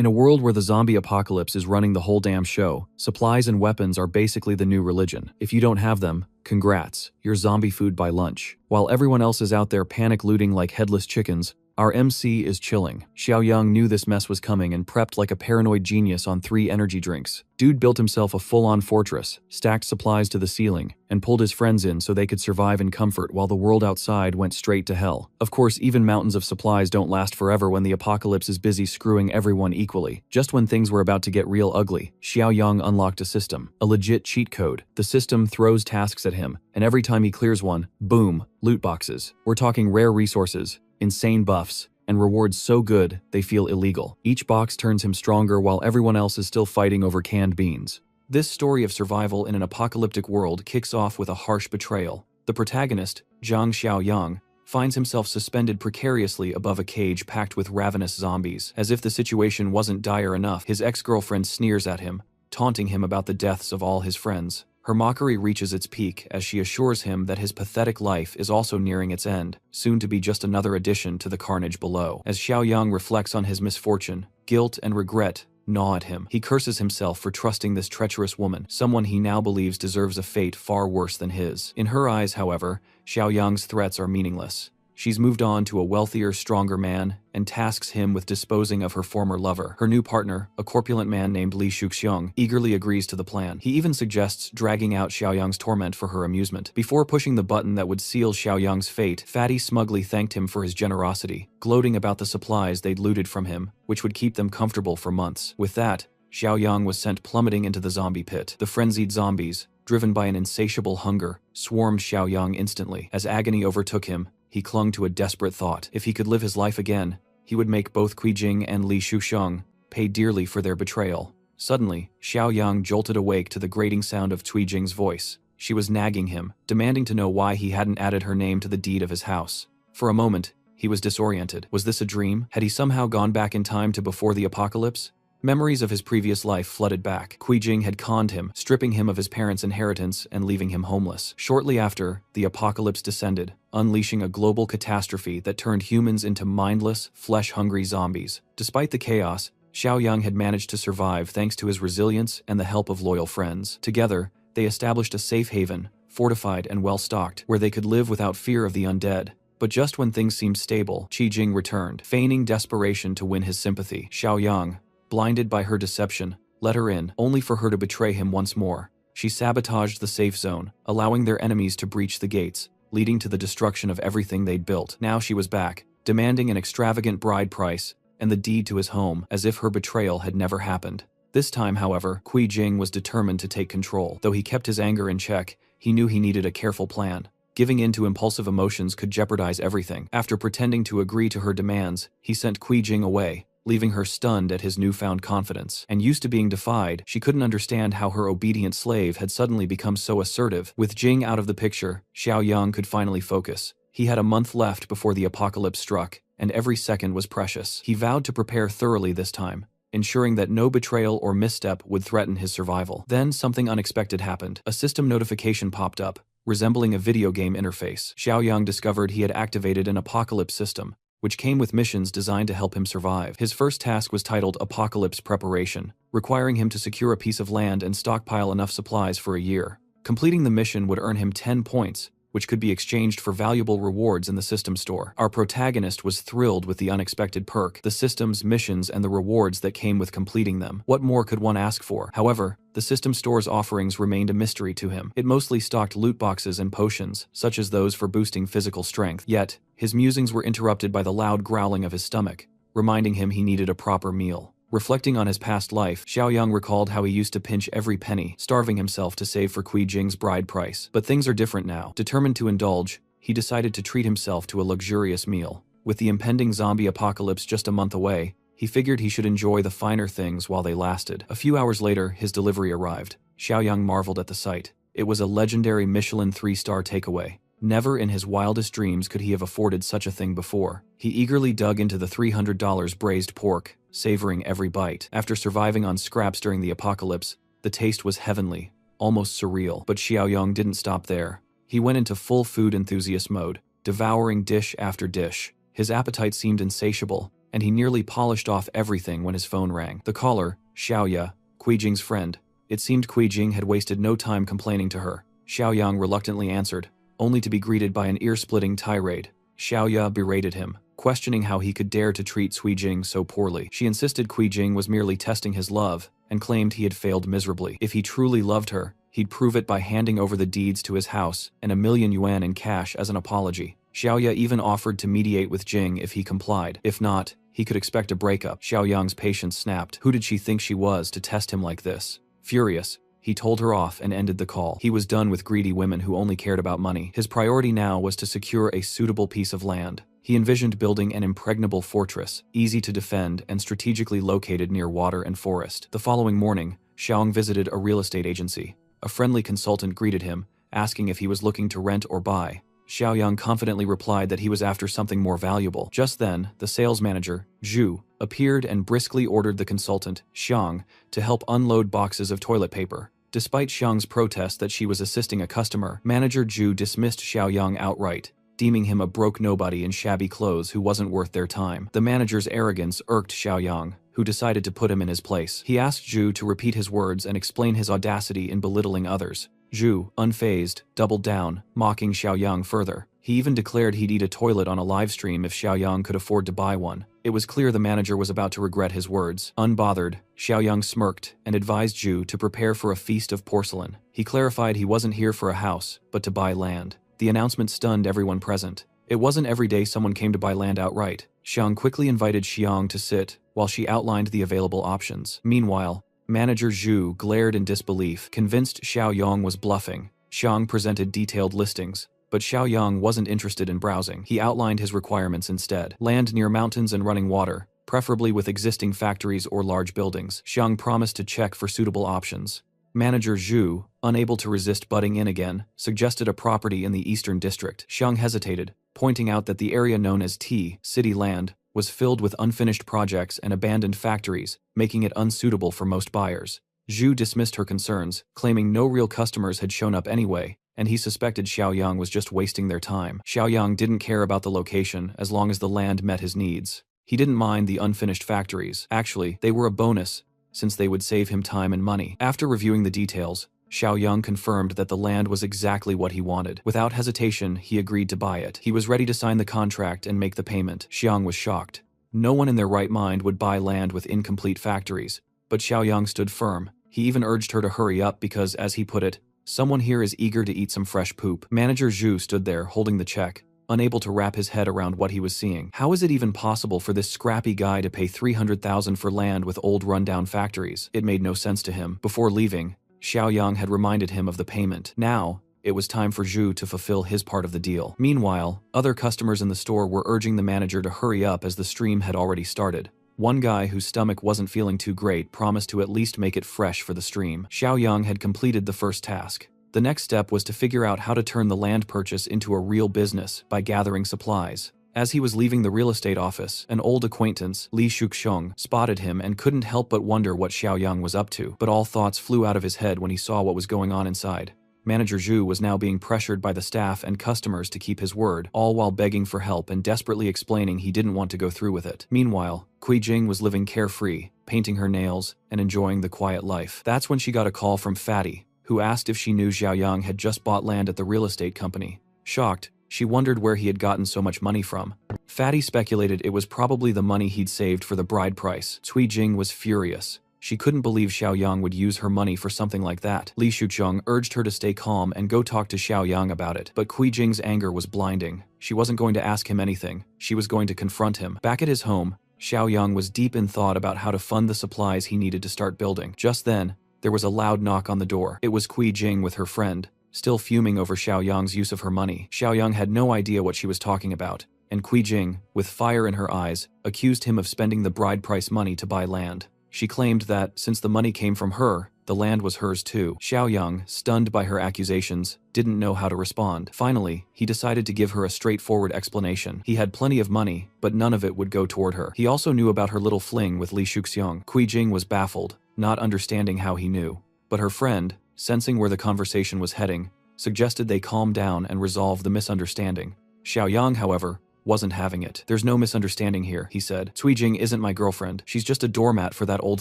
In a world where the zombie apocalypse is running the whole damn show, supplies and weapons are basically the new religion. If you don't have them, congrats, you're zombie food by lunch. While everyone else is out there panic looting like headless chickens, our MC is chilling. Xiaoyang knew this mess was coming and prepped like a paranoid genius on 3 energy drinks. Dude built himself a full-on fortress, stacked supplies to the ceiling, and pulled his friends in so they could survive in comfort while the world outside went straight to hell. Of course, even mountains of supplies don't last forever when the apocalypse is busy screwing everyone equally. Just when things were about to get real ugly, Xiaoyang unlocked a system, a legit cheat code. The system throws tasks at him, and every time he clears one, boom, loot boxes. We're talking rare resources, insane buffs, and rewards so good they feel illegal. Each box turns him stronger while everyone else is still fighting over canned beans. This story of survival in an apocalyptic world kicks off with a harsh betrayal. The protagonist, Zhang Xiaoyang, finds himself suspended precariously above a cage packed with ravenous zombies. As if the situation wasn't dire enough, his ex-girlfriend sneers at him, taunting him about the deaths of all his friends. Her mockery reaches its peak as she assures him that his pathetic life is also nearing its end, soon to be just another addition to the carnage below. As Xiaoyang reflects on his misfortune, guilt and regret gnaw at him. He curses himself for trusting this treacherous woman, someone he now believes deserves a fate far worse than his. In her eyes, however, Xiaoyang's threats are meaningless. She's moved on to a wealthier, stronger man, and tasks him with disposing of her former lover. Her new partner, a corpulent man named Li Shuxiong, eagerly agrees to the plan. He even suggests dragging out Xiaoyang's torment for her amusement. Before pushing the button that would seal Xiaoyang's fate, Fatty smugly thanked him for his generosity, gloating about the supplies they'd looted from him, which would keep them comfortable for months. With that, Xiaoyang was sent plummeting into the zombie pit. The frenzied zombies, driven by an insatiable hunger, swarmed Xiaoyang instantly. As agony overtook him, he clung to a desperate thought. If he could live his life again, he would make both Qijing and Li Shuxiong pay dearly for their betrayal. Suddenly, Xiaoyang jolted awake to the grating sound of Qijing's voice. She was nagging him, demanding to know why he hadn't added her name to the deed of his house. For a moment, he was disoriented. Was this a dream? Had he somehow gone back in time to before the apocalypse? Memories of his previous life flooded back. Qijing had conned him, stripping him of his parents' inheritance and leaving him homeless. Shortly after, the apocalypse descended, unleashing a global catastrophe that turned humans into mindless, flesh-hungry zombies. Despite the chaos, Xiaoyang had managed to survive thanks to his resilience and the help of loyal friends. Together, they established a safe haven, fortified and well-stocked, where they could live without fear of the undead. But just when things seemed stable, Qijing returned, feigning desperation to win his sympathy. Xiaoyang, blinded by her deception, let her in, only for her to betray him once more. She sabotaged the safe zone, allowing their enemies to breach the gates, leading to the destruction of everything they'd built. Now she was back, demanding an extravagant bride price and the deed to his home, as if her betrayal had never happened. This time, however, Qijing was determined to take control. Though he kept his anger in check, he knew he needed a careful plan. Giving in to impulsive emotions could jeopardize everything. After pretending to agree to her demands, he sent Qijing away, leaving her stunned at his newfound confidence. And used to being defied, she couldn't understand how her obedient slave had suddenly become so assertive. With Jing out of the picture, Xiaoyang could finally focus. He had a month left before the apocalypse struck, and every second was precious. He vowed to prepare thoroughly this time, ensuring that no betrayal or misstep would threaten his survival. Then something unexpected happened. A system notification popped up, resembling a video game interface. Xiaoyang discovered he had activated an apocalypse system, which came with missions designed to help him survive. His first task was titled Apocalypse Preparation, requiring him to secure a piece of land and stockpile enough supplies for a year. Completing the mission would earn him 10 points, which could be exchanged for valuable rewards in the system store. Our protagonist was thrilled with the unexpected perk, the system's missions and the rewards that came with completing them. What more could one ask for? However, the system store's offerings remained a mystery to him. It mostly stocked loot boxes and potions, such as those for boosting physical strength. Yet, his musings were interrupted by the loud growling of his stomach, reminding him he needed a proper meal. Reflecting on his past life, Xiaoyang recalled how he used to pinch every penny, starving himself to save for Qijing's bride price. But things are different now. Determined to indulge, he decided to treat himself to a luxurious meal. With the impending zombie apocalypse just a month away, he figured he should enjoy the finer things while they lasted. A few hours later, his delivery arrived. Xiaoyang marveled at the sight. It was a legendary Michelin 3-star takeaway. Never in his wildest dreams could he have afforded such a thing before. He eagerly dug into the $300 braised pork, savoring every bite. After surviving on scraps during the apocalypse, the taste was heavenly, almost surreal. But Xiaoyang didn't stop there. He went into full food enthusiast mode, devouring dish after dish. His appetite seemed insatiable, and he nearly polished off everything when his phone rang. The caller, Xiaoya, Jing's friend. It seemed Jing had wasted no time complaining to her. Xiaoyang reluctantly answered, only to be greeted by an ear-splitting tirade. Xiaoya berated him, questioning how he could dare to treat Jing so poorly. She insisted Jing was merely testing his love, and claimed he had failed miserably. If he truly loved her, he'd prove it by handing over the deeds to his house and 1,000,000 yuan in cash as an apology. Xiaoya even offered to mediate with Jing if he complied. If not, he could expect a breakup. Xiaoyang's patience snapped. Who did she think she was to test him like this? Furious, he told her off and ended the call. He was done with greedy women who only cared about money. His priority now was to secure a suitable piece of land. He envisioned building an impregnable fortress, easy to defend and strategically located near water and forest. The following morning, Xiaoyang visited a real estate agency. A friendly consultant greeted him, asking if he was looking to rent or buy. Xiaoyang confidently replied that he was after something more valuable. Just then, the sales manager, Zhu, appeared and briskly ordered the consultant, Xiang, to help unload boxes of toilet paper. Despite Xiang's protest that she was assisting a customer, manager Zhu dismissed Xiaoyang outright, deeming him a broke nobody in shabby clothes who wasn't worth their time. The manager's arrogance irked Xiaoyang, who decided to put him in his place. He asked Zhu to repeat his words and explain his audacity in belittling others. Zhu, unfazed, doubled down, mocking Xiaoyang further. He even declared he'd eat a toilet on a live stream if Xiaoyang could afford to buy one. It was clear the manager was about to regret his words. Unbothered, Xiaoyang smirked and advised Zhu to prepare for a feast of porcelain. He clarified he wasn't here for a house, but to buy land. The announcement stunned everyone present. It wasn't every day someone came to buy land outright. Xiang quickly invited Xiang to sit, while she outlined the available options. Meanwhile, manager Zhu glared in disbelief, convinced Xiaoyang was bluffing. Xiang presented detailed listings, but Xiaoyang wasn't interested in browsing. He outlined his requirements instead. Land near mountains and running water, preferably with existing factories or large buildings. Xiang promised to check for suitable options. Manager Zhu, unable to resist butting in again, suggested a property in the eastern district. Xiang hesitated, pointing out that the area known as City Land was filled with unfinished projects and abandoned factories, making it unsuitable for most buyers. Zhu dismissed her concerns, claiming no real customers had shown up anyway, and he suspected Xiaoyang was just wasting their time. Xiaoyang didn't care about the location as long as the land met his needs. He didn't mind the unfinished factories. Actually, they were a bonus, since they would save him time and money. After reviewing the details, Xiaoyang confirmed that the land was exactly what he wanted. Without hesitation, he agreed to buy it. He was ready to sign the contract and make the payment. Xiang was shocked. No one in their right mind would buy land with incomplete factories, but Xiaoyang stood firm. He even urged her to hurry up because, as he put it, someone here is eager to eat some fresh poop. Manager Zhu stood there holding the check, unable to wrap his head around what he was seeing. How is it even possible for this scrappy guy to pay 300,000 for land with old rundown factories? It made no sense to him. Before leaving, Xiaoyang had reminded him of the payment. Now, it was time for Zhu to fulfill his part of the deal. Meanwhile, other customers in the store were urging the manager to hurry up as the stream had already started. One guy whose stomach wasn't feeling too great promised to at least make it fresh for the stream. Xiaoyang had completed the first task. The next step was to figure out how to turn the land purchase into a real business by gathering supplies. As he was leaving the real estate office, an old acquaintance, Li Shuxiong, spotted him and couldn't help but wonder what Xiaoyang was up to. But all thoughts flew out of his head when he saw what was going on inside. Manager Zhu was now being pressured by the staff and customers to keep his word, all while begging for help and desperately explaining he didn't want to go through with it. Meanwhile, Jing was living carefree, painting her nails, and enjoying the quiet life. That's when she got a call from Fatty, who asked if she knew Xiaoyang had just bought land at the real estate company. Shocked, she wondered where he had gotten so much money from. Fatty speculated it was probably the money he'd saved for the bride price. Jing was furious. She couldn't believe Xiaoyang would use her money for something like that. Li Shuqiang urged her to stay calm and go talk to Xiaoyang about it. But Jing's anger was blinding. She wasn't going to ask him anything. She was going to confront him. Back at his home, Xiaoyang was deep in thought about how to fund the supplies he needed to start building. Just then, there was a loud knock on the door. It was Jing with her friend, still fuming over Xiaoyang's use of her money. Xiaoyang had no idea what she was talking about, and Jing, with fire in her eyes, accused him of spending the bride price money to buy land. She claimed that, since the money came from her, the land was hers too. Xiaoyang, stunned by her accusations, didn't know how to respond. Finally, he decided to give her a straightforward explanation. He had plenty of money, but none of it would go toward her. He also knew about her little fling with Li Shuxiang. Jing was baffled, not understanding how he knew. But her friend, sensing where the conversation was heading, suggested they calm down and resolve the misunderstanding. Xiaoyang, however, wasn't having it. "There's no misunderstanding here," he said. "Cuijing isn't my girlfriend. She's just a doormat for that old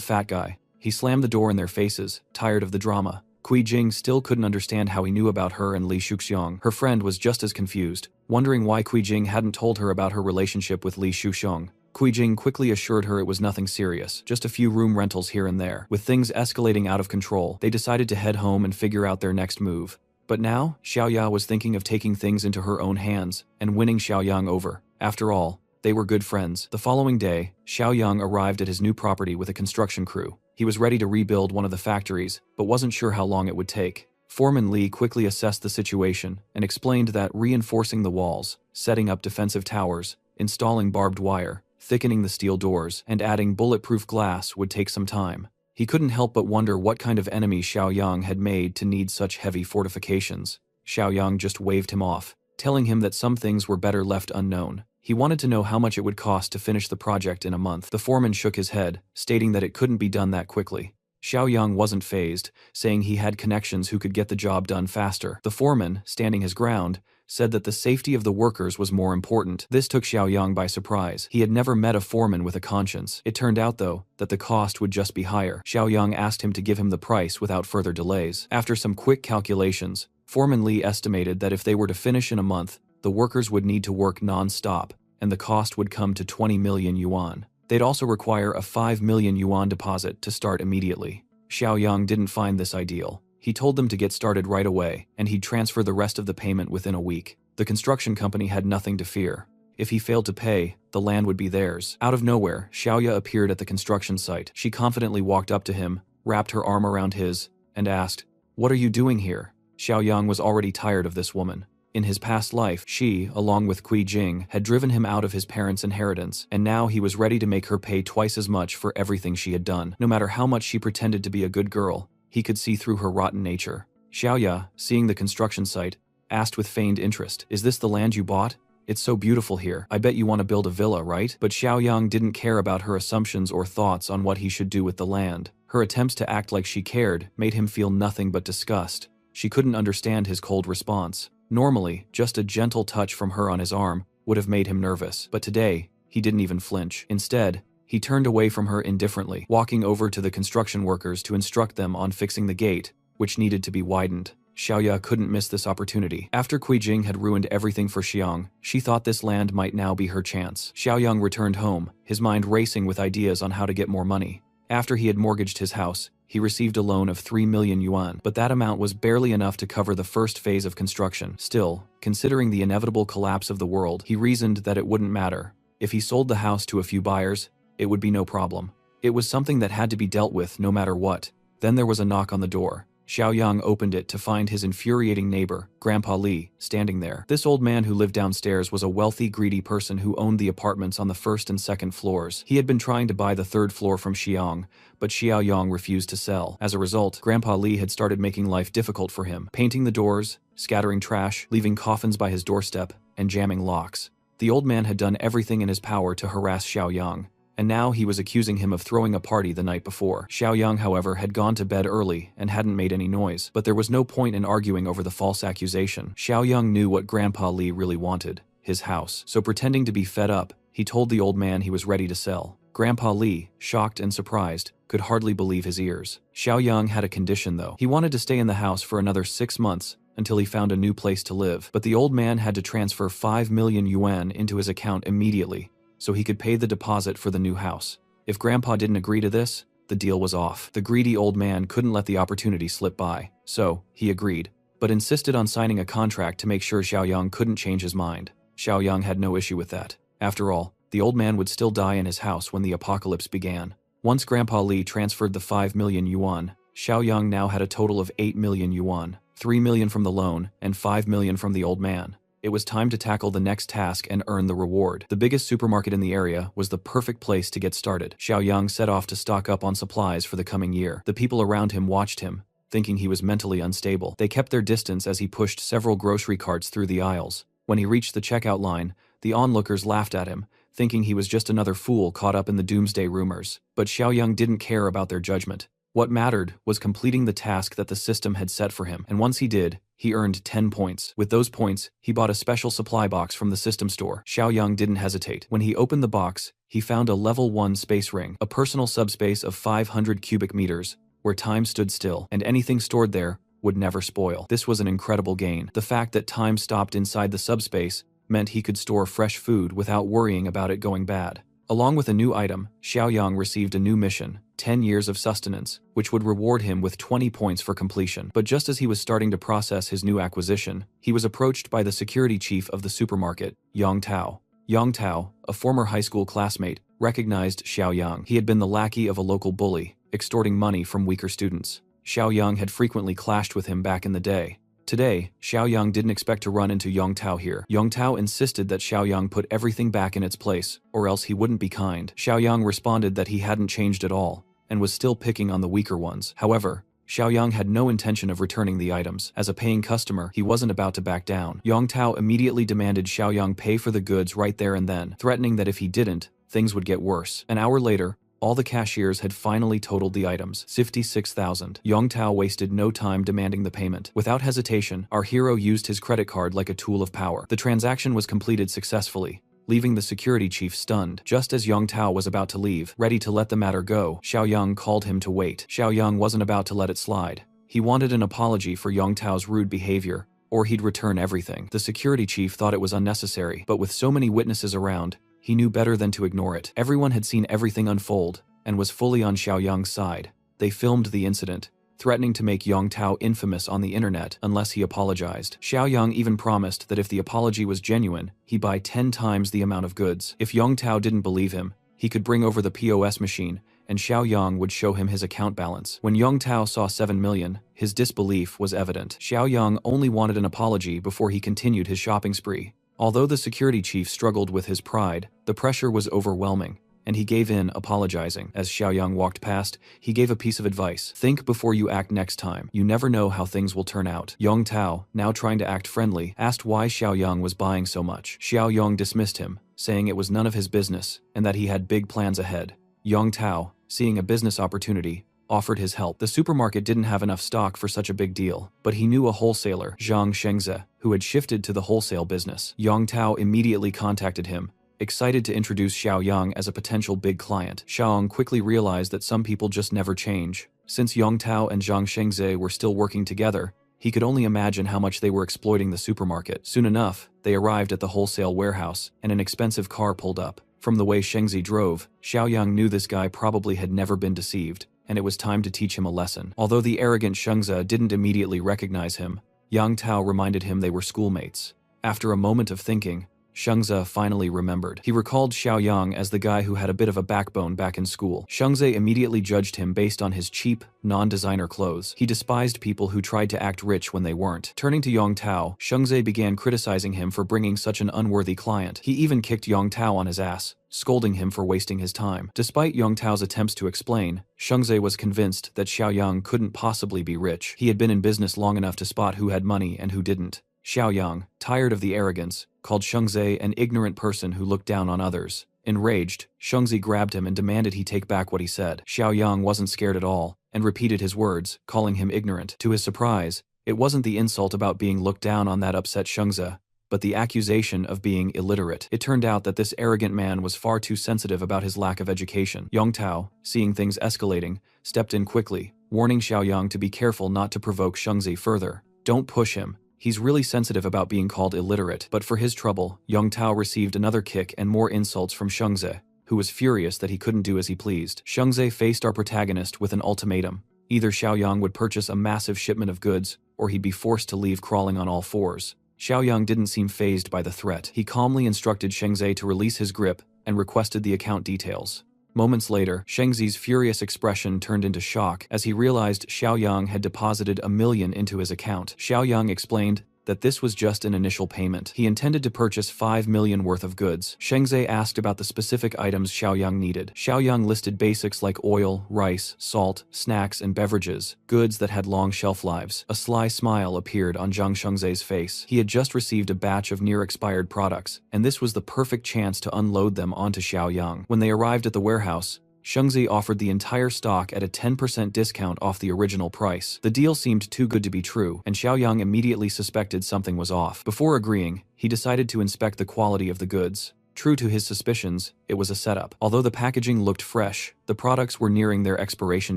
fat guy." He slammed the door in their faces, tired of the drama. Cuijing still couldn't understand how he knew about her and Li Shuxiong. Her friend was just as confused, wondering why Cuijing hadn't told her about her relationship with Li Shuxiong. Cuijing quickly assured her it was nothing serious, just a few room rentals here and there. With things escalating out of control, they decided to head home and figure out their next move. But now, Xiaoya was thinking of taking things into her own hands and winning Xiaoyang over. After all, they were good friends. The following day, Xiaoyang arrived at his new property with a construction crew. He was ready to rebuild one of the factories, but wasn't sure how long it would take. Foreman Li quickly assessed the situation and explained that reinforcing the walls, setting up defensive towers, installing barbed wire, thickening the steel doors, and adding bulletproof glass would take some time. He couldn't help but wonder what kind of enemy Xiaoyang had made to need such heavy fortifications. Xiaoyang just waved him off, telling him that some things were better left unknown. He wanted to know how much it would cost to finish the project in a month. The foreman shook his head, stating that it couldn't be done that quickly. Xiaoyang wasn't fazed, saying he had connections who could get the job done faster. The foreman, standing his ground, said that the safety of the workers was more important. This took Xiaoyang by surprise. He had never met a foreman with a conscience. It turned out, though, that the cost would just be higher. Xiaoyang asked him to give him the price without further delays. After some quick calculations, Foreman Li estimated that if they were to finish in a month, the workers would need to work non-stop, and the cost would come to 20 million yuan. They'd also require a 5 million yuan deposit to start immediately. Xiaoyang didn't find this ideal. He told them to get started right away, and he'd transfer the rest of the payment within a week. The construction company had nothing to fear. If he failed to pay, the land would be theirs. Out of nowhere, Xiaoya appeared at the construction site. She confidently walked up to him, wrapped her arm around his, and asked, "What are you doing here?" Xiaoyang was already tired of this woman. In his past life, she, along with Kui Jing, had driven him out of his parents' inheritance, and now he was ready to make her pay twice as much for everything she had done. No matter how much she pretended to be a good girl, he could see through her rotten nature. Xiaoya, seeing the construction site, asked with feigned interest, "Is this the land you bought? It's so beautiful here. I bet you want to build a villa, right?" But Xiaoyang didn't care about her assumptions or thoughts on what he should do with the land. Her attempts to act like she cared made him feel nothing but disgust. She couldn't understand his cold response. Normally, just a gentle touch from her on his arm would have made him nervous, but today, he didn't even flinch. Instead, he turned away from her indifferently, walking over to the construction workers to instruct them on fixing the gate, which needed to be widened. Xiaoya couldn't miss this opportunity. After Kuijing had ruined everything for Xiang, she thought this land might now be her chance. Xiaoyang returned home, his mind racing with ideas on how to get more money. After he had mortgaged his house, he received a loan of 3 million yuan, but that amount was barely enough to cover the first phase of construction. Still, considering the inevitable collapse of the world, he reasoned that it wouldn't matter. If he sold the house to a few buyers, it would be no problem. It was something that had to be dealt with no matter what. Then there was a knock on the door. Xiaoyang opened it to find his infuriating neighbor, Grandpa Li, standing there. This old man who lived downstairs was a wealthy, greedy person who owned the apartments on the first and second floors. He had been trying to buy the third floor from Xiang, but Xiaoyang refused to sell. As a result, Grandpa Li had started making life difficult for him, painting the doors, scattering trash, leaving coffins by his doorstep, and jamming locks. The old man had done everything in his power to harass Xiaoyang, and now he was accusing him of throwing a party the night before. Xiaoyang, however, had gone to bed early and hadn't made any noise, but there was no point in arguing over the false accusation. Xiaoyang knew what Grandpa Li really wanted, his house, so pretending to be fed up, he told the old man he was ready to sell. Grandpa Li, shocked and surprised, could hardly believe his ears. Xiaoyang had a condition though. He wanted to stay in the house for another 6 months, until he found a new place to live, but the old man had to transfer 5 million yuan into his account immediately, so he could pay the deposit for the new house. If Grandpa didn't agree to this, the deal was off. The greedy old man couldn't let the opportunity slip by, so he agreed, but insisted on signing a contract to make sure Xiaoyang couldn't change his mind. Xiaoyang had no issue with that. After all, the old man would still die in his house when the apocalypse began. Once Grandpa Li transferred the 5 million yuan, Xiaoyang now had a total of 8 million yuan, 3 million from the loan, and 5 million from the old man. It was time to tackle the next task and earn the reward. The biggest supermarket in the area was the perfect place to get started. Xiaoyang set off to stock up on supplies for the coming year. The people around him watched him, thinking he was mentally unstable. They kept their distance as he pushed several grocery carts through the aisles. When he reached the checkout line, the onlookers laughed at him, thinking he was just another fool caught up in the doomsday rumors. But Xiaoyang didn't care about their judgment. What mattered was completing the task that the system had set for him, and once he did, he earned 10 points. With those points, he bought a special supply box from the system store. Xiaoyang didn't hesitate. When he opened the box, he found a level 1 space ring, a personal subspace of 500 cubic meters, where time stood still, and anything stored there would never spoil. This was an incredible gain. The fact that time stopped inside the subspace meant he could store fresh food without worrying about it going bad. Along with a new item, Xiaoyang received a new mission, 10 years of sustenance, which would reward him with 20 points for completion. But just as he was starting to process his new acquisition, he was approached by the security chief of the supermarket, Yang Tao. Yang Tao, a former high school classmate, recognized Xiaoyang. He had been the lackey of a local bully, extorting money from weaker students. Xiaoyang had frequently clashed with him back in the day. Today, Xiaoyang didn't expect to run into Yang Tao here. Yang Tao insisted that Xiaoyang put everything back in its place, or else he wouldn't be kind. Xiaoyang responded that he hadn't changed at all, and was still picking on the weaker ones. However, Xiaoyang had no intention of returning the items. As a paying customer, he wasn't about to back down. Yang Tao immediately demanded Xiaoyang pay for the goods right there and then, threatening that if he didn't, things would get worse. An hour later, all the cashiers had finally totaled the items, 56,000. Yang Tao wasted no time demanding the payment. Without hesitation, our hero used his credit card like a tool of power. The transaction was completed successfully, leaving the security chief stunned. Just as Yang Tao was about to leave, ready to let the matter go, Xiaoyang called him to wait. Xiaoyang wasn't about to let it slide. He wanted an apology for Yang Tao's rude behavior, or he'd return everything. The security chief thought it was unnecessary, but with so many witnesses around, he knew better than to ignore it. Everyone had seen everything unfold, and was fully on Xiaoyang's side. They filmed the incident, threatening to make Yang Tao infamous on the internet unless he apologized. Xiaoyang even promised that if the apology was genuine, he'd buy 10 times the amount of goods. If Yang Tao didn't believe him, he could bring over the POS machine, and Xiaoyang would show him his account balance. When Yang Tao saw 7 million, his disbelief was evident. Xiaoyang only wanted an apology before he continued his shopping spree. Although the security chief struggled with his pride, the pressure was overwhelming, and he gave in, apologizing. As Xiaoyang walked past, he gave a piece of advice. Think before you act next time. You never know how things will turn out. Yang Tao, now trying to act friendly, asked why Xiaoyang was buying so much. Xiaoyang dismissed him, saying it was none of his business, and that he had big plans ahead. Yang Tao, seeing a business opportunity, offered his help. The supermarket didn't have enough stock for such a big deal, but he knew a wholesaler, Zhang Shengze, who had shifted to the wholesale business. Yang Tao immediately contacted him, excited to introduce Xiaoyang as a potential big client. Xiaoyang quickly realized that some people just never change. Since Yang Tao and Zhang Shengze were still working together, he could only imagine how much they were exploiting the supermarket. Soon enough, they arrived at the wholesale warehouse, and an expensive car pulled up. From the way Shengze drove, Xiaoyang knew this guy probably had never been deceived, and it was time to teach him a lesson. Although the arrogant Shengze didn't immediately recognize him, Yang Tao reminded him they were schoolmates. After a moment of thinking, Shengze finally remembered. He recalled Xiaoyang as the guy who had a bit of a backbone back in school. Shengze immediately judged him based on his cheap, non-designer clothes. He despised people who tried to act rich when they weren't. Turning to Yang Tao, Shengze began criticizing him for bringing such an unworthy client. He even kicked Yang Tao on his ass, scolding him for wasting his time. Despite Yang Tao's attempts to explain, Shengze was convinced that Xiaoyang couldn't possibly be rich. He had been in business long enough to spot who had money and who didn't. Xiaoyang, tired of the arrogance, called Shengze an ignorant person who looked down on others. Enraged, Shengze grabbed him and demanded he take back what he said. Xiaoyang wasn't scared at all, and repeated his words, calling him ignorant. To his surprise, it wasn't the insult about being looked down on that upset Shengze, but the accusation of being illiterate. It turned out that this arrogant man was far too sensitive about his lack of education. Yang Tao, seeing things escalating, stepped in quickly, warning Xiaoyang to be careful not to provoke Shengze further. Don't push him. He's really sensitive about being called illiterate. But for his trouble, Yang Tao received another kick and more insults from Shengze, who was furious that he couldn't do as he pleased. Shengze faced our protagonist with an ultimatum. Either Xiaoyang would purchase a massive shipment of goods, or he'd be forced to leave crawling on all fours. Xiaoyang didn't seem fazed by the threat. He calmly instructed Shengze to release his grip and requested the account details. Moments later, Shengze's furious expression turned into shock as he realized Xiaoyang had deposited 1 million into his account. Xiaoyang explained that this was just an initial payment. He intended to purchase 5 million worth of goods. Shengze asked about the specific items Xiaoyang needed. Xiaoyang listed basics like oil, rice, salt, snacks, and beverages, goods that had long shelf lives. A sly smile appeared on Zhang Shengze's face. He had just received a batch of near-expired products, and this was the perfect chance to unload them onto Xiaoyang. When they arrived at the warehouse, Shengzi offered the entire stock at a 10% discount off the original price. The deal seemed too good to be true, and Xiaoyang immediately suspected something was off. Before agreeing, he decided to inspect the quality of the goods. True to his suspicions, it was a setup. Although the packaging looked fresh, the products were nearing their expiration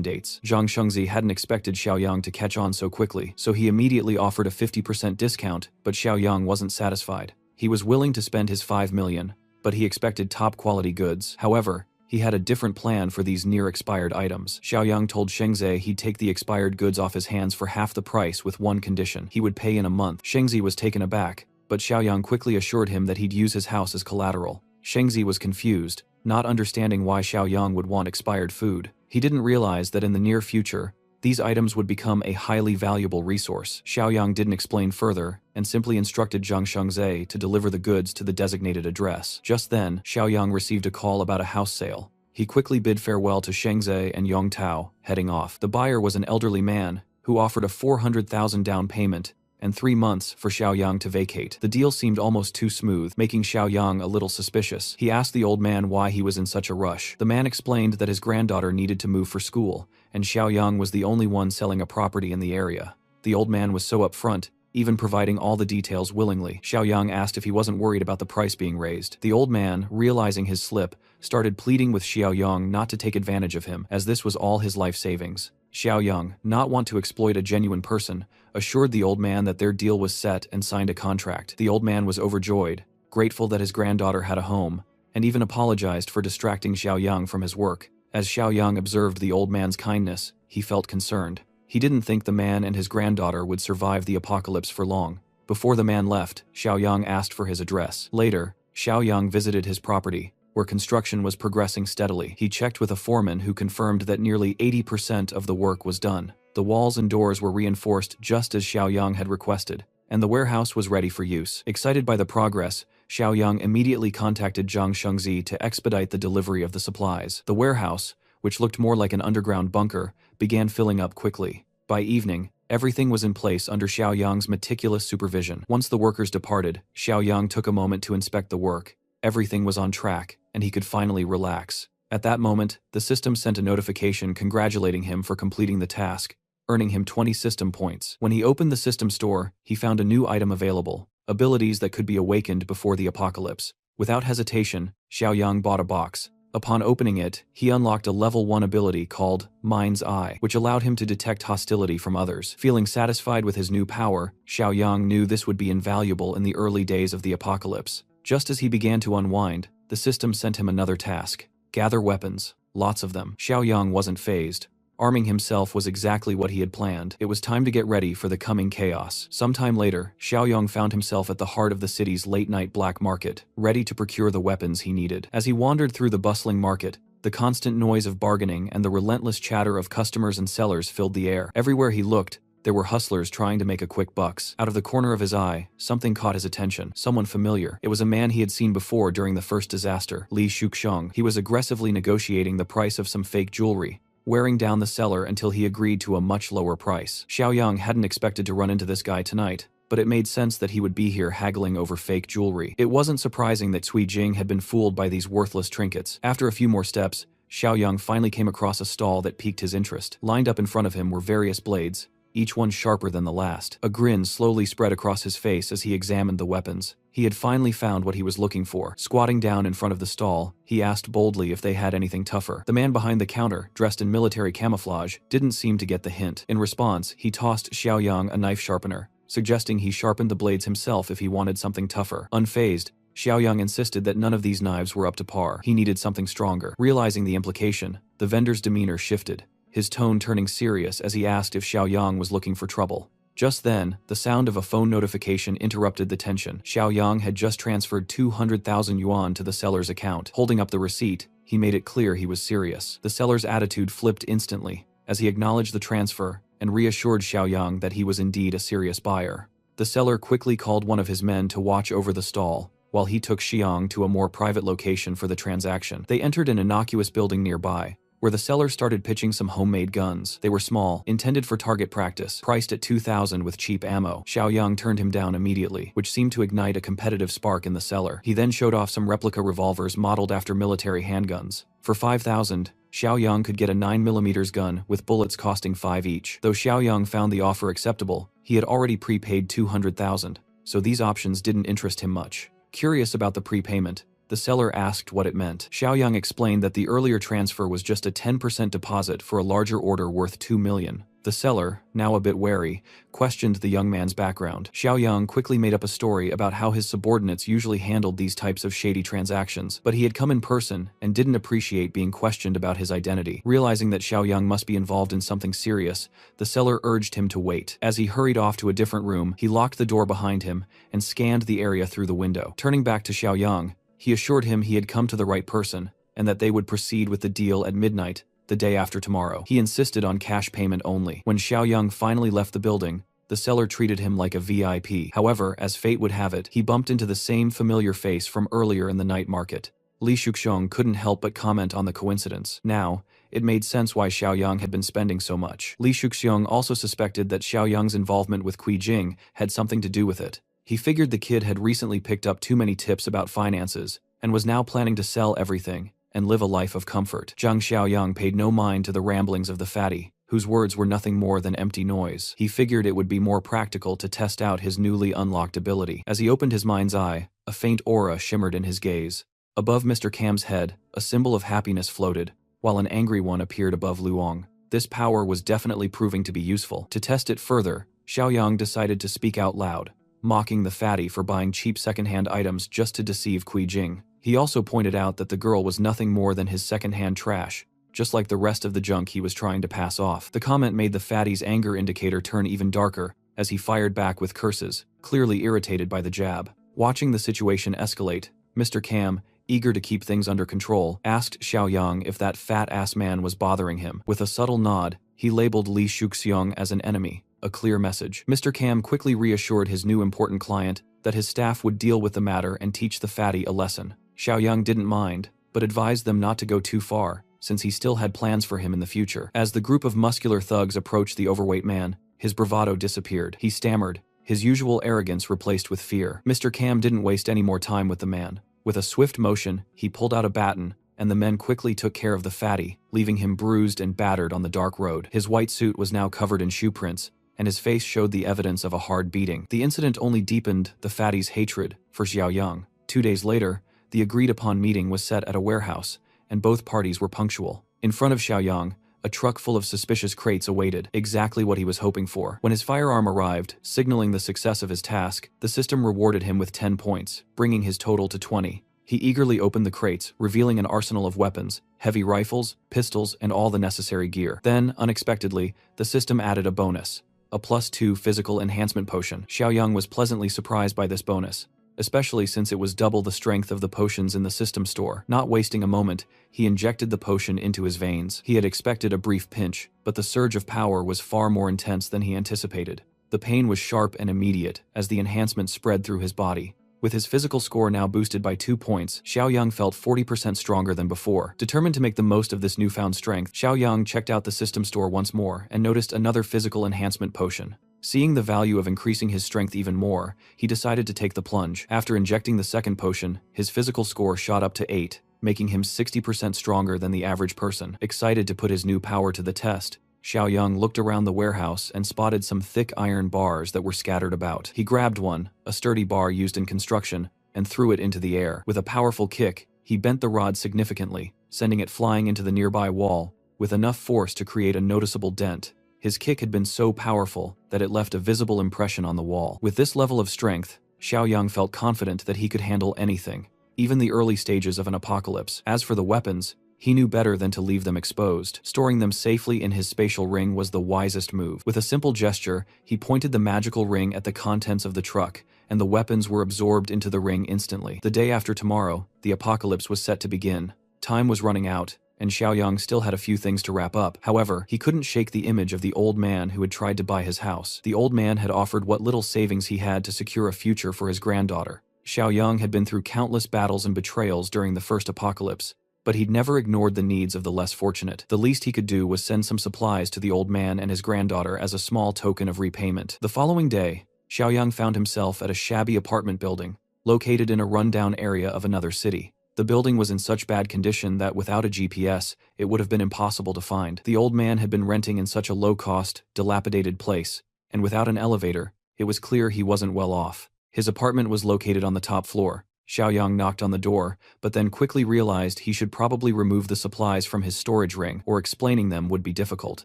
dates. Zhang Shengzi hadn't expected Xiaoyang to catch on so quickly, so he immediately offered a 50% discount, but Xiaoyang wasn't satisfied. He was willing to spend his 5 million, but he expected top-quality goods. However, he had a different plan for these near-expired items. Xiaoyang told Shengzi he'd take the expired goods off his hands for half the price with one condition: he would pay in a month. Shengzi was taken aback, but Xiaoyang quickly assured him that he'd use his house as collateral. Shengzi was confused, not understanding why Xiaoyang would want expired food. He didn't realize that in the near future, these items would become a highly valuable resource. Xiaoyang didn't explain further, and simply instructed Zhang Shengzi to deliver the goods to the designated address. Just then, Xiaoyang received a call about a house sale. He quickly bid farewell to Shengzi and Yong Tao, heading off. The buyer was an elderly man, who offered a 400,000 down payment and 3 months for Xiaoyang to vacate. The deal seemed almost too smooth, making Xiaoyang a little suspicious. He asked the old man why he was in such a rush. The man explained that his granddaughter needed to move for school, and Xiaoyang was the only one selling a property in the area. The old man was so upfront, even providing all the details willingly. Xiaoyang asked if he wasn't worried about the price being raised. The old man, realizing his slip, started pleading with Xiaoyang not to take advantage of him, as this was all his life savings. Xiaoyang, not want to exploit a genuine person, assured the old man that their deal was set and signed a contract. The old man was overjoyed, grateful that his granddaughter had a home, and even apologized for distracting Xiaoyang from his work. As Xiaoyang observed the old man's kindness, he felt concerned. He didn't think the man and his granddaughter would survive the apocalypse for long. Before the man left, Xiaoyang asked for his address. Later, Xiaoyang visited his property, where construction was progressing steadily. He checked with a foreman who confirmed that nearly 80% of the work was done. The walls and doors were reinforced just as Xiaoyang had requested, and the warehouse was ready for use. Excited by the progress, Xiaoyang immediately contacted Zhang Shengzi to expedite the delivery of the supplies. The warehouse, which looked more like an underground bunker, began filling up quickly. By evening, everything was in place under Xiaoyang's meticulous supervision. Once the workers departed, Xiaoyang took a moment to inspect the work. Everything was on track, and he could finally relax. At that moment, the system sent a notification congratulating him for completing the task, earning him 20 system points. When he opened the system store, he found a new item available: abilities that could be awakened before the apocalypse. Without hesitation, Xiaoyang bought a box. Upon opening it, he unlocked a level 1 ability called Mind's Eye, which allowed him to detect hostility from others. Feeling satisfied with his new power, Xiaoyang knew this would be invaluable in the early days of the apocalypse. Just as he began to unwind, the system sent him another task: gather weapons, lots of them. Xiaoyang wasn't fazed. Arming himself was exactly what he had planned. It was time to get ready for the coming chaos. Sometime later, Xiaoyang found himself at the heart of the city's late-night black market, ready to procure the weapons he needed. As he wandered through the bustling market, the constant noise of bargaining and the relentless chatter of customers and sellers filled the air. Everywhere he looked, there were hustlers trying to make a quick bucks. Out of the corner of his eye, something caught his attention. Someone familiar. It was a man he had seen before during the first disaster, Li Shuxiang. He was aggressively negotiating the price of some fake jewelry, wearing down the seller until he agreed to a much lower price. Xiaoyang hadn't expected to run into this guy tonight, but it made sense that he would be here haggling over fake jewelry. It wasn't surprising that Cui Jing had been fooled by these worthless trinkets. After a few more steps, Xiaoyang finally came across a stall that piqued his interest. Lined up in front of him were various blades, each one sharper than the last. A grin slowly spread across his face as he examined the weapons. He had finally found what he was looking for. Squatting down in front of the stall, he asked boldly if they had anything tougher. The man behind the counter, dressed in military camouflage, didn't seem to get the hint. In response, he tossed Xiaoyang a knife sharpener, suggesting he sharpened the blades himself if he wanted something tougher. Unfazed, Xiaoyang insisted that none of these knives were up to par. He needed something stronger. Realizing the implication, the vendor's demeanor shifted, his tone turning serious as he asked if Xiaoyang was looking for trouble. Just then, the sound of a phone notification interrupted the tension. Xiaoyang had just transferred 200,000 yuan to the seller's account. Holding up the receipt, he made it clear he was serious. The seller's attitude flipped instantly, as he acknowledged the transfer and reassured Xiaoyang that he was indeed a serious buyer. The seller quickly called one of his men to watch over the stall, while he took Xiang to a more private location for the transaction. They entered an innocuous building nearby, where the seller started pitching some homemade guns. They were small, intended for target practice, priced at 2,000 with cheap ammo. Xiaoyang turned him down immediately, which seemed to ignite a competitive spark in the seller. He then showed off some replica revolvers modeled after military handguns. For 5,000, Xiaoyang could get a 9mm gun with bullets costing 5 each. Though Xiaoyang found the offer acceptable, he had already prepaid 200,000, so these options didn't interest him much. Curious about the prepayment, the seller asked what it meant. Xiaoyang explained that the earlier transfer was just a 10% deposit for a larger order worth 2 million. The seller, now a bit wary, questioned the young man's background. Xiaoyang quickly made up a story about how his subordinates usually handled these types of shady transactions, but he had come in person and didn't appreciate being questioned about his identity. Realizing that Xiaoyang must be involved in something serious, the seller urged him to wait. As he hurried off to a different room, he locked the door behind him and scanned the area through the window. Turning back to Xiaoyang, he assured him he had come to the right person and that they would proceed with the deal at midnight the day after tomorrow. He insisted on cash payment only. When Xiaoyang finally left the building, the seller treated him like a VIP. However, as fate would have it, he bumped into the same familiar face from earlier in the night market. Li Shuxiong couldn't help but comment on the coincidence. Now, it made sense why Xiaoyang had been spending so much. Li Shuxiong also suspected that Xiaoyang's involvement with Kui Jing had something to do with it. He figured the kid had recently picked up too many tips about finances and was now planning to sell everything and live a life of comfort. Zhang Xiaoyang paid no mind to the ramblings of the fatty, whose words were nothing more than empty noise. He figured it would be more practical to test out his newly unlocked ability. As he opened his mind's eye, a faint aura shimmered in his gaze. Above Mr. Cam's head, a symbol of happiness floated, while an angry one appeared above Luong. This power was definitely proving to be useful. To test it further, Xiaoyang decided to speak out loud, mocking the fatty for buying cheap second-hand items just to deceive Kui Jing. He also pointed out that the girl was nothing more than his second-hand trash, just like the rest of the junk he was trying to pass off. The comment made the fatty's anger indicator turn even darker as he fired back with curses, clearly irritated by the jab. Watching the situation escalate, Mr. Cam, eager to keep things under control, asked Xiaoyang if that fat-ass man was bothering him. With a subtle nod, he labeled Li Shuxiong as an enemy, a clear message. Mr. Cam quickly reassured his new important client that his staff would deal with the matter and teach the fatty a lesson. Xiaoyang didn't mind, but advised them not to go too far, since he still had plans for him in the future. As the group of muscular thugs approached the overweight man, his bravado disappeared. He stammered, his usual arrogance replaced with fear. Mr. Cam didn't waste any more time with the man. With a swift motion, he pulled out a baton, and the men quickly took care of the fatty, leaving him bruised and battered on the dark road. His white suit was now covered in shoe prints, and his face showed the evidence of a hard beating. The incident only deepened the fatty's hatred for Xiaoyang. 2 days later, the agreed-upon meeting was set at a warehouse, and both parties were punctual. In front of Xiaoyang, a truck full of suspicious crates awaited, exactly what he was hoping for. When his firearm arrived, signaling the success of his task, the system rewarded him with 10 points, bringing his total to 20. He eagerly opened the crates, revealing an arsenal of weapons, heavy rifles, pistols, and all the necessary gear. Then, unexpectedly, the system added a bonus, a +2 physical enhancement potion. Xiaoyang was pleasantly surprised by this bonus, especially since it was double the strength of the potions in the system store. Not wasting a moment, he injected the potion into his veins. He had expected a brief pinch, but the surge of power was far more intense than he anticipated. The pain was sharp and immediate as the enhancement spread through his body. With his physical score now boosted by 2 points, Xiaoyang felt 40% stronger than before. Determined to make the most of this newfound strength, Xiaoyang checked out the system store once more and noticed another physical enhancement potion. Seeing the value of increasing his strength even more, he decided to take the plunge. After injecting the second potion, his physical score shot up to 8, making him 60% stronger than the average person. Excited to put his new power to the test, Xiaoyang looked around the warehouse and spotted some thick iron bars that were scattered about. He grabbed one, a sturdy bar used in construction, and threw it into the air. With a powerful kick, he bent the rod significantly, sending it flying into the nearby wall, with enough force to create a noticeable dent. His kick had been so powerful that it left a visible impression on the wall. With this level of strength, Xiaoyang felt confident that he could handle anything, even the early stages of an apocalypse. As for the weapons, he knew better than to leave them exposed. Storing them safely in his spatial ring was the wisest move. With a simple gesture, he pointed the magical ring at the contents of the truck, and the weapons were absorbed into the ring instantly. The day after tomorrow, the apocalypse was set to begin. Time was running out, and Xiaoyang still had a few things to wrap up. However, he couldn't shake the image of the old man who had tried to buy his house. The old man had offered what little savings he had to secure a future for his granddaughter. Xiaoyang had been through countless battles and betrayals during the first apocalypse, but he'd never ignored the needs of the less fortunate. The least he could do was send some supplies to the old man and his granddaughter as a small token of repayment. The following day, Xiaoyang found himself at a shabby apartment building, located in a rundown area of another city. The building was in such bad condition that without a GPS, it would have been impossible to find. The old man had been renting in such a low-cost, dilapidated place, and without an elevator, it was clear he wasn't well off. His apartment was located on the top floor. Xiaoyang knocked on the door, but then quickly realized he should probably remove the supplies from his storage ring, or explaining them would be difficult.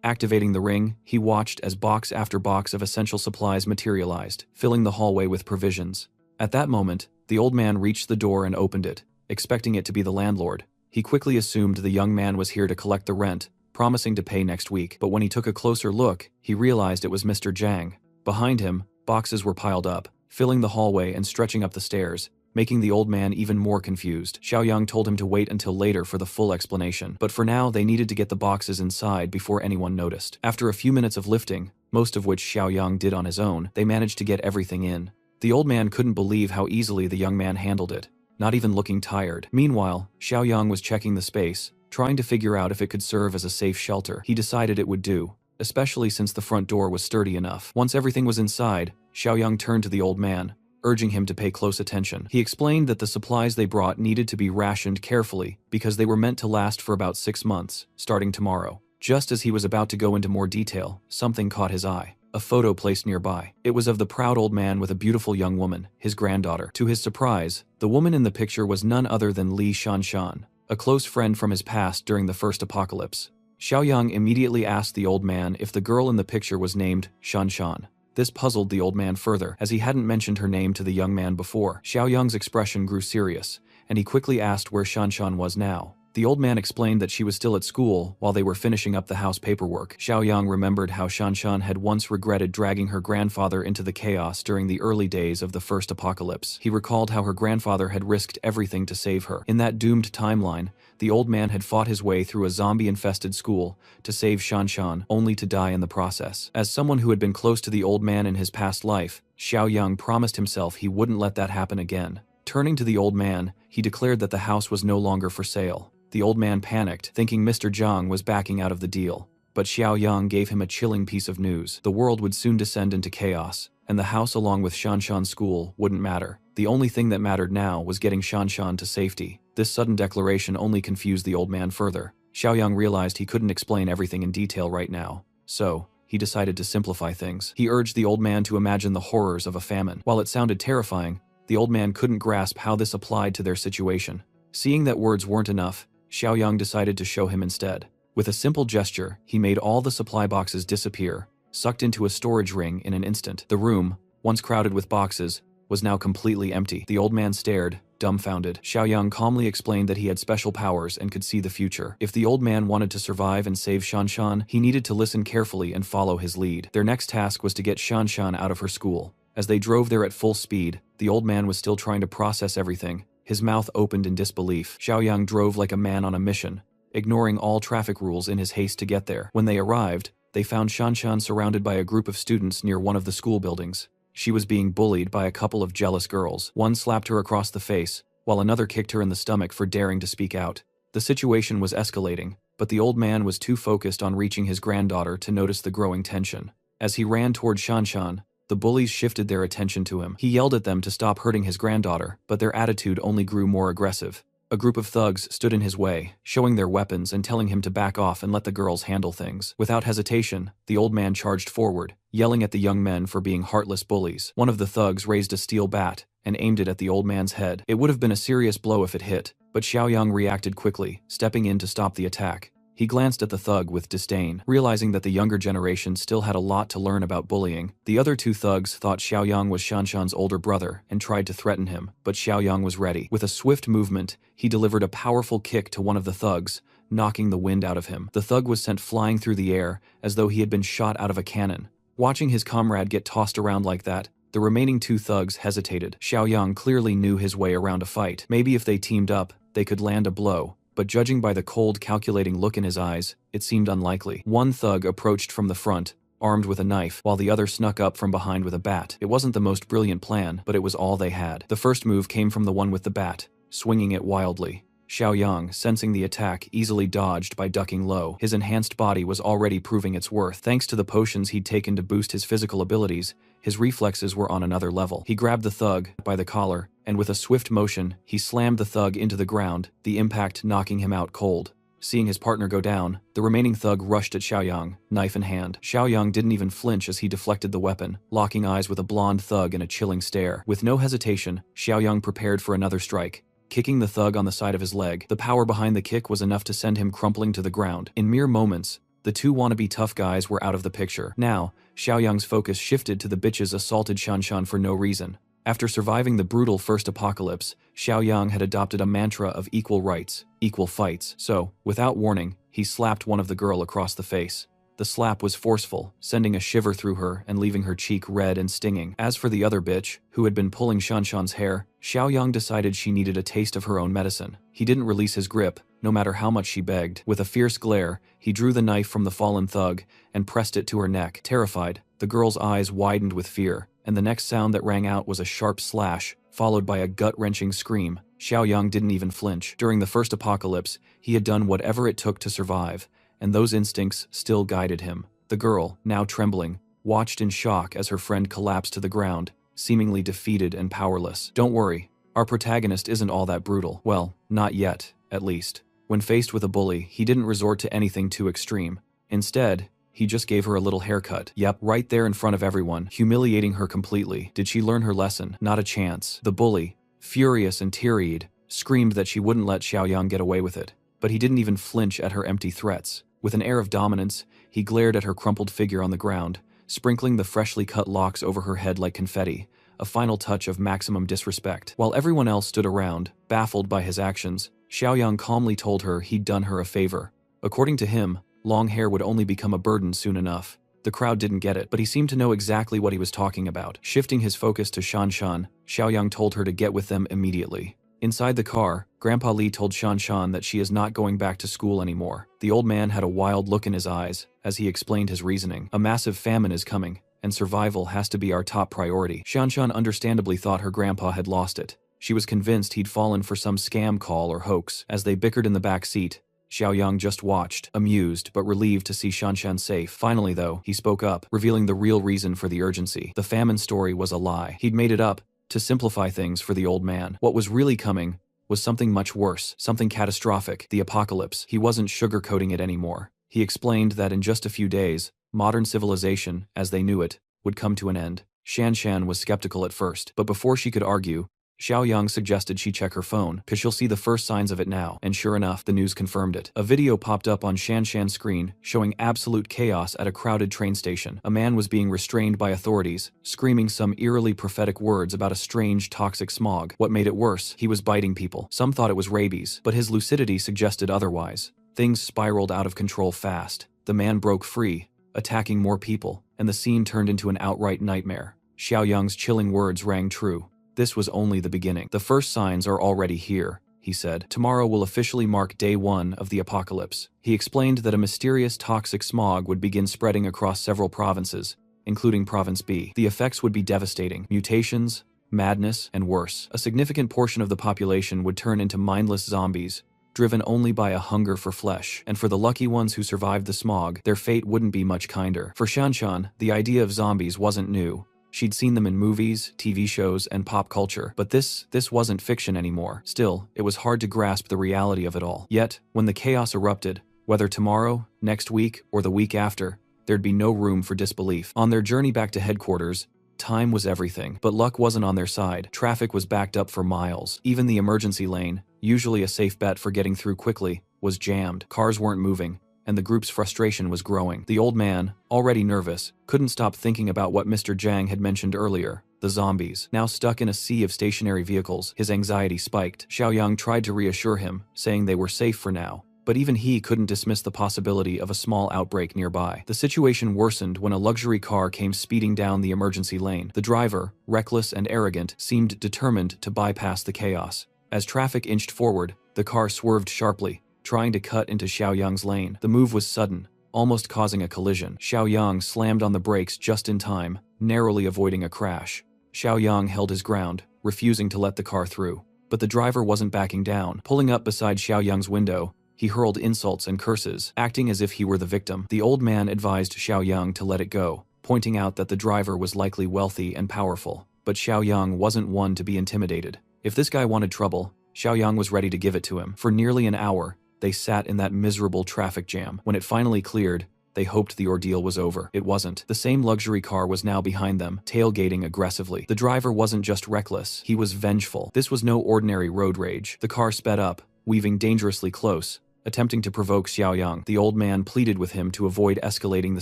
Activating the ring, he watched as box after box of essential supplies materialized, filling the hallway with provisions. At that moment, the old man reached the door and opened it, expecting it to be the landlord. He quickly assumed the young man was here to collect the rent, promising to pay next week, but when he took a closer look, he realized it was Mr. Zhang. Behind him, boxes were piled up, filling the hallway and stretching up the stairs, making the old man even more confused. Xiaoyang told him to wait until later for the full explanation, but for now they needed to get the boxes inside before anyone noticed. After a few minutes of lifting, most of which Xiaoyang did on his own, they managed to get everything in. The old man couldn't believe how easily the young man handled it, not even looking tired. Meanwhile, Xiaoyang was checking the space, trying to figure out if it could serve as a safe shelter. He decided it would do, especially since the front door was sturdy enough. Once everything was inside, Xiaoyang turned to the old man, urging him to pay close attention. He explained that the supplies they brought needed to be rationed carefully because they were meant to last for about 6 months, starting tomorrow. Just as he was about to go into more detail, something caught his eye. A photo placed nearby. It was of the proud old man with a beautiful young woman, his granddaughter. To his surprise, the woman in the picture was none other than Li Shanshan, a close friend from his past during the first apocalypse. Xiaoyang immediately asked the old man if the girl in the picture was named Shanshan. This puzzled the old man further, as he hadn't mentioned her name to the young man before. Xiaoyang's expression grew serious, and he quickly asked where Shanshan was now. The old man explained that she was still at school while they were finishing up the house paperwork. Xiaoyang remembered how Shanshan had once regretted dragging her grandfather into the chaos during the early days of the first apocalypse. He recalled how her grandfather had risked everything to save her. In that doomed timeline, the old man had fought his way through a zombie-infested school to save Shanshan, only to die in the process. As someone who had been close to the old man in his past life, Xiaoyang promised himself he wouldn't let that happen again. Turning to the old man, he declared that the house was no longer for sale. The old man panicked, thinking Mr. Zhang was backing out of the deal. But Xiaoyang gave him a chilling piece of news. The world would soon descend into chaos, and the house along with Shanshan's school wouldn't matter. The only thing that mattered now was getting Shanshan to safety. This sudden declaration only confused the old man further. Xiaoyang realized he couldn't explain everything in detail right now, so he decided to simplify things. He urged the old man to imagine the horrors of a famine. While it sounded terrifying, the old man couldn't grasp how this applied to their situation. Seeing that words weren't enough, Xiaoyang decided to show him instead. With a simple gesture, he made all the supply boxes disappear, sucked into a storage ring in an instant. The room, once crowded with boxes, was now completely empty. The old man stared, dumbfounded. Xiaoyang calmly explained that he had special powers and could see the future. If the old man wanted to survive and save Shanshan, he needed to listen carefully and follow his lead. Their next task was to get Shanshan out of her school. As they drove there at full speed, the old man was still trying to process everything. His mouth opened in disbelief. Xiaoyang drove like a man on a mission, ignoring all traffic rules in his haste to get there. When they arrived, they found Shanshan surrounded by a group of students near one of the school buildings. She was being bullied by a couple of jealous girls. One slapped her across the face, while another kicked her in the stomach for daring to speak out. The situation was escalating, but the old man was too focused on reaching his granddaughter to notice the growing tension. As he ran toward Shanshan, the bullies shifted their attention to him. He yelled at them to stop hurting his granddaughter, but their attitude only grew more aggressive. A group of thugs stood in his way, showing their weapons and telling him to back off and let the girls handle things. Without hesitation, the old man charged forward, yelling at the young men for being heartless bullies. One of the thugs raised a steel bat and aimed it at the old man's head. It would have been a serious blow if it hit, but Xiaoyang reacted quickly, stepping in to stop the attack. He glanced at the thug with disdain, realizing that the younger generation still had a lot to learn about bullying. The other two thugs thought Xiaoyang was Shanshan's older brother and tried to threaten him, but Xiaoyang was ready. With a swift movement, he delivered a powerful kick to one of the thugs, knocking the wind out of him. The thug was sent flying through the air as though he had been shot out of a cannon. Watching his comrade get tossed around like that, the remaining two thugs hesitated. Xiaoyang clearly knew his way around a fight. Maybe if they teamed up, they could land a blow. But judging by the cold, calculating look in his eyes, it seemed unlikely. One thug approached from the front, armed with a knife, while the other snuck up from behind with a bat. It wasn't the most brilliant plan, but it was all they had. The first move came from the one with the bat, swinging it wildly. Xiaoyang, sensing the attack, easily dodged by ducking low. His enhanced body was already proving its worth. Thanks to the potions he'd taken to boost his physical abilities, his reflexes were on another level. He grabbed the thug by the collar, and with a swift motion, he slammed the thug into the ground, the impact knocking him out cold. Seeing his partner go down, the remaining thug rushed at Xiaoyang, knife in hand. Xiaoyang didn't even flinch as he deflected the weapon, locking eyes with a blonde thug in a chilling stare. With no hesitation, Xiaoyang prepared for another strike, kicking the thug on the side of his leg. The power behind the kick was enough to send him crumpling to the ground. In mere moments, the two wannabe tough guys were out of the picture. Now, Xiaoyang's focus shifted to the bitches assaulted Shanshan for no reason. After surviving the brutal first apocalypse, Xiaoyang had adopted a mantra of equal rights, equal fights. So, without warning, he slapped one of the girl across the face. The slap was forceful, sending a shiver through her and leaving her cheek red and stinging. As for the other bitch, who had been pulling Shanshan's hair, Xiaoyang decided she needed a taste of her own medicine. He didn't release his grip, no matter how much she begged. With a fierce glare, he drew the knife from the fallen thug and pressed it to her neck. Terrified, the girl's eyes widened with fear, and the next sound that rang out was a sharp slash, followed by a gut-wrenching scream. Xiaoyang didn't even flinch. During the first apocalypse, he had done whatever it took to survive, and those instincts still guided him. The girl, now trembling, watched in shock as her friend collapsed to the ground, seemingly defeated and powerless. Don't worry, our protagonist isn't all that brutal. Well, not yet, at least. When faced with a bully, he didn't resort to anything too extreme. Instead, he just gave her a little haircut. Yep, right there in front of everyone, humiliating her completely. Did she learn her lesson? Not a chance. The bully, furious and teary-eyed, screamed that she wouldn't let Xiaoyang get away with it. But he didn't even flinch at her empty threats. With an air of dominance, he glared at her crumpled figure on the ground, sprinkling the freshly cut locks over her head like confetti, a final touch of maximum disrespect. While everyone else stood around, baffled by his actions, Xiaoyang calmly told her he'd done her a favor. According to him, long hair would only become a burden soon enough. The crowd didn't get it, but he seemed to know exactly what he was talking about. Shifting his focus to Shanshan, Xiaoyang told her to get with them immediately. Inside the car, Grandpa Li told Shanshan that she is not going back to school anymore. The old man had a wild look in his eyes as he explained his reasoning. A massive famine is coming, and survival has to be our top priority. Shanshan understandably thought her grandpa had lost it. She was convinced he'd fallen for some scam call or hoax. As they bickered in the back seat, Xiaoyang just watched, amused but relieved to see Shanshan safe. Finally though, he spoke up, revealing the real reason for the urgency. The famine story was a lie. He'd made it up to simplify things for the old man. What was really coming was something much worse, something catastrophic, the apocalypse. He wasn't sugarcoating it anymore. He explained that in just a few days, modern civilization, as they knew it, would come to an end. Shanshan was skeptical at first, but before she could argue, Xiaoyang suggested she check her phone, cause she'll see the first signs of it now, and sure enough, the news confirmed it. A video popped up on Shanshan's screen, showing absolute chaos at a crowded train station. A man was being restrained by authorities, screaming some eerily prophetic words about a strange toxic smog. What made it worse, he was biting people. Some thought it was rabies, but his lucidity suggested otherwise. Things spiraled out of control fast. The man broke free, attacking more people, and the scene turned into an outright nightmare. Xiaoyang's chilling words rang true. This was only the beginning. The first signs are already here, he said. Tomorrow will officially mark day 1 of the apocalypse. He explained that a mysterious toxic smog would begin spreading across several provinces, including Province B. The effects would be devastating. Mutations, madness, and worse. A significant portion of the population would turn into mindless zombies, driven only by a hunger for flesh. And for the lucky ones who survived the smog, their fate wouldn't be much kinder. For Shanshan, the idea of zombies wasn't new. She'd seen them in movies, TV shows, and pop culture, but this wasn't fiction anymore. Still, it was hard to grasp the reality of it all. Yet, when the chaos erupted, whether tomorrow, next week, or the week after, there'd be no room for disbelief. On their journey back to headquarters, time was everything, but luck wasn't on their side. Traffic was backed up for miles. Even the emergency lane, usually a safe bet for getting through quickly, was jammed. Cars weren't moving, and the group's frustration was growing. The old man, already nervous, couldn't stop thinking about what Mr. Zhang had mentioned earlier, the zombies. Now stuck in a sea of stationary vehicles, his anxiety spiked. Xiaoyang tried to reassure him, saying they were safe for now, but even he couldn't dismiss the possibility of a small outbreak nearby. The situation worsened when a luxury car came speeding down the emergency lane. The driver, reckless and arrogant, seemed determined to bypass the chaos. As traffic inched forward, the car swerved sharply, trying to cut into Xiaoyang's lane. The move was sudden, almost causing a collision. Xiaoyang slammed on the brakes just in time, narrowly avoiding a crash. Xiaoyang held his ground, refusing to let the car through. But the driver wasn't backing down. Pulling up beside Xiaoyang's window, he hurled insults and curses, acting as if he were the victim. The old man advised Xiaoyang to let it go, pointing out that the driver was likely wealthy and powerful. But Xiaoyang wasn't one to be intimidated. If this guy wanted trouble, Xiaoyang was ready to give it to him. For nearly an hour, they sat in that miserable traffic jam. When it finally cleared, they hoped the ordeal was over. It wasn't. The same luxury car was now behind them, tailgating aggressively. The driver wasn't just reckless, he was vengeful. This was no ordinary road rage. The car sped up, weaving dangerously close, attempting to provoke Xiaoyang. The old man pleaded with him to avoid escalating the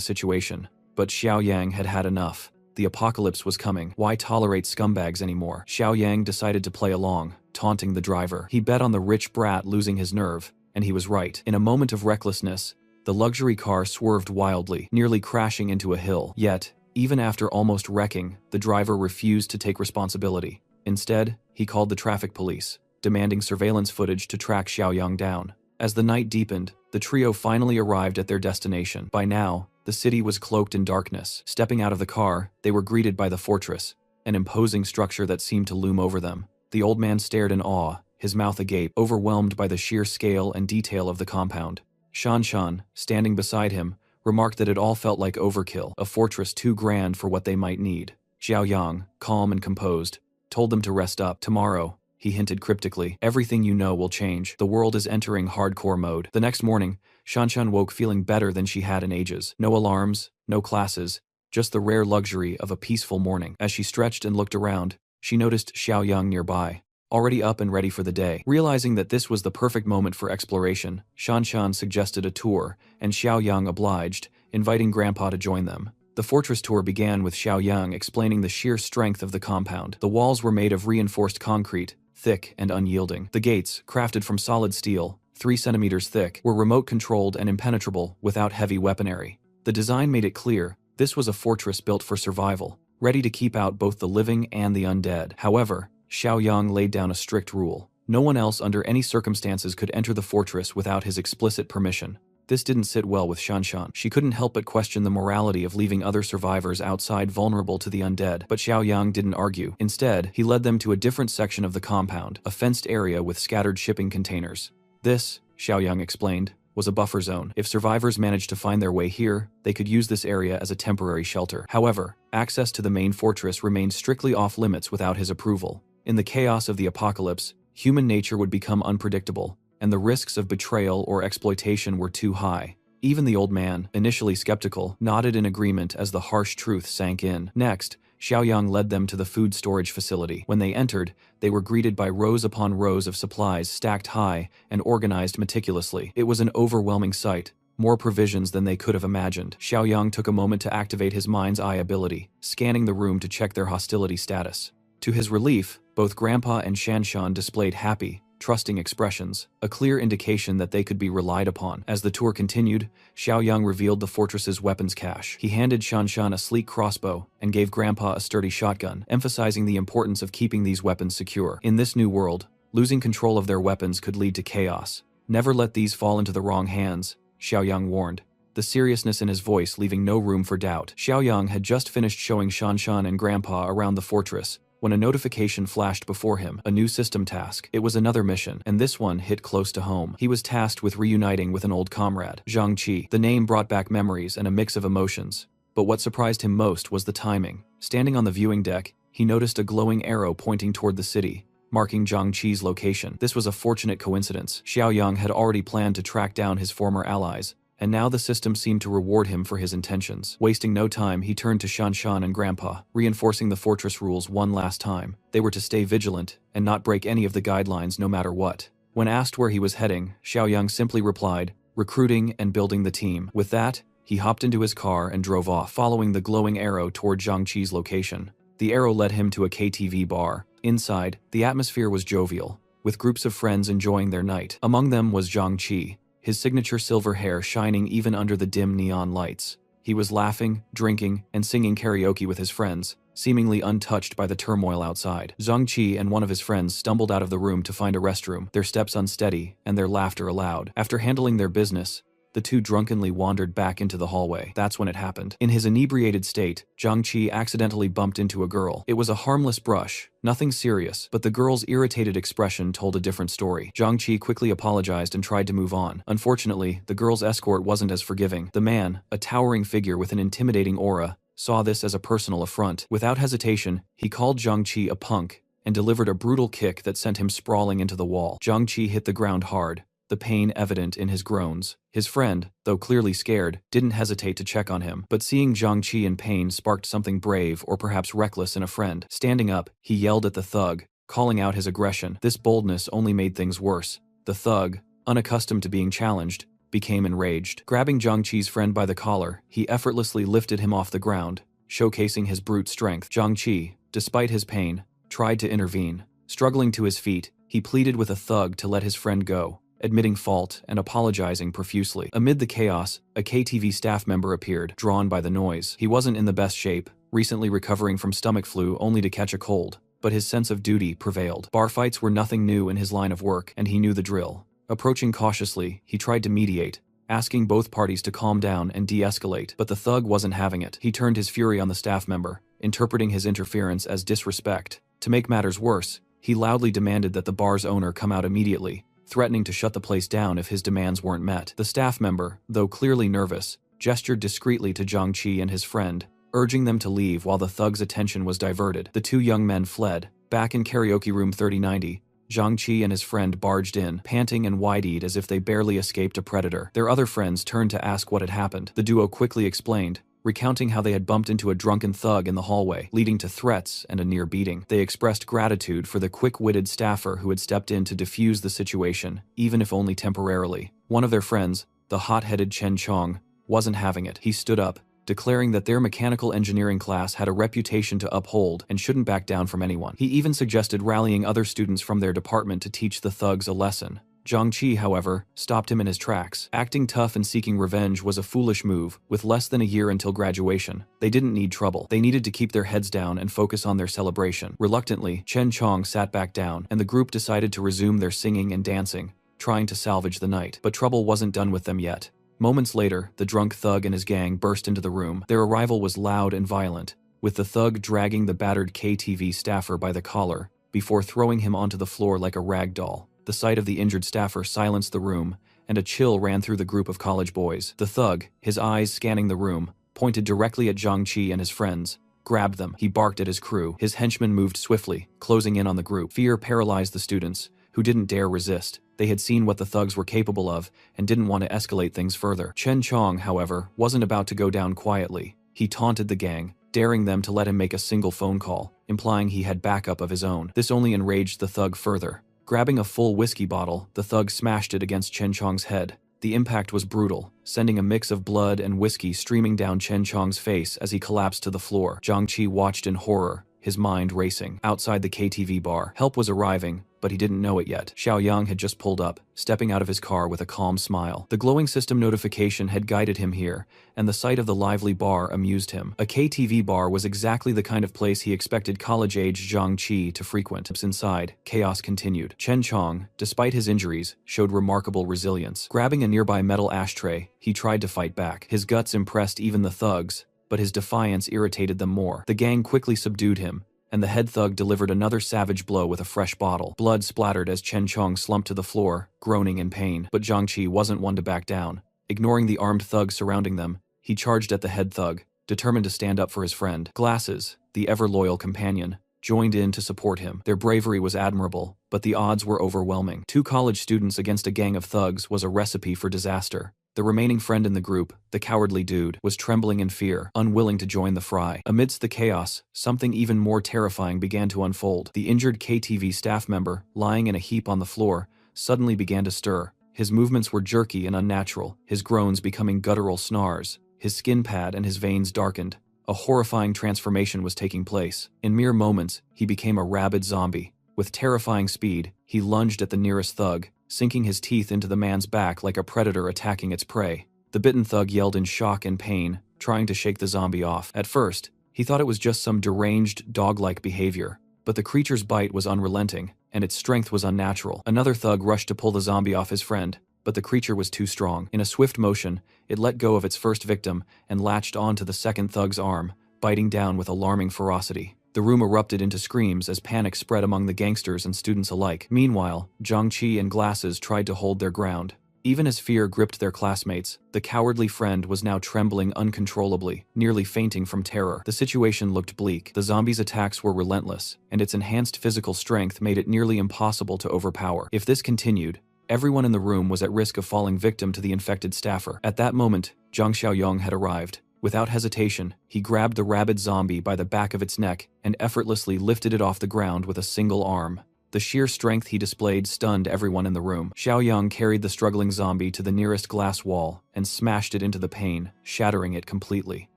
situation. But Xiaoyang had had enough. The apocalypse was coming. Why tolerate scumbags anymore? Xiaoyang decided to play along, taunting the driver. He bet on the rich brat losing his nerve, and he was right. In a moment of recklessness, the luxury car swerved wildly, nearly crashing into a hill. Yet, even after almost wrecking, the driver refused to take responsibility. Instead, he called the traffic police, demanding surveillance footage to track Xiaoyang down. As the night deepened, the trio finally arrived at their destination. By now, the city was cloaked in darkness. Stepping out of the car, they were greeted by the fortress, an imposing structure that seemed to loom over them. The old man stared in awe, his mouth agape, overwhelmed by the sheer scale and detail of the compound. Shanshan, standing beside him, remarked that it all felt like overkill, a fortress too grand for what they might need. Xiaoyang, calm and composed, told them to rest up. Tomorrow, he hinted cryptically, everything you know will change. The world is entering hardcore mode. The next morning, Shanshan woke feeling better than she had in ages. No alarms, no classes, just the rare luxury of a peaceful morning. As she stretched and looked around, she noticed Xiaoyang nearby, already up and ready for the day. Realizing that this was the perfect moment for exploration, Shanshan suggested a tour, and Xiaoyang obliged, inviting Grandpa to join them. The fortress tour began with Xiaoyang explaining the sheer strength of the compound. The walls were made of reinforced concrete, thick and unyielding. The gates, crafted from solid steel, 3 centimeters thick, were remote-controlled and impenetrable without heavy weaponry. The design made it clear this was a fortress built for survival, ready to keep out both the living and the undead. However, Xiaoyang laid down a strict rule. No one else under any circumstances could enter the fortress without his explicit permission. This didn't sit well with Shanshan. She couldn't help but question the morality of leaving other survivors outside vulnerable to the undead. But Xiaoyang didn't argue. Instead, he led them to a different section of the compound, a fenced area with scattered shipping containers. This, Xiaoyang explained, was a buffer zone. If survivors managed to find their way here, they could use this area as a temporary shelter. However, access to the main fortress remained strictly off-limits without his approval. In the chaos of the apocalypse, human nature would become unpredictable, and the risks of betrayal or exploitation were too high. Even the old man, initially skeptical, nodded in agreement as the harsh truth sank in. Next, Xiaoyang led them to the food storage facility. When they entered, they were greeted by rows upon rows of supplies stacked high and organized meticulously. It was an overwhelming sight, more provisions than they could have imagined. Xiaoyang took a moment to activate his mind's eye ability, scanning the room to check their hostility status. To his relief, both Grandpa and Shanshan displayed happy, trusting expressions, a clear indication that they could be relied upon. As the tour continued, Xiaoyang revealed the fortress's weapons cache. He handed Shanshan a sleek crossbow and gave Grandpa a sturdy shotgun, emphasizing the importance of keeping these weapons secure. In this new world, losing control of their weapons could lead to chaos. Never let these fall into the wrong hands, Xiaoyang warned, the seriousness in his voice leaving no room for doubt. Xiaoyang had just finished showing Shanshan and Grandpa around the fortress when a notification flashed before him, a new system task. It was another mission, and this one hit close to home. He was tasked with reuniting with an old comrade, Zhang Qi. The name brought back memories and a mix of emotions, but what surprised him most was the timing. Standing on the viewing deck, he noticed a glowing arrow pointing toward the city, marking Zhang Qi's location. This was a fortunate coincidence. Xiaoyang had already planned to track down his former allies, and now the system seemed to reward him for his intentions. Wasting no time, he turned to Shanshan and Grandpa, reinforcing the fortress rules one last time. They were to stay vigilant and not break any of the guidelines no matter what. When asked where he was heading, Xiaoyang simply replied, recruiting and building the team. With that, he hopped into his car and drove off, following the glowing arrow toward Zhang Qi's location. The arrow led him to a KTV bar. Inside, the atmosphere was jovial, with groups of friends enjoying their night. Among them was Zhang Qi, his signature silver hair shining even under the dim neon lights. He was laughing, drinking, and singing karaoke with his friends, seemingly untouched by the turmoil outside. Zhang Qi and one of his friends stumbled out of the room to find a restroom, their steps unsteady and their laughter loud. After handling their business, The two drunkenly wandered back into the hallway. That's when it happened. In his inebriated state, Zhang-Chi accidentally bumped into a girl. It was a harmless brush, nothing serious, but the girl's irritated expression told a different story. Zhang-Chi quickly apologized and tried to move on. Unfortunately, the girl's escort wasn't as forgiving. The man, a towering figure with an intimidating aura, saw this as a personal affront. Without hesitation, he called Zhang-Chi a punk and delivered a brutal kick that sent him sprawling into the wall. Zhang-Chi hit the ground hard, the pain evident in his groans. His friend, though clearly scared, didn't hesitate to check on him, but seeing Zhang-Chi in pain sparked something brave or perhaps reckless in a friend. Standing up, he yelled at the thug, calling out his aggression. This boldness only made things worse. The thug, unaccustomed to being challenged, became enraged. Grabbing Zhang-Chi's friend by the collar, he effortlessly lifted him off the ground, showcasing his brute strength. Zhang-Chi, despite his pain, tried to intervene. Struggling to his feet, he pleaded with a thug to let his friend go, admitting fault and apologizing profusely. Amid the chaos, a KTV staff member appeared, drawn by the noise. He wasn't in the best shape, recently recovering from stomach flu only to catch a cold, but his sense of duty prevailed. Bar fights were nothing new in his line of work, and he knew the drill. Approaching cautiously, he tried to mediate, asking both parties to calm down and de-escalate, but the thug wasn't having it. He turned his fury on the staff member, interpreting his interference as disrespect. To make matters worse, he loudly demanded that the bar's owner come out immediately, threatening to shut the place down if his demands weren't met. The staff member, though clearly nervous, gestured discreetly to Zhang-Chi and his friend, urging them to leave while the thug's attention was diverted. The two young men fled. Back in karaoke room 3090, Zhang-Chi and his friend barged in, panting and wide-eyed as if they barely escaped a predator. Their other friends turned to ask what had happened. The duo quickly explained, recounting how they had bumped into a drunken thug in the hallway, leading to threats and a near beating. They expressed gratitude for the quick-witted staffer who had stepped in to defuse the situation, even if only temporarily. One of their friends, the hot-headed Chen Chong, wasn't having it. He stood up, declaring that their mechanical engineering class had a reputation to uphold and shouldn't back down from anyone. He even suggested rallying other students from their department to teach the thugs a lesson. Zhang-Chi, however, stopped him in his tracks. Acting tough and seeking revenge was a foolish move. With less than a year until graduation, they didn't need trouble. They needed to keep their heads down and focus on their celebration. Reluctantly, Chen Chong sat back down, and the group decided to resume their singing and dancing, trying to salvage the night. But trouble wasn't done with them yet. Moments later, the drunk thug and his gang burst into the room. Their arrival was loud and violent, with the thug dragging the battered KTV staffer by the collar, before throwing him onto the floor like a rag doll. The sight of the injured staffer silenced the room, and a chill ran through the group of college boys. The thug, his eyes scanning the room, pointed directly at Zhang-Chi and his friends, grabbed them. He barked at his crew. His henchmen moved swiftly, closing in on the group. Fear paralyzed the students, who didn't dare resist. They had seen what the thugs were capable of, and didn't want to escalate things further. Chen Chong, however, wasn't about to go down quietly. He taunted the gang, daring them to let him make a single phone call, implying he had backup of his own. This only enraged the thug further. Grabbing a full whiskey bottle, the thug smashed it against Chen Chong's head. The impact was brutal, sending a mix of blood and whiskey streaming down Chen Chong's face as he collapsed to the floor. Zhang-Chi watched in horror, his mind racing. Outside the KTV bar, help was arriving, but he didn't know it yet. Xiaoyang had just pulled up, stepping out of his car with a calm smile. The glowing system notification had guided him here, and the sight of the lively bar amused him. A KTV bar was exactly the kind of place he expected college-age Zhang-Chi to frequent. Inside, chaos continued. Chen Chong, despite his injuries, showed remarkable resilience. Grabbing a nearby metal ashtray, he tried to fight back. His guts impressed even the thugs, but his defiance irritated them more. The gang quickly subdued him, and the head thug delivered another savage blow with a fresh bottle. Blood splattered as Chen Chong slumped to the floor, groaning in pain. But Zhang-Chi wasn't one to back down. Ignoring the armed thugs surrounding them, he charged at the head thug, determined to stand up for his friend. Glasses, the ever-loyal companion, joined in to support him. Their bravery was admirable, but the odds were overwhelming. 2 college students against a gang of thugs was a recipe for disaster. The remaining friend in the group, the cowardly dude, was trembling in fear, unwilling to join the fray. Amidst the chaos, something even more terrifying began to unfold. The injured KTV staff member, lying in a heap on the floor, suddenly began to stir. His movements were jerky and unnatural, his groans becoming guttural snarls. His skin pad and his veins darkened. A horrifying transformation was taking place. In mere moments, he became a rabid zombie. With terrifying speed, he lunged at the nearest thug, sinking his teeth into the man's back like a predator attacking its prey. The bitten thug yelled in shock and pain, trying to shake the zombie off. At first, he thought it was just some deranged, dog-like behavior, but the creature's bite was unrelenting, and its strength was unnatural. Another thug rushed to pull the zombie off his friend, but the creature was too strong. In a swift motion, it let go of its first victim and latched onto the second thug's arm, biting down with alarming ferocity. The room erupted into screams as panic spread among the gangsters and students alike. Meanwhile, Zhang-Chi and Glasses tried to hold their ground. Even as fear gripped their classmates, the cowardly friend was now trembling uncontrollably, nearly fainting from terror. The situation looked bleak. The zombies' attacks were relentless, and its enhanced physical strength made it nearly impossible to overpower. If this continued, everyone in the room was at risk of falling victim to the infected staffer. At that moment, Zhang Xiaoyong had arrived. Without hesitation, he grabbed the rabid zombie by the back of its neck and effortlessly lifted it off the ground with a single arm. The sheer strength he displayed stunned everyone in the room. Xiaoyang carried the struggling zombie to the nearest glass wall and smashed it into the pane, shattering it completely.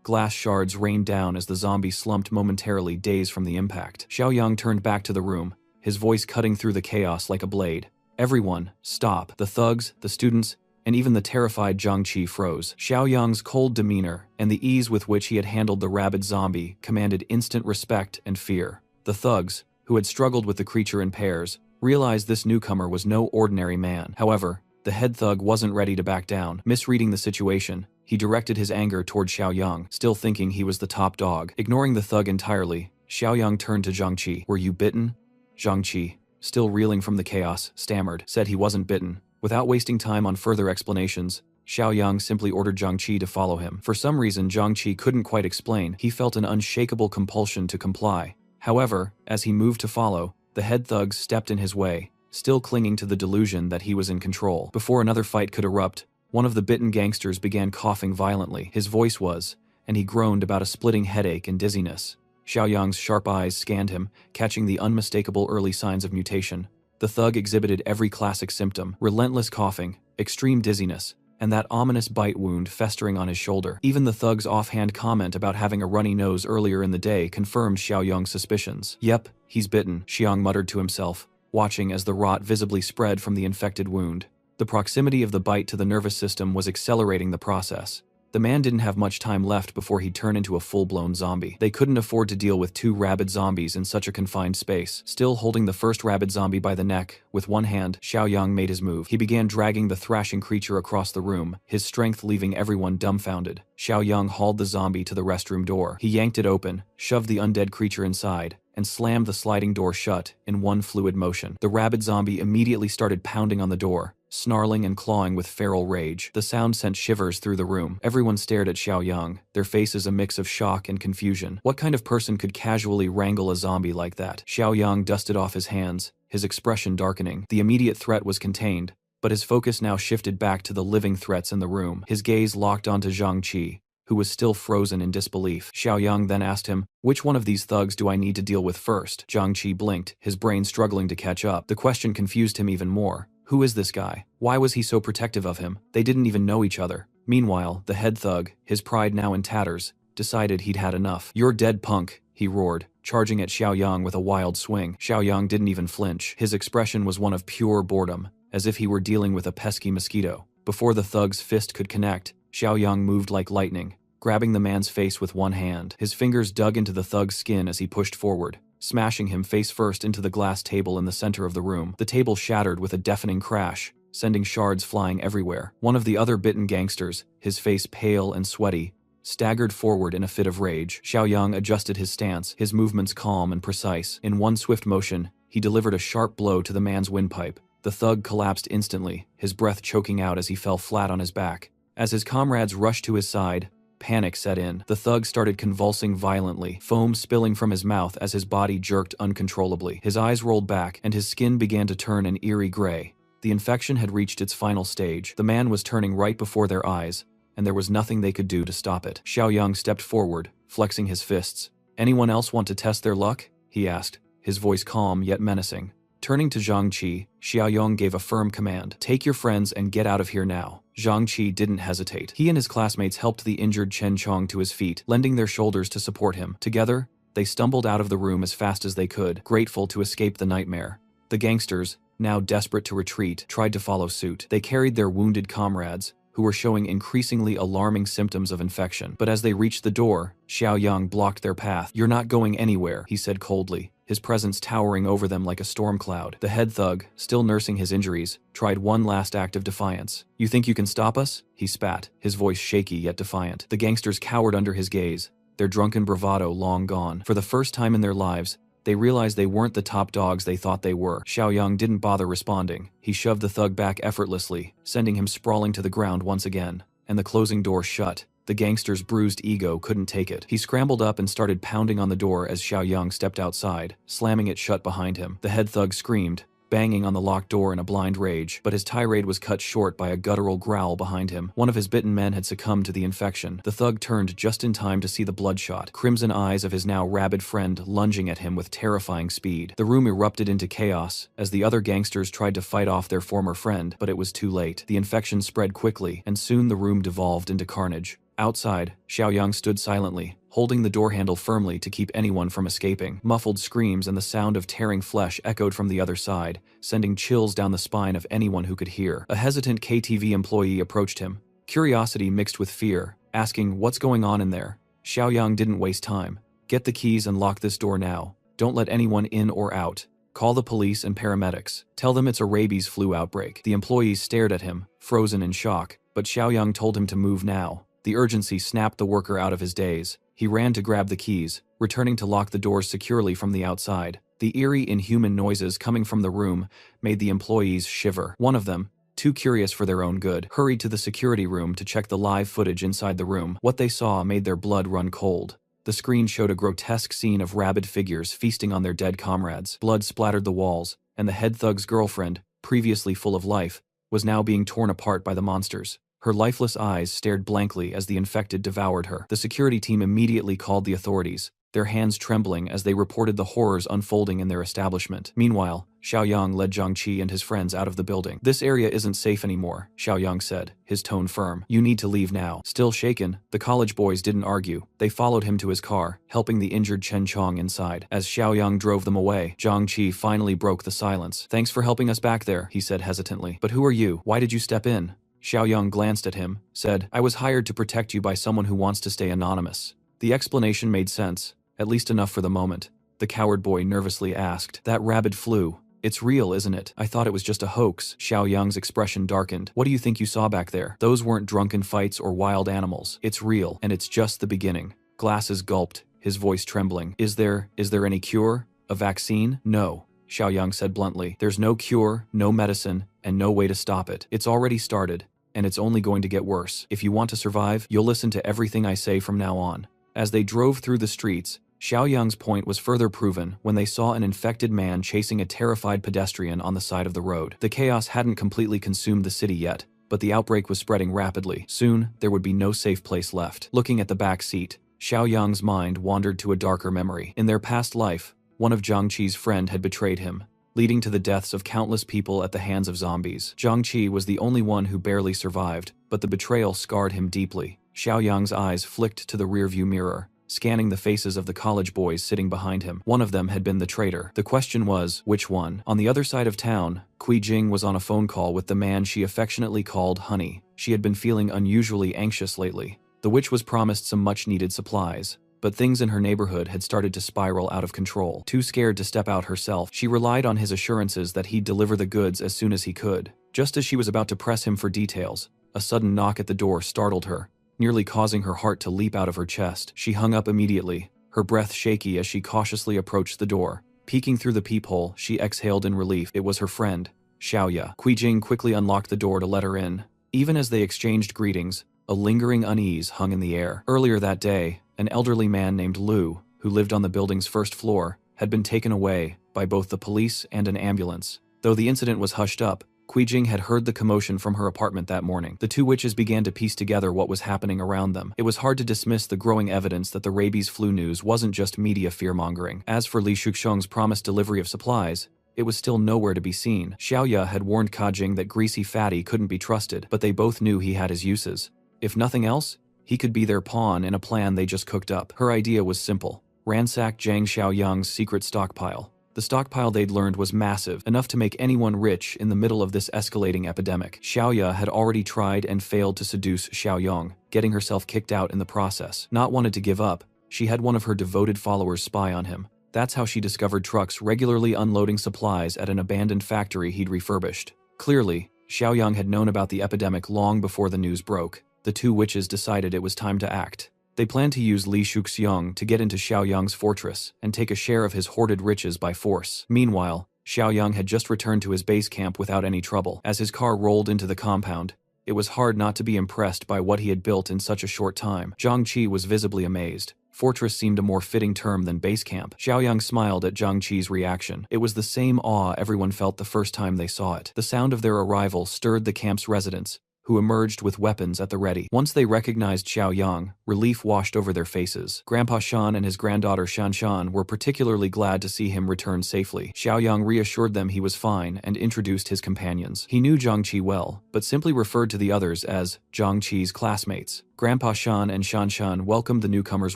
Glass shards rained down as the zombie slumped momentarily, dazed from the impact. Xiaoyang turned back to the room, his voice cutting through the chaos like a blade. "Everyone, stop." The thugs, the students, and even the terrified Zhang-Chi froze. Xiaoyang's cold demeanor and the ease with which he had handled the rabid zombie commanded instant respect and fear. The thugs, who had struggled with the creature in pairs, realized this newcomer was no ordinary man. However, the head thug wasn't ready to back down. Misreading the situation, he directed his anger toward Xiaoyang, still thinking he was the top dog. Ignoring the thug entirely, Xiaoyang turned to Zhang-Chi. "Were you bitten?" Zhang-Chi, still reeling from the chaos, stammered, said he wasn't bitten. Without wasting time on further explanations, Xiaoyang simply ordered Zhang-Chi to follow him. For some reason Zhang-Chi couldn't quite explain, he felt an unshakable compulsion to comply. However, as he moved to follow, the head thugs stepped in his way, still clinging to the delusion that he was in control. Before another fight could erupt, one of the bitten gangsters began coughing violently. His voice was, and he groaned about a splitting headache and dizziness. Xiaoyang's sharp eyes scanned him, catching the unmistakable early signs of mutation. The thug exhibited every classic symptom: relentless coughing, extreme dizziness, and that ominous bite wound festering on his shoulder. Even the thug's offhand comment about having a runny nose earlier in the day confirmed Xiaoyang's suspicions. "Yep, he's bitten," Xiang muttered to himself, watching as the rot visibly spread from the infected wound. The proximity of the bite to the nervous system was accelerating the process. The man didn't have much time left before he'd turn into a full-blown zombie. They couldn't afford to deal with two rabid zombies in such a confined space. Still holding the first rabid zombie by the neck, with one hand, Xiaoyang made his move. He began dragging the thrashing creature across the room, his strength leaving everyone dumbfounded. Xiaoyang hauled the zombie to the restroom door. He yanked it open, shoved the undead creature inside, and slammed the sliding door shut in one fluid motion. The rabid zombie immediately started pounding on the door, snarling and clawing with feral rage. The sound sent shivers through the room. Everyone stared at Xiaoyang, their faces a mix of shock and confusion. What kind of person could casually wrangle a zombie like that? Xiaoyang dusted off his hands, his expression darkening. The immediate threat was contained, but his focus now shifted back to the living threats in the room. His gaze locked onto Zhang-Chi, who was still frozen in disbelief. Xiaoyang then asked him, "Which one of these thugs do I need to deal with first?" Zhang-Chi blinked, his brain struggling to catch up. The question confused him even more. Who is this guy? Why was he so protective of him? They didn't even know each other. Meanwhile, the head thug, his pride now in tatters, decided he'd had enough. "You're dead, punk," he roared, charging at Xiaoyang with a wild swing. Xiaoyang didn't even flinch. His expression was one of pure boredom, as if he were dealing with a pesky mosquito. Before the thug's fist could connect, Xiaoyang moved like lightning, grabbing the man's face with one hand. His fingers dug into the thug's skin as he pushed forward, smashing him face first into the glass table in the center of the room. The table shattered with a deafening crash, sending shards flying everywhere. One of the other bitten gangsters, his face pale and sweaty, staggered forward in a fit of rage. Xiaoyang adjusted his stance, his movements calm and precise. In one swift motion, he delivered a sharp blow to the man's windpipe. The thug collapsed instantly, his breath choking out as he fell flat on his back. As his comrades rushed to his side, panic set in. The thug started convulsing violently, foam spilling from his mouth as his body jerked uncontrollably. His eyes rolled back, and his skin began to turn an eerie gray. The infection had reached its final stage. The man was turning right before their eyes, and there was nothing they could do to stop it. Xiaoyang stepped forward, flexing his fists. "Anyone else want to test their luck?" he asked, his voice calm yet menacing. Turning to Zhang-Chi, Xiaoyang gave a firm command. "Take your friends and get out of here now." Zhang-Chi didn't hesitate. He and his classmates helped the injured Chen Chong to his feet, lending their shoulders to support him. Together, they stumbled out of the room as fast as they could, grateful to escape the nightmare. The gangsters, now desperate to retreat, tried to follow suit. They carried their wounded comrades, who were showing increasingly alarming symptoms of infection. But as they reached the door, Xiaoyang blocked their path. "You're not going anywhere," he said coldly, his presence towering over them like a storm cloud. The head thug, still nursing his injuries, tried one last act of defiance. "You think you can stop us?" he spat, his voice shaky yet defiant. The gangsters cowered under his gaze, their drunken bravado long gone. For the first time in their lives, they realized they weren't the top dogs they thought they were. Xiaoyang didn't bother responding. He shoved the thug back effortlessly, sending him sprawling to the ground once again. And the closing door shut. The gangster's bruised ego couldn't take it. He scrambled up and started pounding on the door as Xiaoyang stepped outside, slamming it shut behind him. The head thug screamed, banging on the locked door in a blind rage, but his tirade was cut short by a guttural growl behind him. One of his bitten men had succumbed to the infection. The thug turned just in time to see the bloodshot, crimson eyes of his now rabid friend lunging at him with terrifying speed. The room erupted into chaos as the other gangsters tried to fight off their former friend, but it was too late. The infection spread quickly, and soon the room devolved into carnage. Outside, Xiaoyang stood silently, holding the door handle firmly to keep anyone from escaping. Muffled screams and the sound of tearing flesh echoed from the other side, sending chills down the spine of anyone who could hear. A hesitant KTV employee approached him, curiosity mixed with fear, asking, "What's going on in there?" Xiaoyang didn't waste time. "Get the keys and lock this door now. Don't let anyone in or out. Call the police and paramedics. Tell them it's a rabies flu outbreak." The employees stared at him, frozen in shock, but Xiaoyang told him to move now. The urgency snapped the worker out of his daze. He ran to grab the keys, returning to lock the doors securely from the outside. The eerie, inhuman noises coming from the room made the employees shiver. One of them, too curious for their own good, hurried to the security room to check the live footage inside the room. What they saw made their blood run cold. The screen showed a grotesque scene of rabid figures feasting on their dead comrades. Blood splattered the walls, and the head thug's girlfriend, previously full of life, was now being torn apart by the monsters. Her lifeless eyes stared blankly as the infected devoured her. The security team immediately called the authorities, their hands trembling as they reported the horrors unfolding in their establishment. Meanwhile, Xiaoyang led Zhangqi and his friends out of the building. "This area isn't safe anymore," Xiaoyang said, his tone firm. "You need to leave now." Still shaken, the college boys didn't argue. They followed him to his car, helping the injured Chen Chong inside. As Xiaoyang drove them away, Zhangqi finally broke the silence. "Thanks for helping us back there," he said hesitantly. "But who are you? Why did you step in?" Xiaoyang glanced at him, said, "I was hired to protect you by someone who wants to stay anonymous." The explanation made sense, at least enough for the moment. The coward boy nervously asked, "That rabid flu, it's real, isn't it? I thought it was just a hoax." Xiaoyang's expression darkened. "What do you think you saw back there? Those weren't drunken fights or wild animals. It's real, and it's just the beginning." Glasses gulped, his voice trembling. Is there any cure? A vaccine? No," Xiaoyang said bluntly. "There's no cure, no medicine, and no way to stop it. It's already started, and it's only going to get worse. If you want to survive, you'll listen to everything I say from now on." As they drove through the streets, Xiaoyang's point was further proven when they saw an infected man chasing a terrified pedestrian on the side of the road. The chaos hadn't completely consumed the city yet, but the outbreak was spreading rapidly. Soon, there would be no safe place left. Looking at the back seat, Xiaoyang's mind wandered to a darker memory. In their past life, one of Zhangqi's friend had betrayed him, leading to the deaths of countless people at the hands of zombies. Zhangqi was the only one who barely survived, but the betrayal scarred him deeply. Xiaoyang's eyes flicked to the rearview mirror, scanning the faces of the college boys sitting behind him. One of them had been the traitor. The question was, which one? On the other side of town, Kui Jing was on a phone call with the man she affectionately called Honey. She had been feeling unusually anxious lately. The witch was promised some much-needed supplies, but things in her neighborhood had started to spiral out of control. Too scared to step out herself, she relied on his assurances that he'd deliver the goods as soon as he could. Just as she was about to press him for details, a sudden knock at the door startled her, nearly causing her heart to leap out of her chest. She hung up immediately, her breath shaky as she cautiously approached the door. Peeking through the peephole, she exhaled in relief. It was her friend, Xiaoya. Kui Jing quickly unlocked the door to let her in. Even as they exchanged greetings, a lingering unease hung in the air. Earlier that day, an elderly man named Lu, who lived on the building's first floor, had been taken away by both the police and an ambulance. Though the incident was hushed up, Kui Jing had heard the commotion from her apartment that morning. The two witches began to piece together what was happening around them. It was hard to dismiss the growing evidence that the rabies flu news wasn't just media fear-mongering. As for Li Shuxiong's promised delivery of supplies, it was still nowhere to be seen. Xiaoya had warned Ka Jing that greasy fatty couldn't be trusted, but they both knew he had his uses. If nothing else, he could be their pawn in a plan they just cooked up. Her idea was simple: ransack Zhang Xiaoyang's secret stockpile. The stockpile they'd learned was massive, enough to make anyone rich in the middle of this escalating epidemic. Xiaoya had already tried and failed to seduce Xiaoyong, getting herself kicked out in the process. Not wanted to give up, she had one of her devoted followers spy on him. That's how she discovered trucks regularly unloading supplies at an abandoned factory he'd refurbished. Clearly, Xiaoyong had known about the epidemic long before the news broke. The two witches decided it was time to act. They planned to use Li Shuxiong to get into Xiaoyong's fortress and take a share of his hoarded riches by force. Meanwhile, Xiaoyong had just returned to his base camp without any trouble. As his car rolled into the compound, it was hard not to be impressed by what he had built in such a short time. Zhang Qi was visibly amazed. Fortress seemed a more fitting term than base camp. Xiaoyang smiled at Zhang Qi's reaction. It was the same awe everyone felt the first time they saw it. The sound of their arrival stirred the camp's residents, who emerged with weapons at the ready. Once they recognized Xiaoyang, relief washed over their faces. Grandpa Shan and his granddaughter Shanshan were particularly glad to see him return safely. Xiaoyang reassured them he was fine and introduced his companions. He knew Zhang Qi well, but simply referred to the others as Zhang Qi's classmates. Grandpa Shan and Shanshan welcomed the newcomers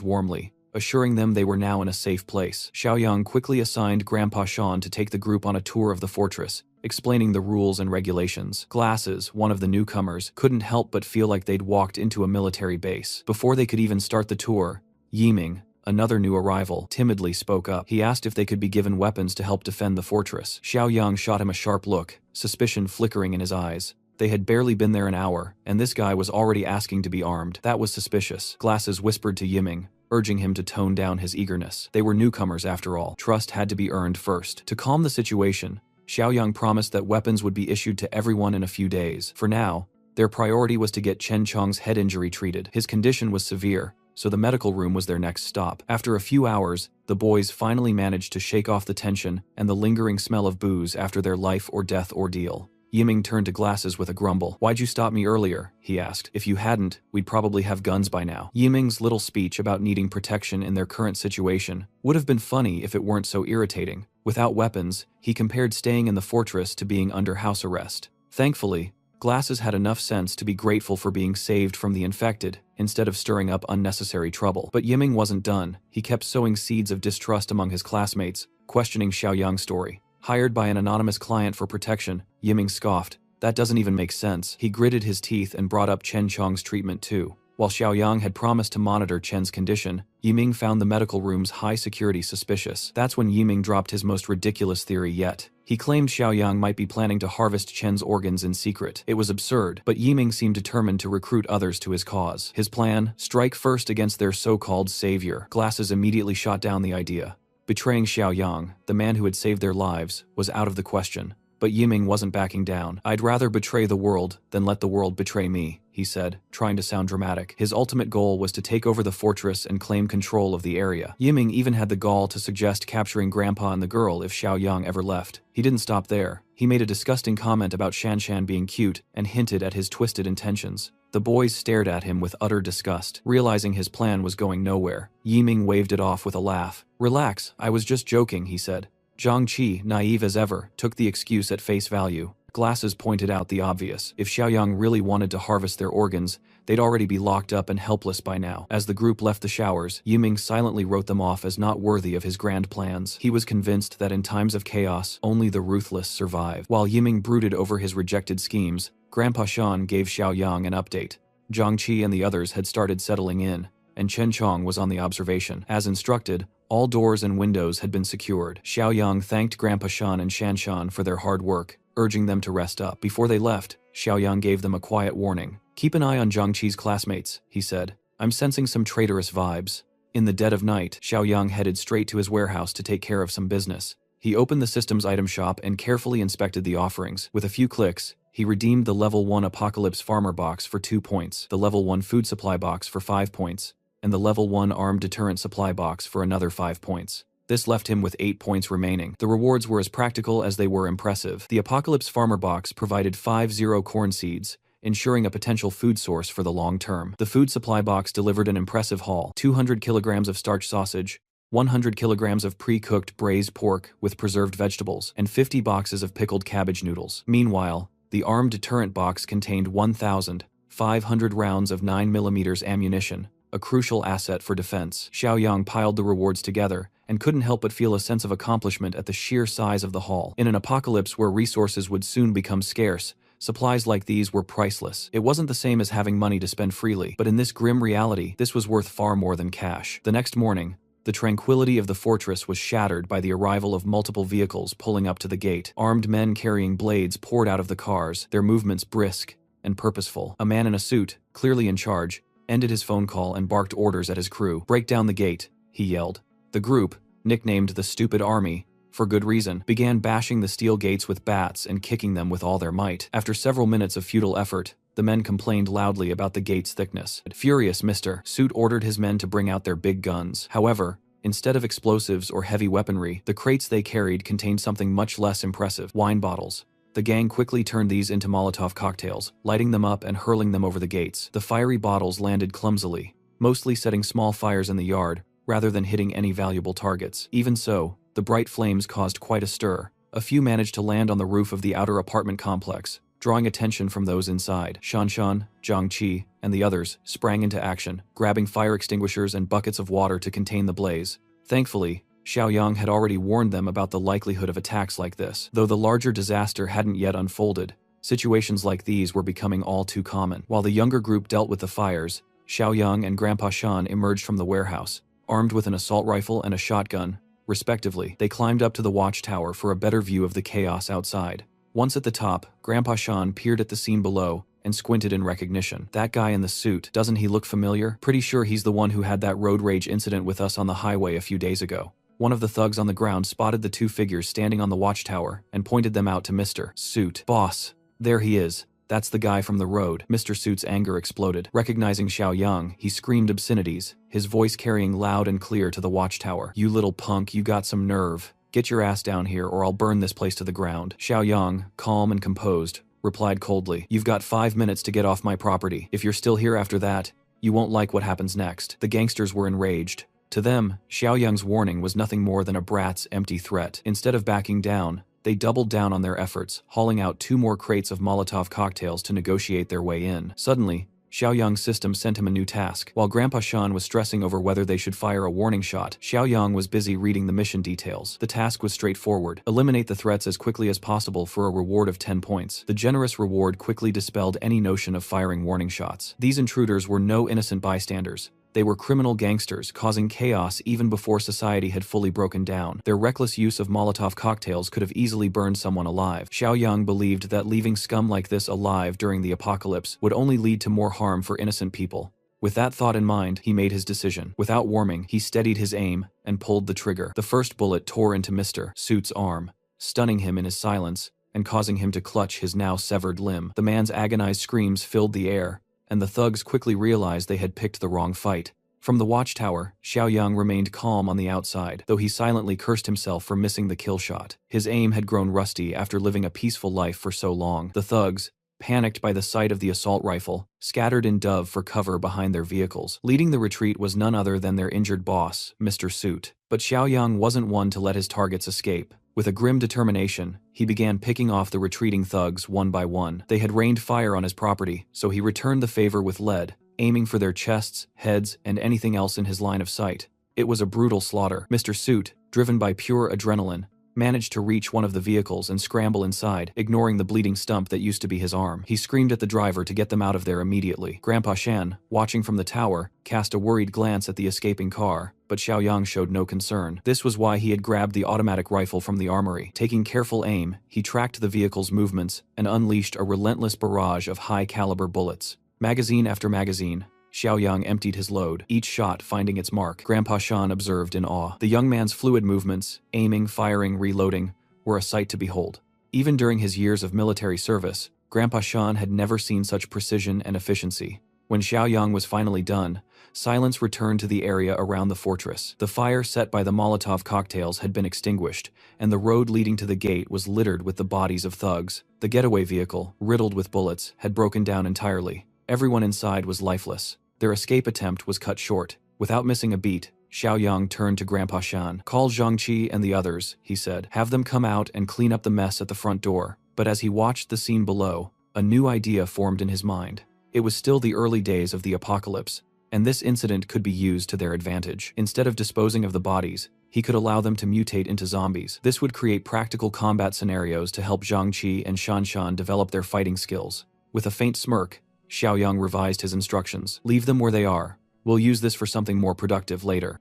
warmly, assuring them they were now in a safe place. Xiaoyang quickly assigned Grandpa Shan to take the group on a tour of the fortress, explaining the rules and regulations. Glasses, one of the newcomers, couldn't help but feel like they'd walked into a military base. Before they could even start the tour, Yiming, another new arrival, timidly spoke up. He asked if they could be given weapons to help defend the fortress. Xiaoyang shot him a sharp look, suspicion flickering in his eyes. They had barely been there an hour, and this guy was already asking to be armed. That was suspicious. Glasses whispered to Yiming, urging him to tone down his eagerness. They were newcomers after all. Trust had to be earned first. To calm the situation, Xiaoyang promised that weapons would be issued to everyone in a few days. For now, their priority was to get Chen Chong's head injury treated. His condition was severe, so the medical room was their next stop. After a few hours, the boys finally managed to shake off the tension and the lingering smell of booze after their life-or-death ordeal. Yiming turned to Glasses with a grumble. "Why'd you stop me earlier?" he asked. "If you hadn't, we'd probably have guns by now." Yiming's little speech about needing protection in their current situation would have been funny if it weren't so irritating. Without weapons, he compared staying in the fortress to being under house arrest. Thankfully, Glasses had enough sense to be grateful for being saved from the infected, instead of stirring up unnecessary trouble. But Yiming wasn't done. He kept sowing seeds of distrust among his classmates, questioning Xiaoyang's story. Hired by an anonymous client for protection, Yiming scoffed. That doesn't even make sense. He gritted his teeth and brought up Chen Chong's treatment too. While Xiaoyang had promised to monitor Chen's condition, Yiming found the medical room's high security suspicious. That's when Yiming dropped his most ridiculous theory yet. He claimed Xiaoyang might be planning to harvest Chen's organs in secret. It was absurd, but Yiming seemed determined to recruit others to his cause. His plan? Strike first against their so-called savior. Glasses immediately shot down the idea. Betraying Xiaoyang, the man who had saved their lives, was out of the question. But Yiming wasn't backing down. "I'd rather betray the world than let the world betray me," he said, trying to sound dramatic. His ultimate goal was to take over the fortress and claim control of the area. Yiming even had the gall to suggest capturing Grandpa and the girl if Xiaoyang ever left. He didn't stop there. He made a disgusting comment about Shanshan being cute and hinted at his twisted intentions. The boys stared at him with utter disgust. Realizing his plan was going nowhere, Yiming waved it off with a laugh. "Relax, I was just joking," he said. Zhang Qi, naive as ever, took the excuse at face value. Glasses pointed out the obvious. If Xiaoyang really wanted to harvest their organs, they'd already be locked up and helpless by now. As the group left the showers, Yiming silently wrote them off as not worthy of his grand plans. He was convinced that in times of chaos, only the ruthless survive. While Yiming brooded over his rejected schemes, Grandpa Shan gave Xiaoyang an update. Zhang Qi and the others had started settling in, and Chen Chong was on the observation. As instructed, all doors and windows had been secured. Xiaoyang thanked Grandpa Shan and Shanshan for their hard work, urging them to rest up. Before they left, Xiaoyang gave them a quiet warning. "Keep an eye on Zhang Qi's classmates," he said. "I'm sensing some traitorous vibes." In the dead of night, Xiaoyang headed straight to his warehouse to take care of some business. He opened the system's item shop and carefully inspected the offerings. With a few clicks, he redeemed the Level 1 Apocalypse Farmer box for 2 points, the Level 1 Food Supply box for 5 points, and the Level 1 Armed Deterrent Supply box for another 5 points. This left him with 8 points remaining. The rewards were as practical as they were impressive. The Apocalypse Farmer box provided 5 zero corn seeds, ensuring a potential food source for the long term. The Food Supply box delivered an impressive haul: 200 kilograms of starch sausage, 100 kilograms of pre-cooked braised pork with preserved vegetables, and 50 boxes of pickled cabbage noodles. Meanwhile, the Armed Deterrent box contained 1,500 rounds of 9mm ammunition, a crucial asset for defense. Xiaoyang piled the rewards together and couldn't help but feel a sense of accomplishment at the sheer size of the haul. In an apocalypse where resources would soon become scarce, supplies like these were priceless. It wasn't the same as having money to spend freely, but in this grim reality, this was worth far more than cash. The next morning, the tranquility of the fortress was shattered by the arrival of multiple vehicles pulling up to the gate. Armed men carrying blades poured out of the cars, their movements brisk and purposeful. A man in a suit, clearly in charge, ended his phone call and barked orders at his crew. "Break down the gate," he yelled. The group, nicknamed the Stupid Army, for good reason, began bashing the steel gates with bats and kicking them with all their might. After several minutes of futile effort, the men complained loudly about the gate's thickness. Furious, Mr. Suit ordered his men to bring out their big guns. However, instead of explosives or heavy weaponry, the crates they carried contained something much less impressive: wine bottles. The gang quickly turned these into Molotov cocktails, lighting them up and hurling them over the gates. The fiery bottles landed clumsily, mostly setting small fires in the yard, rather than hitting any valuable targets. Even so, the bright flames caused quite a stir. A few managed to land on the roof of the outer apartment complex, drawing attention from those inside. Shanshan, Zhangqi, and the others sprang into action, grabbing fire extinguishers and buckets of water to contain the blaze. Thankfully, Xiaoyang had already warned them about the likelihood of attacks like this. Though the larger disaster hadn't yet unfolded, situations like these were becoming all too common. While the younger group dealt with the fires, Xiaoyang and Grandpa Shan emerged from the warehouse, armed with an assault rifle and a shotgun, respectively. They climbed up to the watchtower for a better view of the chaos outside. Once at the top, Grandpa Shan peered at the scene below and squinted in recognition. "That guy in the suit, doesn't he look familiar? Pretty sure he's the one who had that road rage incident with us on the highway a few days ago." One of the thugs on the ground spotted the two figures standing on the watchtower and pointed them out to Mr. Suit. "Boss, there he is. That's the guy from the road." Mr. Suit's anger exploded. Recognizing Xiaoyang, he screamed obscenities, his voice carrying loud and clear to the watchtower. "You little punk, you got some nerve. Get your ass down here or I'll burn this place to the ground." Xiaoyang, calm and composed, replied coldly, "You've got 5 minutes to get off my property. If you're still here after that, you won't like what happens next." The gangsters were enraged. To them, Xiaoyang's warning was nothing more than a brat's empty threat. Instead of backing down, they doubled down on their efforts, hauling out 2 more crates of Molotov cocktails to negotiate their way in. Suddenly, Xiaoyang's system sent him a new task. While Grandpa Shan was stressing over whether they should fire a warning shot, Xiaoyang was busy reading the mission details. The task was straightforward: eliminate the threats as quickly as possible for a reward of 10 points. The generous reward quickly dispelled any notion of firing warning shots. These intruders were no innocent bystanders. They were criminal gangsters causing chaos even before society had fully broken down. Their reckless use of Molotov cocktails could have easily burned someone alive. Xiaoyang believed that leaving scum like this alive during the apocalypse would only lead to more harm for innocent people. With that thought in mind, he made his decision. Without warming, he steadied his aim and pulled the trigger. The first bullet tore into Mr. Suit's arm, stunning him in his silence and causing him to clutch his now severed limb. The man's agonized screams filled the air, and the thugs quickly realized they had picked the wrong fight. From the watchtower, Xiaoyang remained calm on the outside, though he silently cursed himself for missing the kill shot. His aim had grown rusty after living a peaceful life for so long. The thugs, panicked by the sight of the assault rifle, scattered in dove for cover behind their vehicles. Leading the retreat was none other than their injured boss, Mr. Suit. But Xiaoyang wasn't one to let his targets escape. With a grim determination, he began picking off the retreating thugs one by one. They had rained fire on his property, so he returned the favor with lead, aiming for their chests, heads, and anything else in his line of sight. It was a brutal slaughter. Mr. Suit, driven by pure adrenaline, managed to reach one of the vehicles and scramble inside, ignoring the bleeding stump that used to be his arm. He screamed at the driver to get them out of there immediately. Grandpa Shan, watching from the tower, cast a worried glance at the escaping car, but Xiaoyang showed no concern. This was why he had grabbed the automatic rifle from the armory. Taking careful aim, he tracked the vehicle's movements and unleashed a relentless barrage of high-caliber bullets. Magazine after magazine, Xiaoyang emptied his load, each shot finding its mark. Grandpa Shan observed in awe. The young man's fluid movements, aiming, firing, reloading, were a sight to behold. Even during his years of military service, Grandpa Shan had never seen such precision and efficiency. When Xiaoyang was finally done, silence returned to the area around the fortress. The fire set by the Molotov cocktails had been extinguished, and the road leading to the gate was littered with the bodies of thugs. The getaway vehicle, riddled with bullets, had broken down entirely. Everyone inside was lifeless. Their escape attempt was cut short. Without missing a beat, Xiaoyang turned to Grandpa Shan. "Call Zhangqi and the others," he said. "Have them come out and clean up the mess at the front door." But as he watched the scene below, a new idea formed in his mind. It was still the early days of the apocalypse, and this incident could be used to their advantage. Instead of disposing of the bodies, he could allow them to mutate into zombies. This would create practical combat scenarios to help Zhang Qi and Shan Shan develop their fighting skills. With a faint smirk, Xiaoyang revised his instructions. Leave them where they are. We'll use this for something more productive later.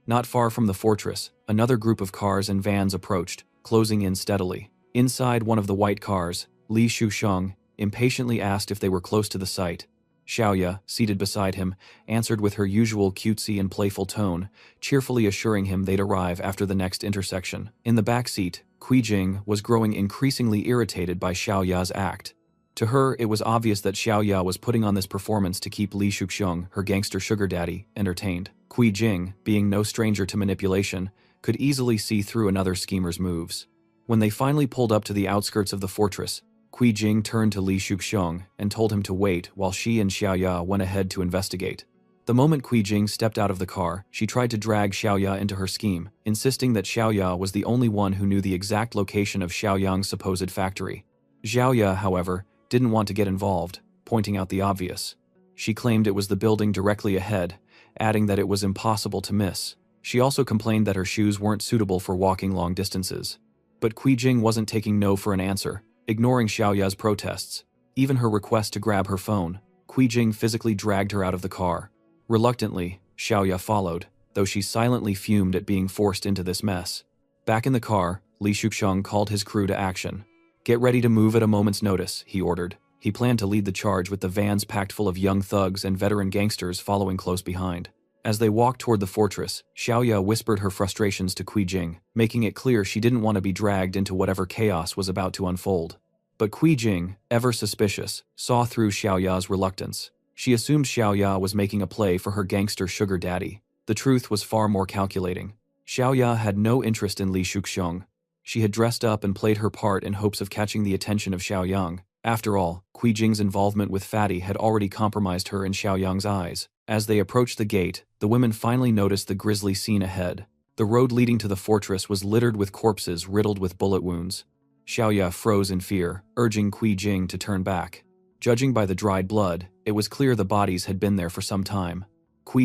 Not far from the fortress, another group of cars and vans approached, closing in steadily. Inside one of the white cars, Li Shuxiang impatiently asked if they were close to the site. Xiaoya, seated beside him, answered with her usual cutesy and playful tone, cheerfully assuring him they'd arrive after the next intersection. In the back seat, Jing was growing increasingly irritated by Xiaoya's act. To her, it was obvious that Xiaoya was putting on this performance to keep Li Shuxiang, her gangster sugar daddy, entertained. Jing, being no stranger to manipulation, could easily see through another schemer's moves. When they finally pulled up to the outskirts of the fortress, Jing turned to Li Shuxiang and told him to wait while she and Xiaoya went ahead to investigate. The moment Jing stepped out of the car, she tried to drag Xiaoya into her scheme, insisting that Xiaoya was the only one who knew the exact location of Xiaoyang's supposed factory. Xiaoya, however, didn't want to get involved, pointing out the obvious. She claimed it was the building directly ahead, adding that it was impossible to miss. She also complained that her shoes weren't suitable for walking long distances. But Jing wasn't taking no for an answer, ignoring Xiaoya's protests. Even her request to grab her phone, Jing physically dragged her out of the car. Reluctantly, Xiaoya followed, though she silently fumed at being forced into this mess. Back in the car, Li Shuxiang called his crew to action. Get ready to move at a moment's notice, he ordered. He planned to lead the charge with the vans packed full of young thugs and veteran gangsters following close behind. As they walked toward the fortress, Xiaoya whispered her frustrations to Jing, making it clear she didn't want to be dragged into whatever chaos was about to unfold. But Jing, ever suspicious, saw through Xiaoya's reluctance. She assumed Xiaoya was making a play for her gangster sugar daddy. The truth was far more calculating. Xiaoya had no interest in Li Shuxiang. She had dressed up and played her part in hopes of catching the attention of Xiaoyang. After all, Jing's involvement with Fatty had already compromised her in Xiaoyang's eyes. As they approached the gate, the women finally noticed the grisly scene ahead. The road leading to the fortress was littered with corpses riddled with bullet wounds. Xiaoya froze in fear, urging Jing to turn back. Judging by the dried blood, it was clear the bodies had been there for some time.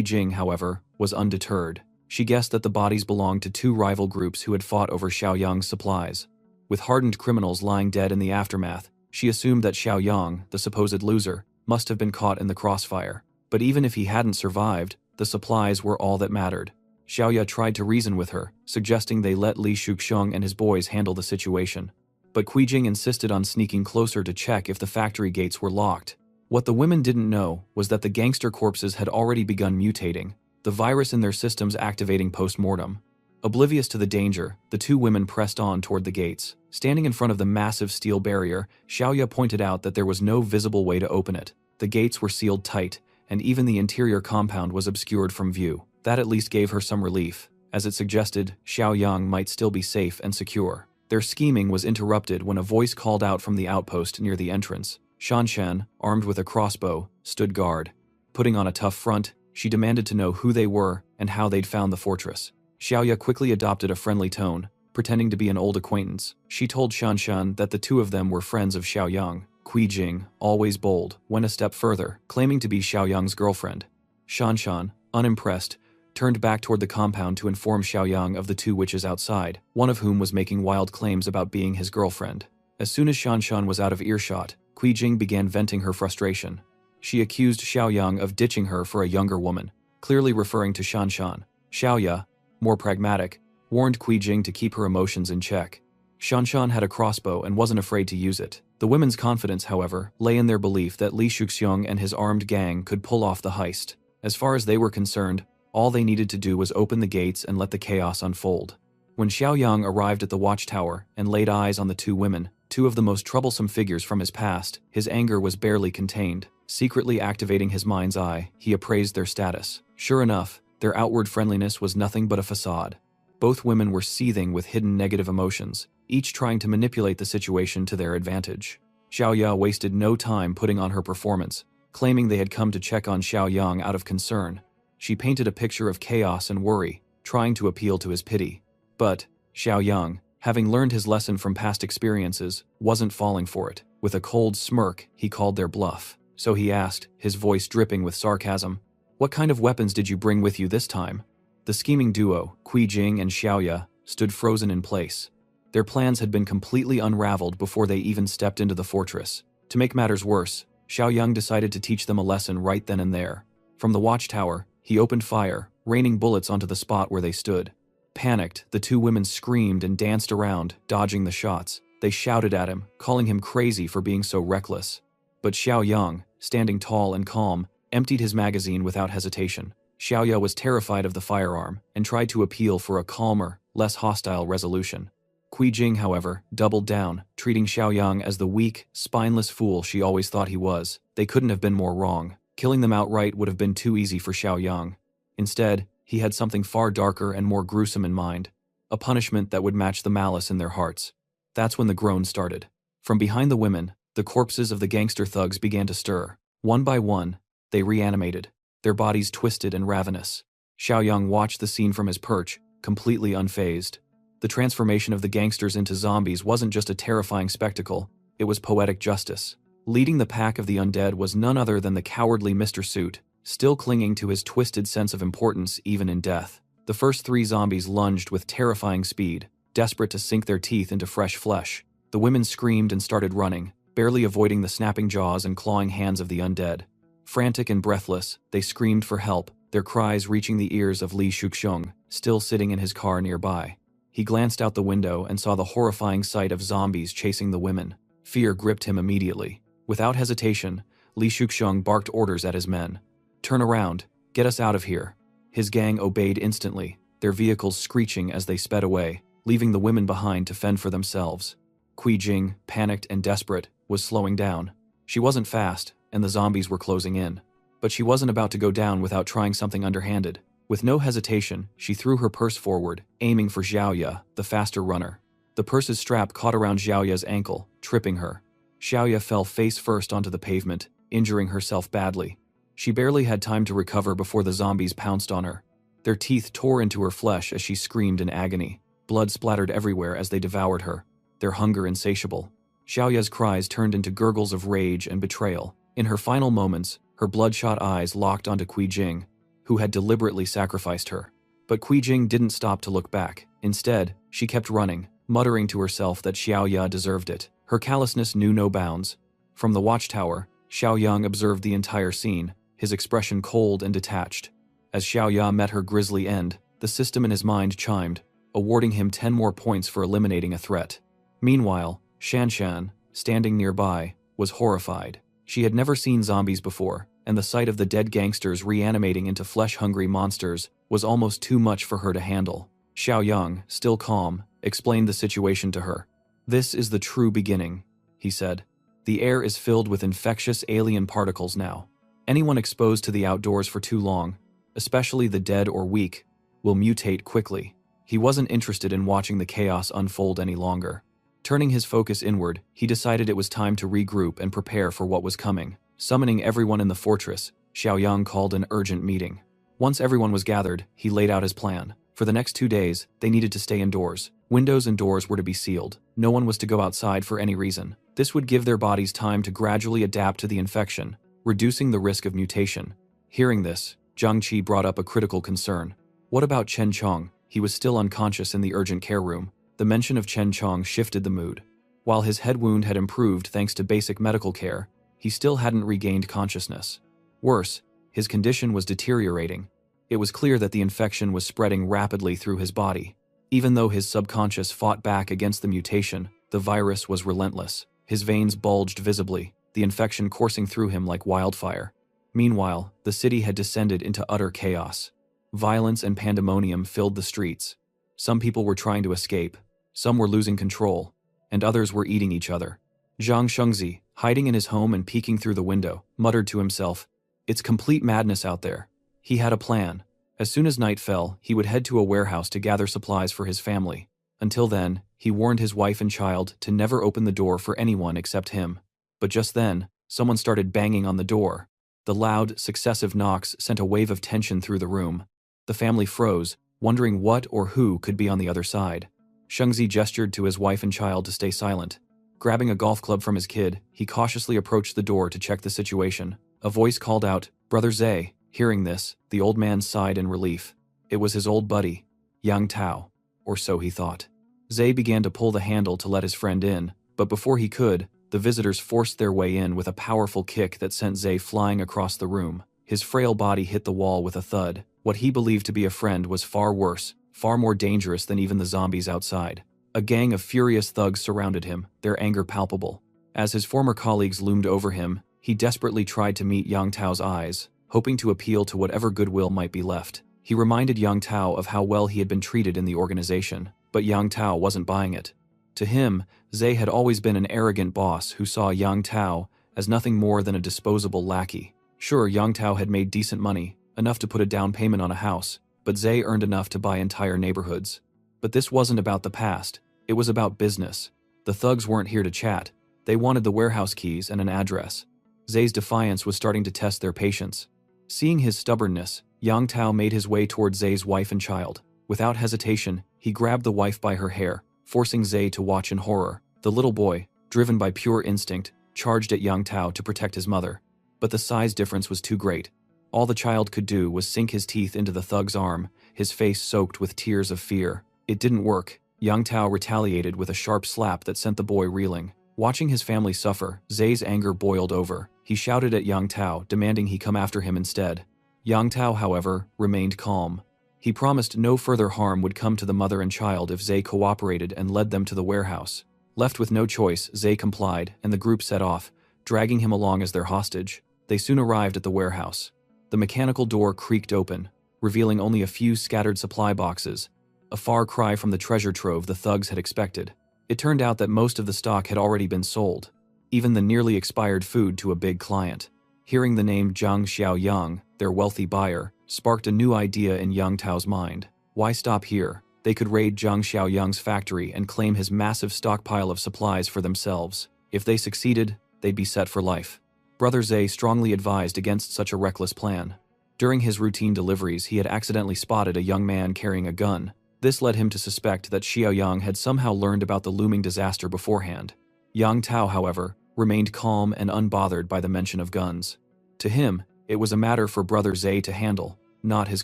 Jing, however, was undeterred. She guessed that the bodies belonged to two rival groups who had fought over Xiaoyang's supplies. With hardened criminals lying dead in the aftermath, she assumed that Xiaoyang, the supposed loser, must have been caught in the crossfire. But even if he hadn't survived, the supplies were all that mattered. Xiaoya tried to reason with her, suggesting they let Li Shuxiang and his boys handle the situation. But Jing insisted on sneaking closer to check if the factory gates were locked. What the women didn't know was that the gangster corpses had already begun mutating, the virus in their systems activating post-mortem. Oblivious to the danger, the two women pressed on toward the gates. Standing in front of the massive steel barrier, Xiaoya pointed out that there was no visible way to open it. The gates were sealed tight, and even the interior compound was obscured from view. That at least gave her some relief, as it suggested Xiaoyang might still be safe and secure. Their scheming was interrupted when a voice called out from the outpost near the entrance. Shan Shan, armed with a crossbow, stood guard. Putting on a tough front, she demanded to know who they were and how they'd found the fortress. Xiaoya quickly adopted a friendly tone, pretending to be an old acquaintance. She told Shan Shan that the two of them were friends of Xiaoyang. Jing, always bold, went a step further, claiming to be Xiaoyang's girlfriend. Shan Shan, unimpressed, turned back toward the compound to inform Xiaoyang of the two witches outside, one of whom was making wild claims about being his girlfriend. As soon as Shan Shan was out of earshot, Jing began venting her frustration. She accused Xiaoyang of ditching her for a younger woman, clearly referring to Shan Shan. Xiaoya, more pragmatic, warned Jing to keep her emotions in check. Shan Shan had a crossbow and wasn't afraid to use it. The women's confidence, however, lay in their belief that Li Shuxiang and his armed gang could pull off the heist. As far as they were concerned, all they needed to do was open the gates and let the chaos unfold. When Xiaoyang arrived at the watchtower and laid eyes on the two women, two of the most troublesome figures from his past, his anger was barely contained. Secretly activating his mind's eye, he appraised their status. Sure enough, their outward friendliness was nothing but a facade. Both women were seething with hidden negative emotions, each trying to manipulate the situation to their advantage. Xiaoya wasted no time putting on her performance, claiming they had come to check on Xiaoyang out of concern. She painted a picture of chaos and worry, trying to appeal to his pity. But Xiaoyang, having learned his lesson from past experiences, wasn't falling for it. With a cold smirk, he called their bluff. so he asked, his voice dripping with sarcasm. What kind of weapons did you bring with you this time? The scheming duo, Kui Jing and Xiaoya, stood frozen in place. Their plans had been completely unraveled before they even stepped into the fortress. To make matters worse, Xiaoyang decided to teach them a lesson right then and there. From the watchtower, he opened fire, raining bullets onto the spot where they stood. Panicked, the two women screamed and danced around, dodging the shots. They shouted at him, calling him crazy for being so reckless. But Xiaoyang, standing tall and calm, emptied his magazine without hesitation. Xiaoya was terrified of the firearm and tried to appeal for a calmer, less hostile resolution. Kui Jing, however, doubled down, treating Xiaoyang as the weak, spineless fool she always thought he was. They couldn't have been more wrong. Killing them outright would have been too easy for Xiaoyang. Instead, he had something far darker and more gruesome in mind, a punishment that would match the malice in their hearts. That's when the groans started. From behind the women, the corpses of the gangster thugs began to stir. One by one, they reanimated, their bodies twisted and ravenous. Xiaoyang watched the scene from his perch, completely unfazed. The transformation of the gangsters into zombies wasn't just a terrifying spectacle, it was poetic justice. Leading the pack of the undead was none other than the cowardly Mr. Suit, still clinging to his twisted sense of importance even in death. The first three zombies lunged with terrifying speed, desperate to sink their teeth into fresh flesh. The women screamed and started running, barely avoiding the snapping jaws and clawing hands of the undead. Frantic and breathless, they screamed for help, their cries reaching the ears of Li Shuxiong, still sitting in his car nearby. He glanced out the window and saw the horrifying sight of zombies chasing the women. Fear gripped him immediately. Without hesitation, Li Shuxiong barked orders at his men. "Turn around, get us out of here." His gang obeyed instantly, their vehicles screeching as they sped away, leaving the women behind to fend for themselves. Kui Jing, panicked and desperate, was slowing down. She wasn't fast, and the zombies were closing in. But she wasn't about to go down without trying something underhanded. With no hesitation, she threw her purse forward, aiming for Xiaoya, the faster runner. The purse's strap caught around Xiaoya's ankle, tripping her. Xiaoya fell face first onto the pavement, injuring herself badly. She barely had time to recover before the zombies pounced on her. Their teeth tore into her flesh as she screamed in agony. Blood splattered everywhere as they devoured her, their hunger insatiable. Xiaoya's cries turned into gurgles of rage and betrayal. In her final moments, her bloodshot eyes locked onto Kui Jing, who had deliberately sacrificed her. But Kui Jing didn't stop to look back. Instead, she kept running, muttering to herself that Xiaoya deserved it. Her callousness knew no bounds. From the watchtower, Xiaoyang observed the entire scene, his expression cold and detached. As Xiaoya met her grisly end, the system in his mind chimed, awarding him 10 more points for eliminating a threat. Meanwhile, Shanshan, standing nearby, was horrified. She had never seen zombies before, and the sight of the dead gangsters reanimating into flesh-hungry monsters was almost too much for her to handle. Xiaoyang, still calm, explained the situation to her. "This is the true beginning," he said. "The air is filled with infectious alien particles now. Anyone exposed to the outdoors for too long, especially the dead or weak, will mutate quickly." He wasn't interested in watching the chaos unfold any longer. Turning his focus inward, he decided it was time to regroup and prepare for what was coming. Summoning everyone in the fortress, Xiaoyang called an urgent meeting. Once everyone was gathered, he laid out his plan. For the next 2 days, they needed to stay indoors. Windows and doors were to be sealed. No one was to go outside for any reason. This would give their bodies time to gradually adapt to the infection, reducing the risk of mutation. Hearing this, Zhang Qi brought up a critical concern. What about Chen Chong? He was still unconscious in the urgent care room. The mention of Chen Chong shifted the mood. While his head wound had improved thanks to basic medical care, he still hadn't regained consciousness. Worse, his condition was deteriorating. It was clear that the infection was spreading rapidly through his body. Even though his subconscious fought back against the mutation, the virus was relentless. His veins bulged visibly, the infection coursing through him like wildfire. Meanwhile, the city had descended into utter chaos. Violence and pandemonium filled the streets. Some people were trying to escape, some were losing control, and others were eating each other. Zhang Shengzi, hiding in his home and peeking through the window, muttered to himself, "It's complete madness out there." He had a plan. As soon as night fell, he would head to a warehouse to gather supplies for his family. Until then, he warned his wife and child to never open the door for anyone except him. But just then, someone started banging on the door. The loud, successive knocks sent a wave of tension through the room. The family froze, wondering what or who could be on the other side. Shengzi gestured to his wife and child to stay silent. Grabbing a golf club from his kid, he cautiously approached the door to check the situation. A voice called out, "Brother Zay." Hearing this, the old man sighed in relief. It was his old buddy, Yang Tao, or so he thought. Zay began to pull the handle to let his friend in, but before he could, the visitors forced their way in with a powerful kick that sent Zay flying across the room. His frail body hit the wall with a thud. What he believed to be a friend was far worse, far more dangerous than even the zombies outside. A gang of furious thugs surrounded him, their anger palpable. As his former colleagues loomed over him, he desperately tried to meet Yang Tao's eyes, hoping to appeal to whatever goodwill might be left. He reminded Yang Tao of how well he had been treated in the organization, but Yang Tao wasn't buying it. To him, Zay had always been an arrogant boss who saw Yang Tao as nothing more than a disposable lackey. Sure, Yang Tao had made decent money, enough to put a down payment on a house, but Zay earned enough to buy entire neighborhoods. But this wasn't about the past, it was about business. The thugs weren't here to chat, they wanted the warehouse keys and an address. Zay's defiance was starting to test their patience. Seeing his stubbornness, Yang Tao made his way toward Zay's wife and child. Without hesitation, he grabbed the wife by her hair, forcing Zay to watch in horror. The little boy, driven by pure instinct, charged at Yang Tao to protect his mother. But the size difference was too great. All the child could do was sink his teeth into the thug's arm, his face soaked with tears of fear. It didn't work. Yang Tao retaliated with a sharp slap that sent the boy reeling. Watching his family suffer, Zay's anger boiled over. He shouted at Yang Tao, demanding he come after him instead. Yang Tao, however, remained calm. He promised no further harm would come to the mother and child if Zay cooperated and led them to the warehouse. Left with no choice, Zay complied, and the group set off, dragging him along as their hostage. They soon arrived at the warehouse. The mechanical door creaked open, revealing only a few scattered supply boxes, a far cry from the treasure trove the thugs had expected. It turned out that most of the stock had already been sold, even the nearly expired food to a big client. Hearing the name Zhang Xiaoyang, their wealthy buyer, sparked a new idea in Yang Tao's mind. Why stop here? They could raid Zhang Xiaoyang's factory and claim his massive stockpile of supplies for themselves. If they succeeded, they'd be set for life. Brother Zay strongly advised against such a reckless plan. During his routine deliveries, he had accidentally spotted a young man carrying a gun. This led him to suspect that Xiaoyang had somehow learned about the looming disaster beforehand. Yang Tao, however, remained calm and unbothered by the mention of guns. To him, it was a matter for Brother Zay to handle, not his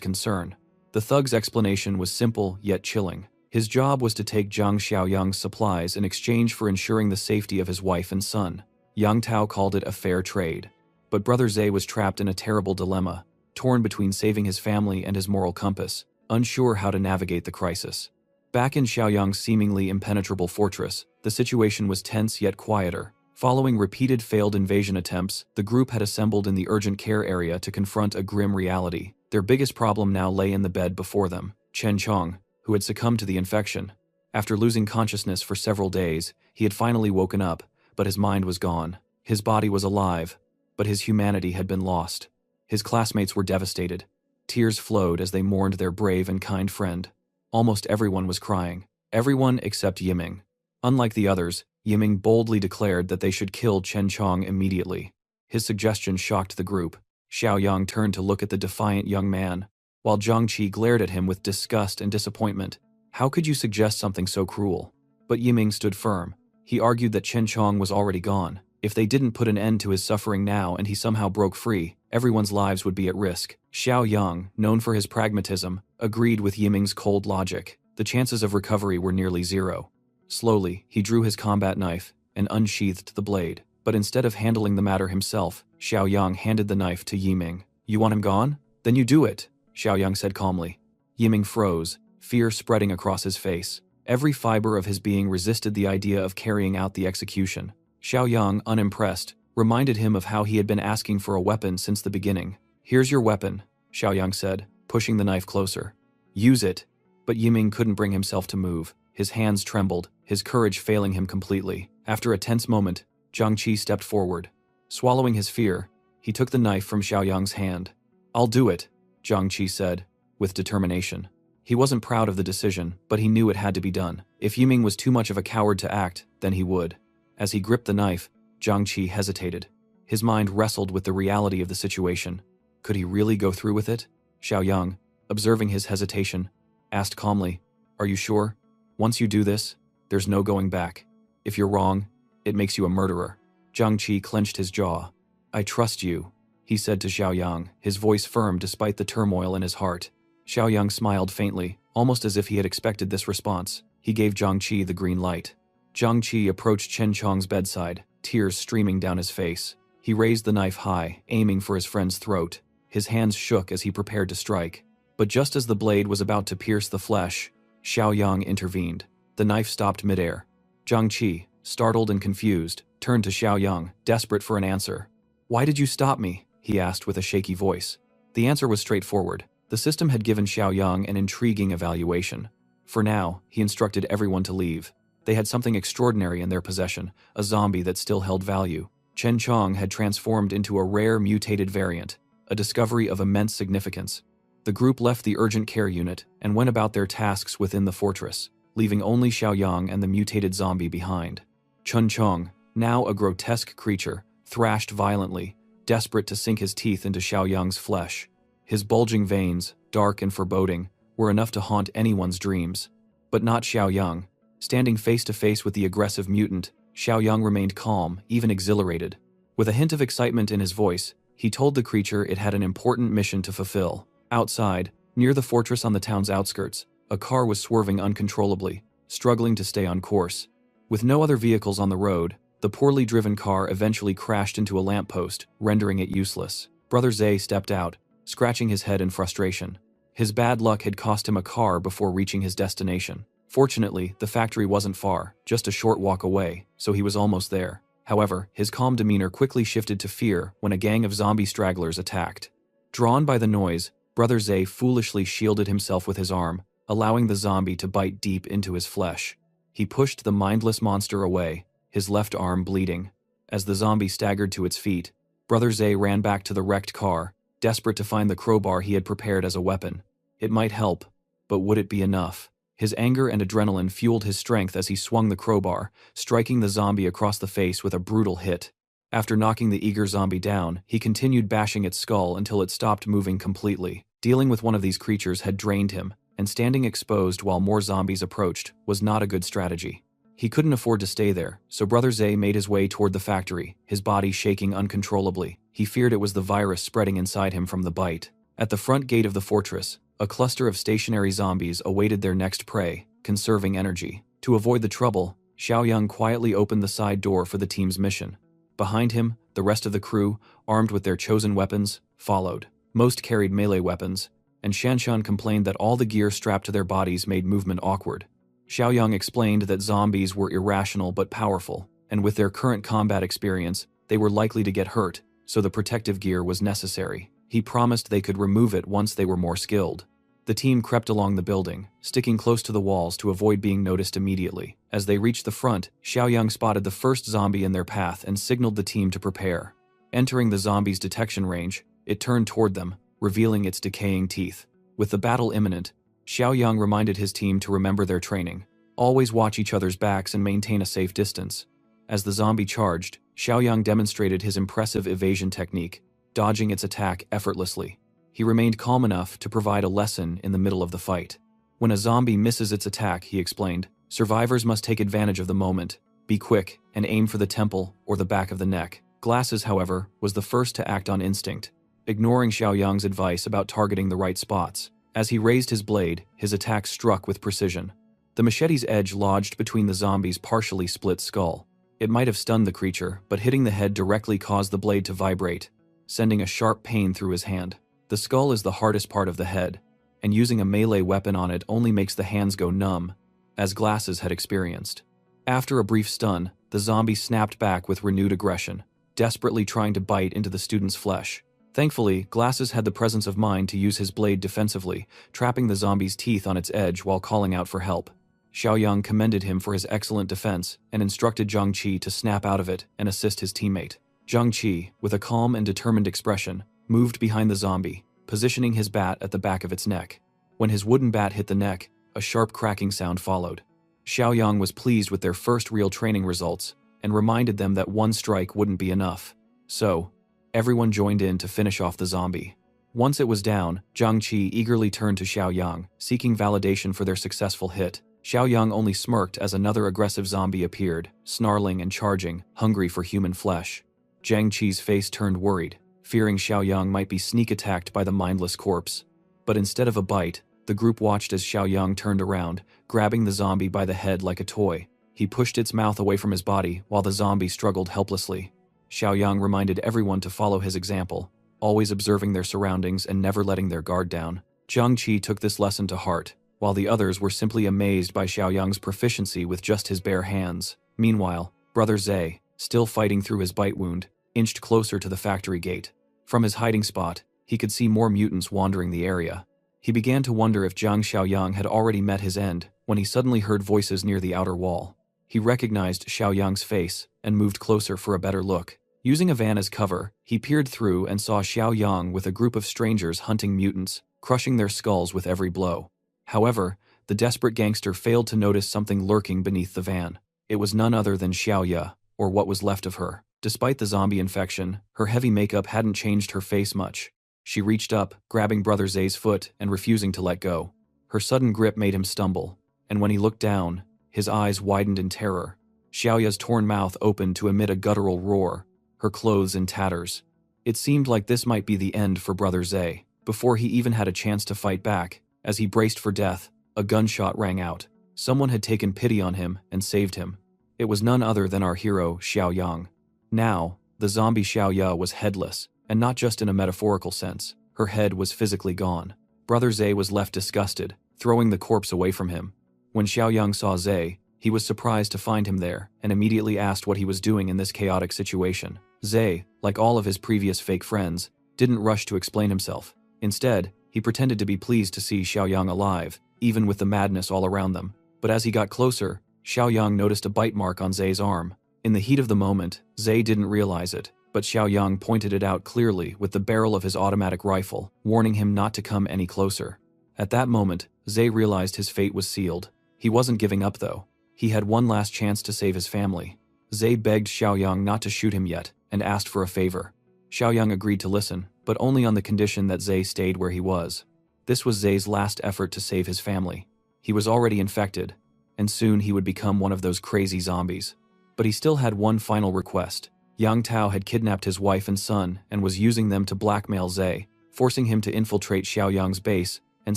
concern. The thug's explanation was simple yet chilling. His job was to take Zhang Xiaoyang's supplies in exchange for ensuring the safety of his wife and son. Yang Tao called it a fair trade. But Brother Zay was trapped in a terrible dilemma, torn between saving his family and his moral compass, unsure how to navigate the crisis. Back in Xiaoyang's seemingly impenetrable fortress, the situation was tense yet quieter. Following repeated failed invasion attempts, the group had assembled in the urgent care area to confront a grim reality. Their biggest problem now lay in the bed before them, Chen Chong, who had succumbed to the infection. After losing consciousness for several days, he had finally woken up, but his mind was gone. His body was alive, but his humanity had been lost. His classmates were devastated. Tears flowed as they mourned their brave and kind friend. Almost everyone was crying. Everyone except Yiming. Unlike the others, Yiming boldly declared that they should kill Chen Chong immediately. His suggestion shocked the group. Xiaoyang turned to look at the defiant young man, while Zhang Qi glared at him with disgust and disappointment. How could you suggest something so cruel? But Yiming stood firm. He argued that Chen Chong was already gone. If they didn't put an end to his suffering now and he somehow broke free, everyone's lives would be at risk. Xiaoyang, known for his pragmatism, agreed with Yiming's cold logic. The chances of recovery were nearly zero. Slowly, he drew his combat knife and unsheathed the blade. But instead of handling the matter himself, Xiaoyang handed the knife to Yiming. "You want him gone? Then you do it," Xiaoyang said calmly. Yiming froze, fear spreading across his face. Every fiber of his being resisted the idea of carrying out the execution. Xiaoyang, unimpressed, reminded him of how he had been asking for a weapon since the beginning. "Here's your weapon," Xiaoyang said, pushing the knife closer. "Use it." But Yiming couldn't bring himself to move. His hands trembled, his courage failing him completely. After a tense moment, Zhang Qi stepped forward. Swallowing his fear, he took the knife from Xiaoyang's hand. "I'll do it," Zhang Qi said, with determination. He wasn't proud of the decision, but he knew it had to be done. If Yiming was too much of a coward to act, then he would. As he gripped the knife, Zhang Qi hesitated. His mind wrestled with the reality of the situation. Could he really go through with it? Xiaoyang, observing his hesitation, asked calmly, "Are you sure? Once you do this, there's no going back. If you're wrong, It makes you a murderer. Zhang Qi clenched his jaw. I trust you, he said to Xiaoyang, his voice firm despite the turmoil in his heart. Xiaoyang smiled faintly, almost as if he had expected this response. He gave Zhang Qi the green light. Zhang Qi approached Chen Chong's bedside, tears streaming down his face. He raised the knife high, aiming for his friend's throat. His hands shook as he prepared to strike. But just as the blade was about to pierce the flesh, Xiaoyang intervened. The knife stopped midair. Zhang Qi, startled and confused, turned to Xiaoyang, desperate for an answer. Why did you stop me? He asked with a shaky voice. The answer was straightforward. The system had given Xiaoyang an intriguing evaluation. For now, he instructed everyone to leave. They had something extraordinary in their possession, a zombie that still held value. Chen Chong had transformed into a rare mutated variant, a discovery of immense significance. The group left the urgent care unit and went about their tasks within the fortress, leaving only Xiaoyang and the mutated zombie behind. Chen Chong, now a grotesque creature, thrashed violently, desperate to sink his teeth into Xiaoyang's flesh. His bulging veins, dark and foreboding, were enough to haunt anyone's dreams. But not Xiaoyang. Standing face to face with the aggressive mutant, Xiaoyang remained calm, even exhilarated. With a hint of excitement in his voice, he told the creature it had an important mission to fulfill. Outside, near the fortress on the town's outskirts, a car was swerving uncontrollably, struggling to stay on course. With no other vehicles on the road, the poorly driven car eventually crashed into a lamppost, rendering it useless. Brother Zhe stepped out, scratching his head in frustration. His bad luck had cost him a car before reaching his destination. Fortunately, the factory wasn't far, just a short walk away, so he was almost there. However, his calm demeanor quickly shifted to fear when a gang of zombie stragglers attacked. Drawn by the noise, Brother Zhe foolishly shielded himself with his arm, allowing the zombie to bite deep into his flesh. He pushed the mindless monster away, his left arm bleeding. As the zombie staggered to its feet, Brother Zhe ran back to the wrecked car, desperate to find the crowbar he had prepared as a weapon. It might help, but would it be enough? His anger and adrenaline fueled his strength as he swung the crowbar, striking the zombie across the face with a brutal hit. After knocking the eager zombie down, he continued bashing its skull until it stopped moving completely. Dealing with one of these creatures had drained him, and standing exposed while more zombies approached was not a good strategy. He couldn't afford to stay there, so Brother Zhe made his way toward the factory, his body shaking uncontrollably. He feared it was the virus spreading inside him from the bite. At the front gate of the fortress, a cluster of stationary zombies awaited their next prey, conserving energy. To avoid the trouble, Xiaoyang quietly opened the side door for the team's mission. Behind him, the rest of the crew, armed with their chosen weapons, followed. Most carried melee weapons, and Shanshan complained that all the gear strapped to their bodies made movement awkward. Xiaoyang explained that zombies were irrational but powerful, and with their current combat experience, they were likely to get hurt, so the protective gear was necessary. He promised they could remove it once they were more skilled. The team crept along the building, sticking close to the walls to avoid being noticed immediately. As they reached the front, Xiaoyang spotted the first zombie in their path and signaled the team to prepare. Entering the zombie's detection range, it turned toward them, revealing its decaying teeth. With the battle imminent, Xiaoyang reminded his team to remember their training. Always watch each other's backs and maintain a safe distance. As the zombie charged, Xiaoyang demonstrated his impressive evasion technique, dodging its attack effortlessly. He remained calm enough to provide a lesson in the middle of the fight. When a zombie misses its attack, he explained, survivors must take advantage of the moment, be quick, and aim for the temple or the back of the neck. Glasses, however, was the first to act on instinct, ignoring Xiaoyang's advice about targeting the right spots. As he raised his blade, his attack struck with precision. The machete's edge lodged between the zombie's partially split skull. It might have stunned the creature, but hitting the head directly caused the blade to vibrate, sending a sharp pain through his hand. The skull is the hardest part of the head, and using a melee weapon on it only makes the hands go numb, as Glasses had experienced. After a brief stun, the zombie snapped back with renewed aggression, desperately trying to bite into the student's flesh. Thankfully, Glasses had the presence of mind to use his blade defensively, trapping the zombie's teeth on its edge while calling out for help. Xiaoyang commended him for his excellent defense and instructed Zhang Qi to snap out of it and assist his teammate. Zhang Qi, with a calm and determined expression, moved behind the zombie, positioning his bat at the back of its neck. When his wooden bat hit the neck, a sharp cracking sound followed. Xiaoyang was pleased with their first real training results and reminded them that one strike wouldn't be enough. So, everyone joined in to finish off the zombie. Once it was down, Zhang Qi eagerly turned to Xiaoyang, seeking validation for their successful hit. Xiaoyang only smirked as another aggressive zombie appeared, snarling and charging, hungry for human flesh. Jiang Qi's face turned worried, fearing Xiaoyang might be sneak attacked by the mindless corpse. But instead of a bite, the group watched as Xiaoyang turned around, grabbing the zombie by the head like a toy. He pushed its mouth away from his body while the zombie struggled helplessly. Xiaoyang reminded everyone to follow his example, always observing their surroundings and never letting their guard down. Jiang Qi took this lesson to heart, while the others were simply amazed by Xiaoyang's proficiency with just his bare hands. Meanwhile, Brother Zhe, still fighting through his bite wound, inched closer to the factory gate. From his hiding spot, he could see more mutants wandering the area. He began to wonder if Zhang Xiaoyang had already met his end when he suddenly heard voices near the outer wall. He recognized Xiaoyang's face and moved closer for a better look. Using a van as cover, he peered through and saw Xiaoyang with a group of strangers hunting mutants, crushing their skulls with every blow. However, the desperate gangster failed to notice something lurking beneath the van. It was none other than Xiaoya, or what was left of her. Despite the zombie infection, her heavy makeup hadn't changed her face much. She reached up, grabbing Brother Zhe's foot and refusing to let go. Her sudden grip made him stumble, and when he looked down, his eyes widened in terror. Xiaoya's torn mouth opened to emit a guttural roar, her clothes in tatters. It seemed like this might be the end for Brother Zhe. Before he even had a chance to fight back, as he braced for death, a gunshot rang out. Someone had taken pity on him and saved him. It was none other than our hero, Xiaoyang. Now, the zombie Xiaoya was headless, and not just in a metaphorical sense. Her head was physically gone. Brother Zhe was left disgusted, throwing the corpse away from him. When Xiaoyang saw Zhe, he was surprised to find him there and immediately asked what he was doing in this chaotic situation. Zhe, like all of his previous fake friends, didn't rush to explain himself. Instead, he pretended to be pleased to see Xiaoyang alive, even with the madness all around them. But as he got closer, Xiaoyang noticed a bite mark on Zhe's arm. In the heat of the moment, Zhe didn't realize it, but Xiaoyang pointed it out clearly with the barrel of his automatic rifle, warning him not to come any closer. At that moment, Zhe realized his fate was sealed. He wasn't giving up though. He had one last chance to save his family. Zhe begged Xiaoyang not to shoot him yet, and asked for a favor. Xiaoyang agreed to listen, but only on the condition that Zhe stayed where he was. This was Zhe's last effort to save his family. He was already infected, and soon he would become one of those crazy zombies. But he still had one final request. Yang Tao had kidnapped his wife and son and was using them to blackmail Zhe, forcing him to infiltrate Xiaoyang's base and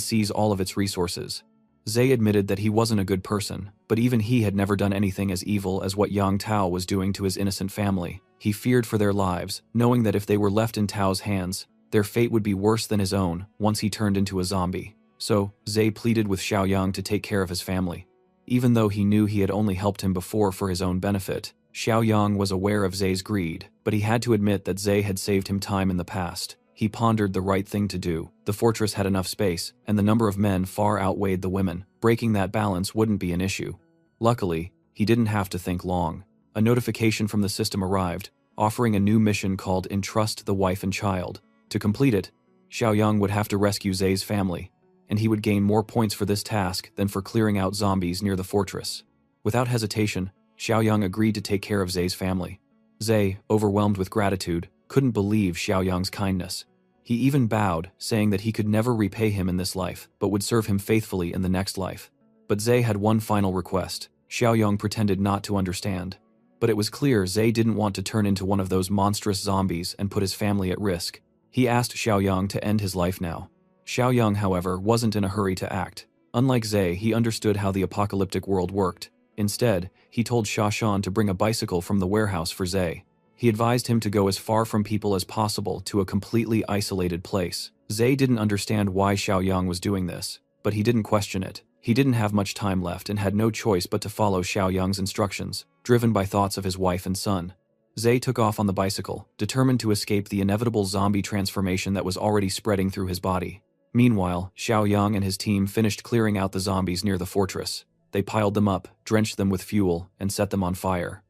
seize all of its resources. Zhe admitted that he wasn't a good person, but even he had never done anything as evil as what Yang Tao was doing to his innocent family. He feared for their lives, knowing that if they were left in Tao's hands, their fate would be worse than his own once he turned into a zombie. So, Zhe pleaded with Xiaoyang to take care of his family. Even though he knew he had only helped him before for his own benefit, Xiaoyang was aware of Zhe's greed, but he had to admit that Zhe had saved him time in the past. He pondered the right thing to do. The fortress had enough space, and the number of men far outweighed the women. Breaking that balance wouldn't be an issue. Luckily, he didn't have to think long. A notification from the system arrived, offering a new mission called Entrust the Wife and Child. To complete it, Xiaoyang would have to rescue Zhe's family, and he would gain more points for this task than for clearing out zombies near the fortress. Without hesitation, Xiaoyang agreed to take care of Zhe's family. Zhe, overwhelmed with gratitude, couldn't believe Xiaoyang's kindness. He even bowed, saying that he could never repay him in this life, but would serve him faithfully in the next life. But Zhe had one final request. Xiaoyang pretended not to understand. But it was clear Zhe didn't want to turn into one of those monstrous zombies and put his family at risk. He asked Xiaoyang to end his life now. Xiaoyang, however, wasn't in a hurry to act. Unlike Zhe, he understood how the apocalyptic world worked. Instead, he told Shashan to bring a bicycle from the warehouse for Zhe. He advised him to go as far from people as possible to a completely isolated place. Zhe didn't understand why Xiaoyang was doing this, but he didn't question it. He didn't have much time left and had no choice but to follow Xiaoyang's instructions, driven by thoughts of his wife and son. Zhe took off on the bicycle, determined to escape the inevitable zombie transformation that was already spreading through his body. Meanwhile, Xiaoyang and his team finished clearing out the zombies near the fortress. They piled them up, drenched them with fuel, and set them on fire.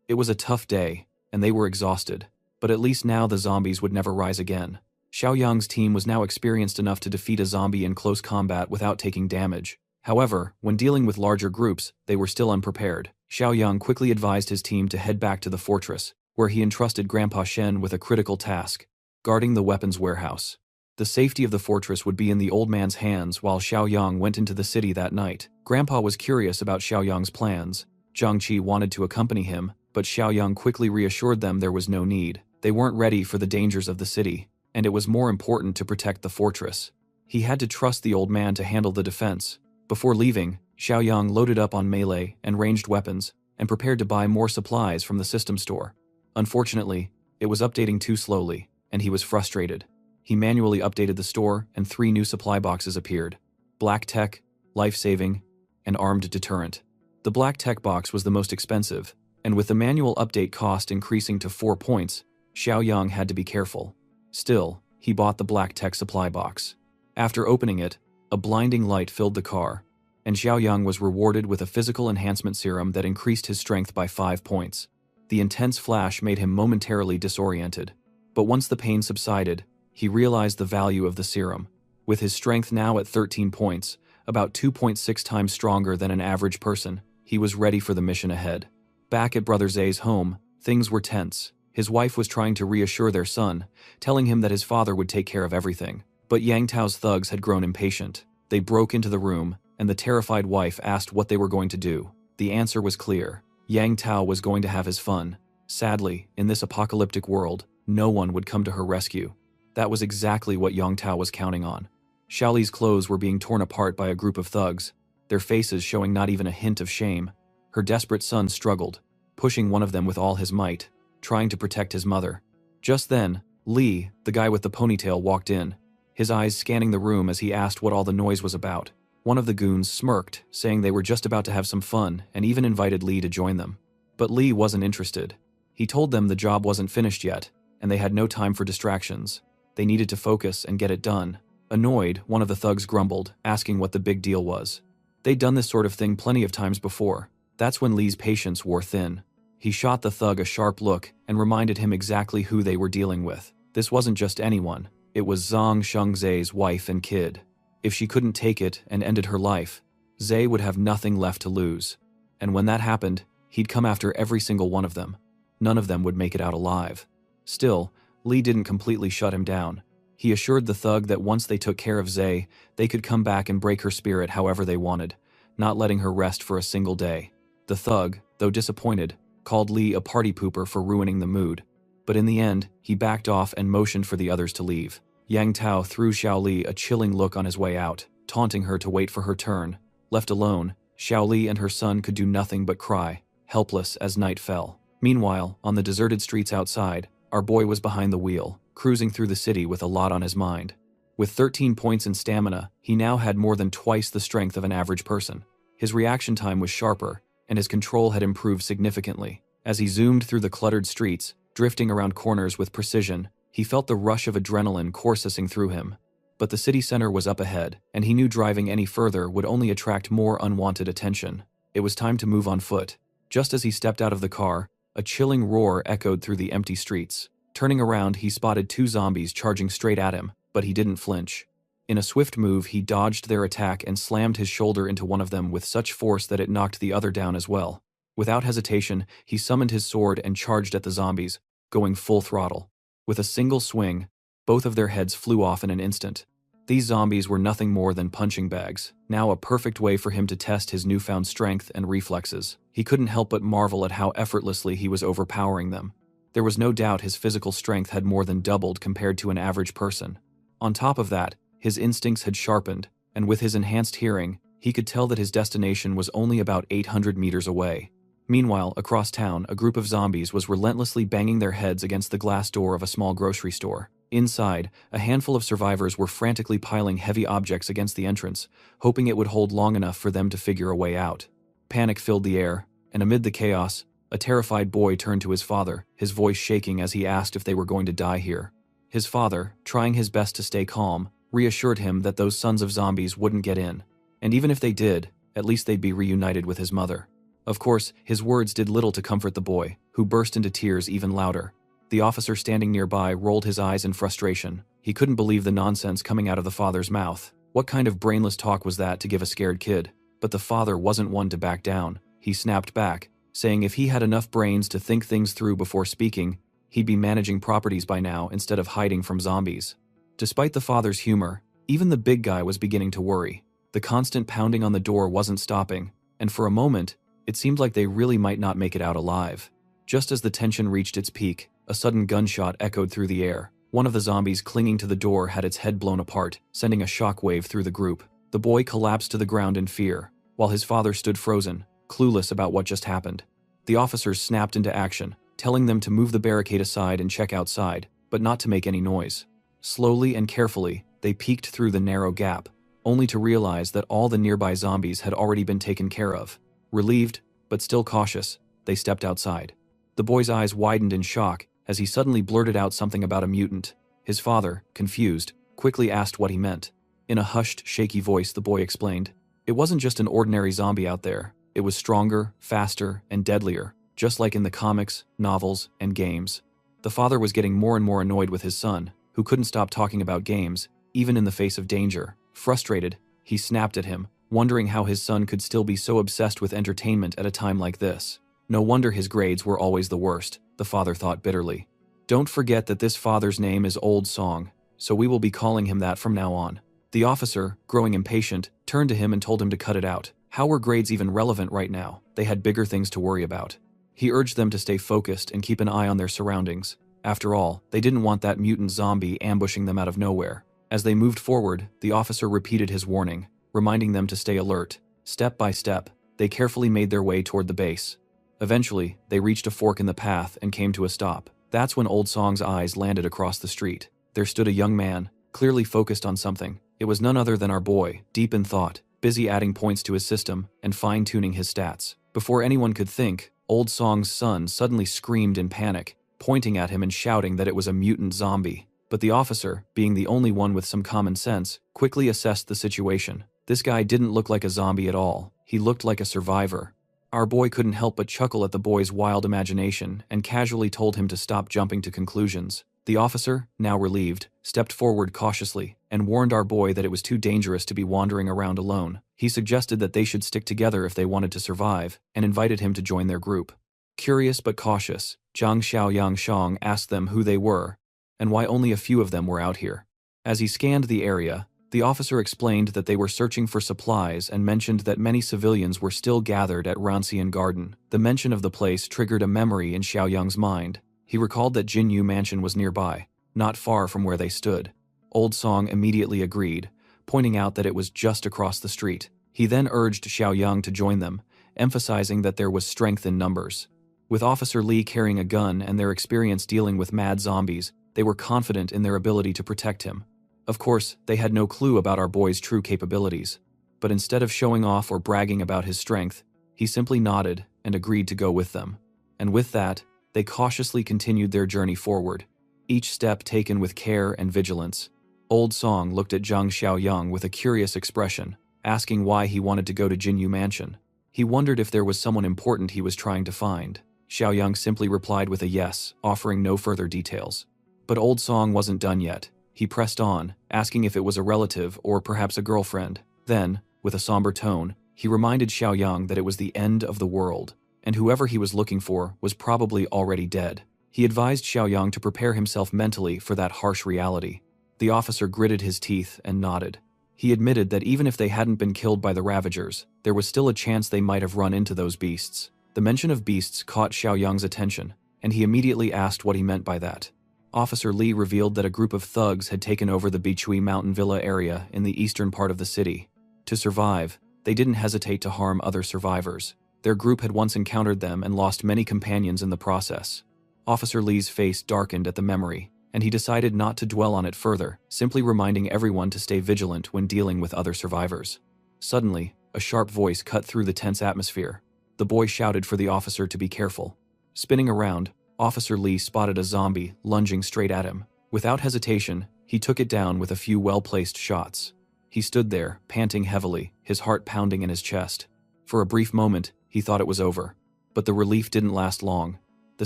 It was a tough day, and they were exhausted, but at least now the zombies would never rise again. Xiaoyang's team was now experienced enough to defeat a zombie in close combat without taking damage. However, when dealing with larger groups, they were still unprepared. Xiaoyang quickly advised his team to head back to the fortress, where he entrusted Grandpa Shen with a critical task: guarding the weapons warehouse. The safety of the fortress would be in the old man's hands while Xiaoyang went into the city that night. Grandpa was curious about Xiaoyang's plans. Zhangqi wanted to accompany him, but Xiaoyang quickly reassured them there was no need. They weren't ready for the dangers of the city, and it was more important to protect the fortress. He had to trust the old man to handle the defense. Before leaving, Xiaoyang loaded up on melee and ranged weapons and prepared to buy more supplies from the system store. Unfortunately, it was updating too slowly, and he was frustrated. He manually updated the store and 3 new supply boxes appeared: Black Tech, Life-Saving, and Armed Deterrent. The Black Tech box was the most expensive, and with the manual update cost increasing to 4 points, Xiaoyang had to be careful. Still, he bought the Black Tech supply box. After opening it, a blinding light filled the car, and Xiaoyang was rewarded with a physical enhancement serum that increased his strength by 5 points. The intense flash made him momentarily disoriented, but once the pain subsided, he realized the value of the serum. With his strength now at 13 points, about 2.6 times stronger than an average person, he was ready for the mission ahead. Back at Brother Zay's home, things were tense. His wife was trying to reassure their son, telling him that his father would take care of everything. But Yang Tao's thugs had grown impatient. They broke into the room, and the terrified wife asked what they were going to do. The answer was clear. Yang Tao was going to have his fun. Sadly, in this apocalyptic world, no one would come to her rescue. That was exactly what Yang Tao was counting on. Xiaoli's clothes were being torn apart by a group of thugs, their faces showing not even a hint of shame. Her desperate son struggled, pushing one of them with all his might, trying to protect his mother. Just then, Li, the guy with the ponytail, walked in, his eyes scanning the room as he asked what all the noise was about. One of the goons smirked, saying they were just about to have some fun, and even invited Li to join them. But Li wasn't interested. He told them the job wasn't finished yet, and they had no time for distractions. They needed to focus and get it done. Annoyed, one of the thugs grumbled, asking what the big deal was. They'd done this sort of thing plenty of times before. That's when Li's patience wore thin. He shot the thug a sharp look and reminded him exactly who they were dealing with. This wasn't just anyone. It was Zhang Shengzai's wife and kid. If she couldn't take it and ended her life, Zai would have nothing left to lose. And when that happened, he'd come after every single one of them. None of them would make it out alive. Still, Li didn't completely shut him down. He assured the thug that once they took care of Zai, they could come back and break her spirit however they wanted, not letting her rest for a single day. The thug, though disappointed, called Li a party pooper for ruining the mood. But in the end, he backed off and motioned for the others to leave. Yang Tao threw Xiao Li a chilling look on his way out, taunting her to wait for her turn. Left alone, Xiao Li and her son could do nothing but cry, helpless as night fell. Meanwhile, on the deserted streets outside, our boy was behind the wheel, cruising through the city with a lot on his mind. With 13 points in stamina, he now had more than twice the strength of an average person. His reaction time was sharper, and his control had improved significantly. As he zoomed through the cluttered streets, drifting around corners with precision, he felt the rush of adrenaline coursing through him. But the city center was up ahead, and he knew driving any further would only attract more unwanted attention. It was time to move on foot. Just as he stepped out of the car, a chilling roar echoed through the empty streets. Turning around, he spotted 2 zombies charging straight at him, but he didn't flinch. In a swift move, he dodged their attack and slammed his shoulder into one of them with such force that it knocked the other down as well. Without hesitation, he summoned his sword and charged at the zombies, going full throttle. With a single swing, both of their heads flew off in an instant. These zombies were nothing more than punching bags, now a perfect way for him to test his newfound strength and reflexes. He couldn't help but marvel at how effortlessly he was overpowering them. There was no doubt his physical strength had more than doubled compared to an average person. On top of that, his instincts had sharpened, and with his enhanced hearing, he could tell that his destination was only about 800 meters away. Meanwhile, across town, a group of zombies was relentlessly banging their heads against the glass door of a small grocery store. Inside, a handful of survivors were frantically piling heavy objects against the entrance, hoping it would hold long enough for them to figure a way out. Panic filled the air, and amid the chaos, a terrified boy turned to his father, his voice shaking as he asked if they were going to die here. His father, trying his best to stay calm, reassured him that those sons of zombies wouldn't get in. And even if they did, at least they'd be reunited with his mother. Of course, his words did little to comfort the boy, who burst into tears even louder. The officer standing nearby rolled his eyes in frustration. He couldn't believe the nonsense coming out of the father's mouth. What kind of brainless talk was that to give a scared kid? But the father wasn't one to back down. He snapped back, saying if he had enough brains to think things through before speaking, he'd be managing properties by now instead of hiding from zombies. Despite the father's humor, even the big guy was beginning to worry. The constant pounding on the door wasn't stopping, and for a moment, it seemed like they really might not make it out alive. Just as the tension reached its peak, a sudden gunshot echoed through the air. One of the zombies clinging to the door had its head blown apart, sending a shockwave through the group. The boy collapsed to the ground in fear, while his father stood frozen, clueless about what just happened. The officers snapped into action, telling them to move the barricade aside and check outside, but not to make any noise. Slowly and carefully, they peeked through the narrow gap, only to realize that all the nearby zombies had already been taken care of. Relieved, but still cautious, they stepped outside. The boy's eyes widened in shock as he suddenly blurted out something about a mutant. His father, confused, quickly asked what he meant. In a hushed, shaky voice, the boy explained, "It wasn't just an ordinary zombie out there. It was stronger, faster, and deadlier, just like in the comics, novels, and games." The father was getting more and more annoyed with his son, who couldn't stop talking about games, even in the face of danger. Frustrated, he snapped at him, wondering how his son could still be so obsessed with entertainment at a time like this. No wonder his grades were always the worst, the father thought bitterly. "Don't forget that this father's name is Old Song, so we will be calling him that from now on." The officer, growing impatient, turned to him and told him to cut it out. How were grades even relevant right now? They had bigger things to worry about. He urged them to stay focused and keep an eye on their surroundings. After all, they didn't want that mutant zombie ambushing them out of nowhere. As they moved forward, the officer repeated his warning, reminding them to stay alert. Step by step, they carefully made their way toward the base. Eventually, they reached a fork in the path and came to a stop. That's when Old Song's eyes landed across the street. There stood a young man, clearly focused on something. It was none other than our boy, deep in thought, busy adding points to his system and fine-tuning his stats. Before anyone could think, Old Song's son suddenly screamed in panic, pointing at him and shouting that it was a mutant zombie. But the officer, being the only one with some common sense, quickly assessed the situation. This guy didn't look like a zombie at all. He looked like a survivor. Our boy couldn't help but chuckle at the boy's wild imagination and casually told him to stop jumping to conclusions. The officer, now relieved, stepped forward cautiously and warned our boy that it was too dangerous to be wandering around alone. He suggested that they should stick together if they wanted to survive and invited him to join their group. Curious but cautious, Zhang Xiaoyang Shang asked them who they were and why only a few of them were out here. As he scanned the area, the officer explained that they were searching for supplies and mentioned that many civilians were still gathered at Rancian Garden. The mention of the place triggered a memory in Xiaoyang's mind. He recalled that Jinyu Mansion was nearby, not far from where they stood. Old Song immediately agreed, pointing out that it was just across the street. He then urged Xiaoyang to join them, emphasizing that there was strength in numbers. With Officer Lee carrying a gun and their experience dealing with mad zombies, they were confident in their ability to protect him. Of course, they had no clue about our boy's true capabilities, but instead of showing off or bragging about his strength, he simply nodded and agreed to go with them. And with that, they cautiously continued their journey forward, each step taken with care and vigilance. Old Song looked at Zhang Xiaoyang with a curious expression, asking why he wanted to go to Jinyu Mansion. He wondered if there was someone important he was trying to find. Xiaoyang simply replied with a yes, offering no further details. But Old Song wasn't done yet. He pressed on, asking if it was a relative or perhaps a girlfriend. Then, with a somber tone, he reminded Xiaoyang that it was the end of the world, and whoever he was looking for was probably already dead. He advised Xiaoyang to prepare himself mentally for that harsh reality. The officer gritted his teeth and nodded. He admitted that even if they hadn't been killed by the Ravagers, there was still a chance they might have run into those beasts. The mention of beasts caught Xiaoyang's attention, and he immediately asked what he meant by that. Officer Lee revealed that a group of thugs had taken over the Bichui Mountain Villa area in the eastern part of the city. To survive, they didn't hesitate to harm other survivors. Their group had once encountered them and lost many companions in the process. Officer Lee's face darkened at the memory, and he decided not to dwell on it further, simply reminding everyone to stay vigilant when dealing with other survivors. Suddenly, a sharp voice cut through the tense atmosphere. The boy shouted for the officer to be careful. Spinning around, Officer Lee spotted a zombie lunging straight at him. Without hesitation, he took it down with a few well-placed shots. He stood there, panting heavily, his heart pounding in his chest. For a brief moment, he thought it was over. But the relief didn't last long. The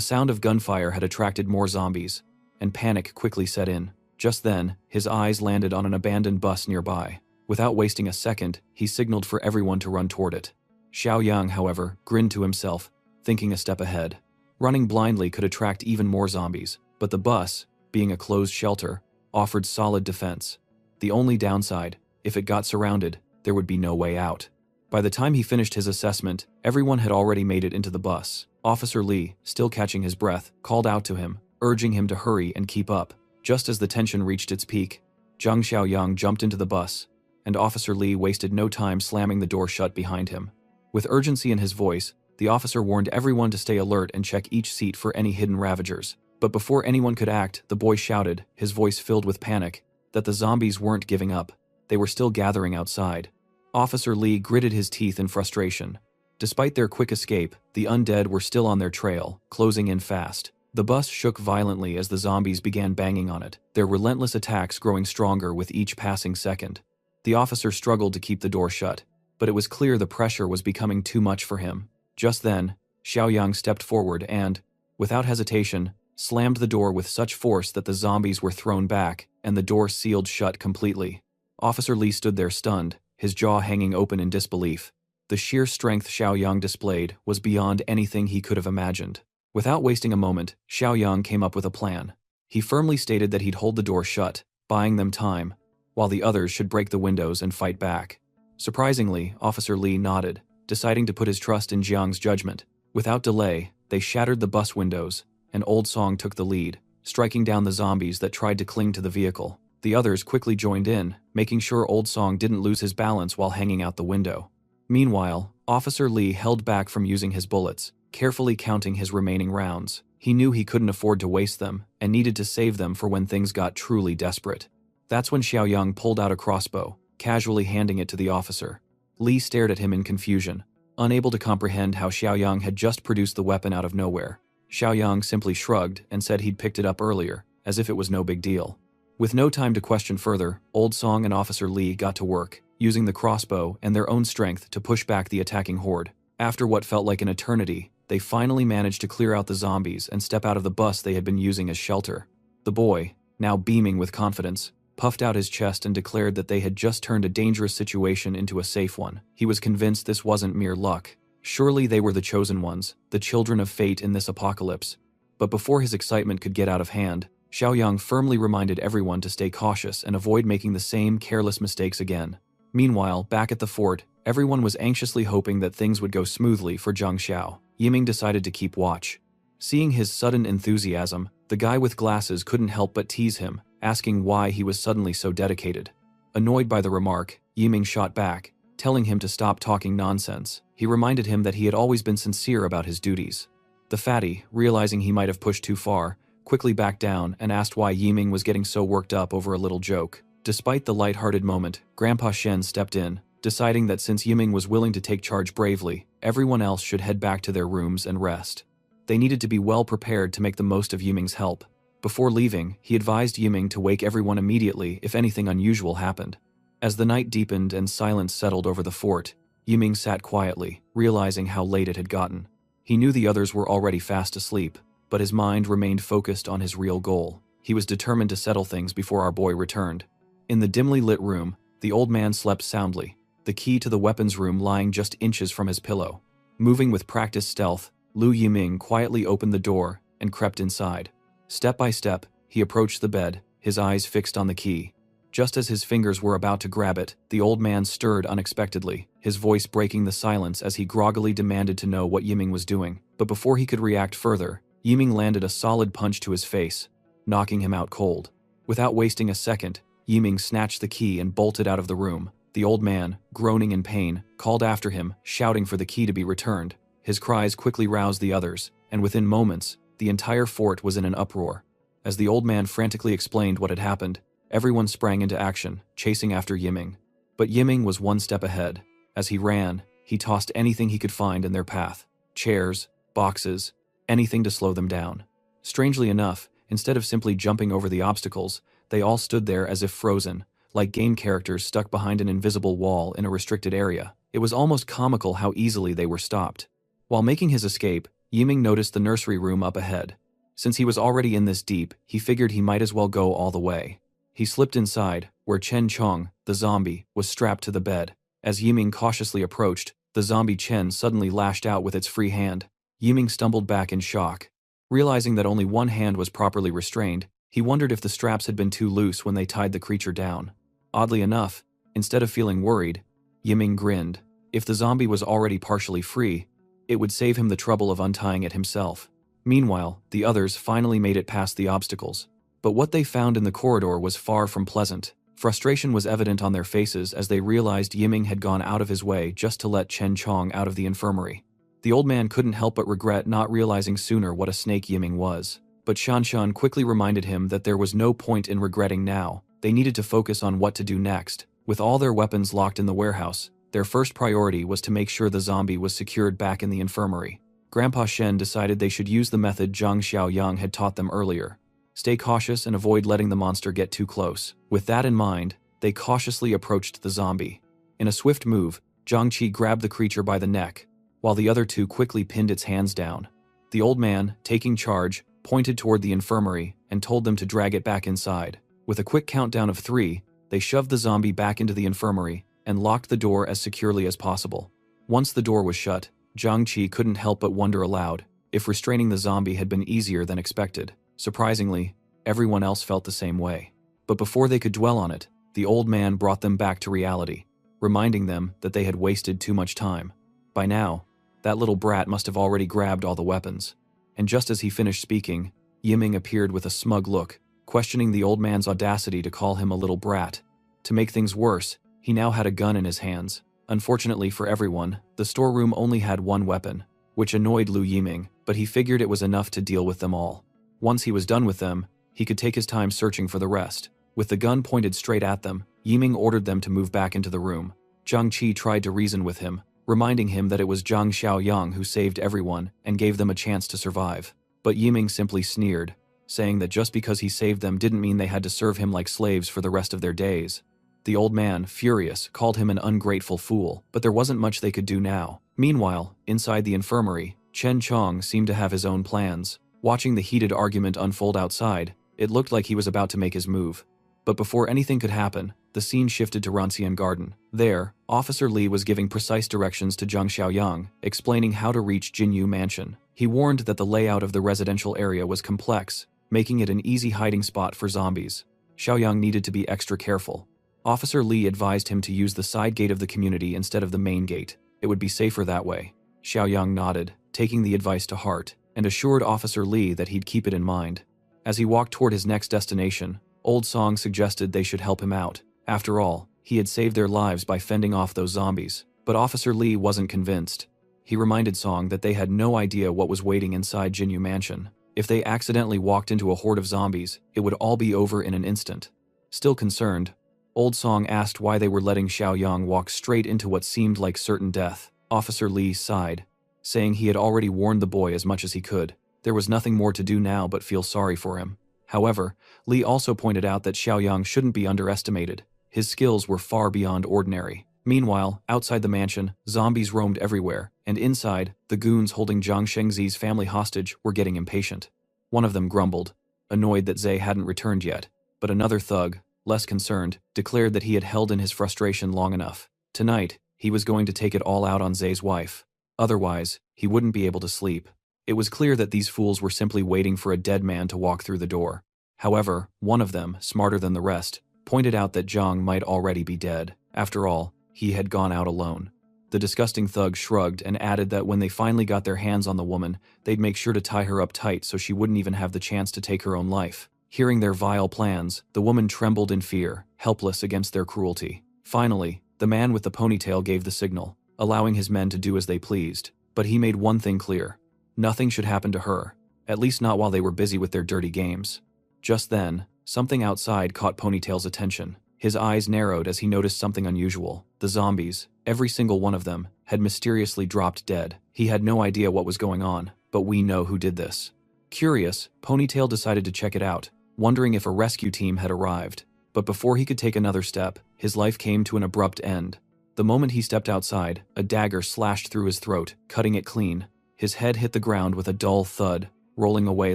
sound of gunfire had attracted more zombies, and panic quickly set in. Just then, his eyes landed on an abandoned bus nearby. Without wasting a second, he signaled for everyone to run toward it. Xiaoyang, however, grinned to himself, thinking a step ahead. Running blindly could attract even more zombies, but the bus, being a closed shelter, offered solid defense. The only downside, if it got surrounded, there would be no way out. By the time he finished his assessment, everyone had already made it into the bus. Officer Lee, still catching his breath, called out to him, urging him to hurry and keep up. Just as the tension reached its peak, Zhang Xiaoyang jumped into the bus, and Officer Lee wasted no time slamming the door shut behind him. With urgency in his voice, the officer warned everyone to stay alert and check each seat for any hidden ravagers. But before anyone could act, the boy shouted, his voice filled with panic, that the zombies weren't giving up. They were still gathering outside. Officer Lee gritted his teeth in frustration. Despite their quick escape, the undead were still on their trail, closing in fast. The bus shook violently as the zombies began banging on it, their relentless attacks growing stronger with each passing second. The officer struggled to keep the door shut, but it was clear the pressure was becoming too much for him. Just then, Xiaoyang stepped forward and, without hesitation, slammed the door with such force that the zombies were thrown back, and the door sealed shut completely. Officer Lee stood there stunned, his jaw hanging open in disbelief. The sheer strength Xiaoyang displayed was beyond anything he could have imagined. Without wasting a moment, Xiaoyang came up with a plan. He firmly stated that he'd hold the door shut, buying them time, while the others should break the windows and fight back. Surprisingly, Officer Lee nodded, deciding to put his trust in Jiang's judgment. Without delay, they shattered the bus windows, and Old Song took the lead, striking down the zombies that tried to cling to the vehicle. The others quickly joined in, making sure Old Song didn't lose his balance while hanging out the window. Meanwhile, Officer Lee held back from using his bullets, carefully counting his remaining rounds. He knew he couldn't afford to waste them, and needed to save them for when things got truly desperate. That's when Xiaoyang pulled out a crossbow, casually handing it to the officer. Lee stared at him in confusion, unable to comprehend how Xiaoyang had just produced the weapon out of nowhere. Xiaoyang simply shrugged and said he'd picked it up earlier, as if it was no big deal. With no time to question further, Old Song and Officer Lee got to work, using the crossbow and their own strength to push back the attacking horde. After what felt like an eternity, they finally managed to clear out the zombies and step out of the bus they had been using as shelter. The boy, now beaming with confidence, puffed out his chest and declared that they had just turned a dangerous situation into a safe one. He was convinced this wasn't mere luck. Surely they were the chosen ones, the children of fate in this apocalypse. But before his excitement could get out of hand, Xiaoyang firmly reminded everyone to stay cautious and avoid making the same careless mistakes again. Meanwhile, back at the fort, everyone was anxiously hoping that things would go smoothly for Zhang Xiao. Yiming decided to keep watch. Seeing his sudden enthusiasm, the guy with glasses couldn't help but tease him, asking why he was suddenly so dedicated. Annoyed by the remark, Yiming shot back, telling him to stop talking nonsense. He reminded him that he had always been sincere about his duties. The fatty, realizing he might have pushed too far, quickly backed down and asked why Yiming was getting so worked up over a little joke. Despite the light-hearted moment, Grandpa Shen stepped in, deciding that since Yiming was willing to take charge bravely, everyone else should head back to their rooms and rest. They needed to be well prepared to make the most of Yiming's help. Before leaving, he advised Yiming to wake everyone immediately if anything unusual happened. As the night deepened and silence settled over the fort, Yiming sat quietly, realizing how late it had gotten. He knew the others were already fast asleep, but his mind remained focused on his real goal. He was determined to settle things before our boy returned. In the dimly lit room, the old man slept soundly, the key to the weapons room lying just inches from his pillow. Moving with practiced stealth, Lu Yiming quietly opened the door and crept inside. Step by step, he approached the bed, his eyes fixed on the key. Just as his fingers were about to grab it, the old man stirred unexpectedly, his voice breaking the silence as he groggily demanded to know what Yiming was doing. But before he could react further, Yiming landed a solid punch to his face, knocking him out cold. Without wasting a second, Yiming snatched the key and bolted out of the room. The old man, groaning in pain, called after him, shouting for the key to be returned. His cries quickly roused the others, and within moments, the entire fort was in an uproar. As the old man frantically explained what had happened, everyone sprang into action, chasing after Yiming. But Yiming was one step ahead. As he ran, he tossed anything he could find in their path. Chairs, boxes, anything to slow them down. Strangely enough, instead of simply jumping over the obstacles, they all stood there as if frozen, like game characters stuck behind an invisible wall in a restricted area. It was almost comical how easily they were stopped. While making his escape, Yiming noticed the nursery room up ahead. Since he was already in this deep, he figured he might as well go all the way. He slipped inside, where Chen Chong, the zombie, was strapped to the bed. As Yiming cautiously approached, the zombie Chen suddenly lashed out with its free hand. Yiming stumbled back in shock. Realizing that only one hand was properly restrained, He wondered if the straps had been too loose when they tied the creature down. Oddly enough, instead of feeling worried, Yiming grinned. If the zombie was already partially free, it would save him the trouble of untying it himself. Meanwhile, the others finally made it past the obstacles. But what they found in the corridor was far from pleasant. Frustration was evident on their faces as they realized Yiming had gone out of his way just to let Chen Chong out of the infirmary. The old man couldn't help but regret not realizing sooner what a snake Yiming was. But Shanshan quickly reminded him that there was no point in regretting now. They needed to focus on what to do next. With all their weapons locked in the warehouse, their first priority was to make sure the zombie was secured back in the infirmary. Grandpa Shen decided they should use the method Zhang Xiaoyang had taught them earlier. Stay cautious and avoid letting the monster get too close. With that in mind, they cautiously approached the zombie. In a swift move, Zhang Qi grabbed the creature by the neck, while the other two quickly pinned its hands down. The old man, taking charge, pointed toward the infirmary and told them to drag it back inside. With a quick countdown of 3, they shoved the zombie back into the infirmary and locked the door as securely as possible. Once the door was shut, Zhang Qi couldn't help but wonder aloud if restraining the zombie had been easier than expected. Surprisingly, everyone else felt the same way. But before they could dwell on it, the old man brought them back to reality, reminding them that they had wasted too much time. By now, that little brat must have already grabbed all the weapons. And just as he finished speaking, Yiming appeared with a smug look, questioning the old man's audacity to call him a little brat. To make things worse, he now had a gun in his hands. Unfortunately for everyone, the storeroom only had one weapon, which annoyed Lu Yiming, but he figured it was enough to deal with them all. Once he was done with them, he could take his time searching for the rest. With the gun pointed straight at them, Yiming ordered them to move back into the room. Zhang Qi tried to reason with him, reminding him that it was Zhang Xiaoyang who saved everyone and gave them a chance to survive. But Yiming simply sneered, saying that just because he saved them didn't mean they had to serve him like slaves for the rest of their days. The old man, furious, called him an ungrateful fool, but there wasn't much they could do now. Meanwhile, inside the infirmary, Chen Chong seemed to have his own plans. Watching the heated argument unfold outside, it looked like he was about to make his move. But before anything could happen, the scene shifted to Rancian Garden. There, Officer Li was giving precise directions to Zhang Xiaoyang, explaining how to reach Jinyu Mansion. He warned that the layout of the residential area was complex, making it an easy hiding spot for zombies. Xiaoyang needed to be extra careful. Officer Li advised him to use the side gate of the community instead of the main gate. It would be safer that way. Xiaoyang nodded, taking the advice to heart, and assured Officer Li that he'd keep it in mind. As he walked toward his next destination, Old Song suggested they should help him out. After all, he had saved their lives by fending off those zombies. But Officer Li wasn't convinced. He reminded Song that they had no idea what was waiting inside Jinyu Mansion. If they accidentally walked into a horde of zombies, it would all be over in an instant. Still concerned, Old Song asked why they were letting Xiaoyang walk straight into what seemed like certain death. Officer Li sighed, saying he had already warned the boy as much as he could. There was nothing more to do now but feel sorry for him. However, Li also pointed out that Xiaoyang shouldn't be underestimated. His skills were far beyond ordinary. Meanwhile, outside the mansion, zombies roamed everywhere, and inside, the goons holding Zhang Shengzi's family hostage were getting impatient. One of them grumbled, annoyed that Zhe hadn't returned yet, but another thug, less concerned, declared that he had held in his frustration long enough. Tonight, he was going to take it all out on Zhe's wife. Otherwise, he wouldn't be able to sleep. It was clear that these fools were simply waiting for a dead man to walk through the door. However, one of them, smarter than the rest, pointed out that Zhang might already be dead. After all, he had gone out alone. The disgusting thug shrugged and added that when they finally got their hands on the woman, they'd make sure to tie her up tight so she wouldn't even have the chance to take her own life. Hearing their vile plans, the woman trembled in fear, helpless against their cruelty. Finally, the man with the ponytail gave the signal, allowing his men to do as they pleased. But he made one thing clear. Nothing should happen to her, at least not while they were busy with their dirty games. Just then, something outside caught Ponytail's attention. His eyes narrowed as he noticed something unusual. The zombies, every single one of them, had mysteriously dropped dead. He had no idea what was going on, but we know who did this. Curious, Ponytail decided to check it out, wondering if a rescue team had arrived. But before he could take another step, his life came to an abrupt end. The moment he stepped outside, a dagger slashed through his throat, cutting it clean. His head hit the ground with a dull thud, rolling away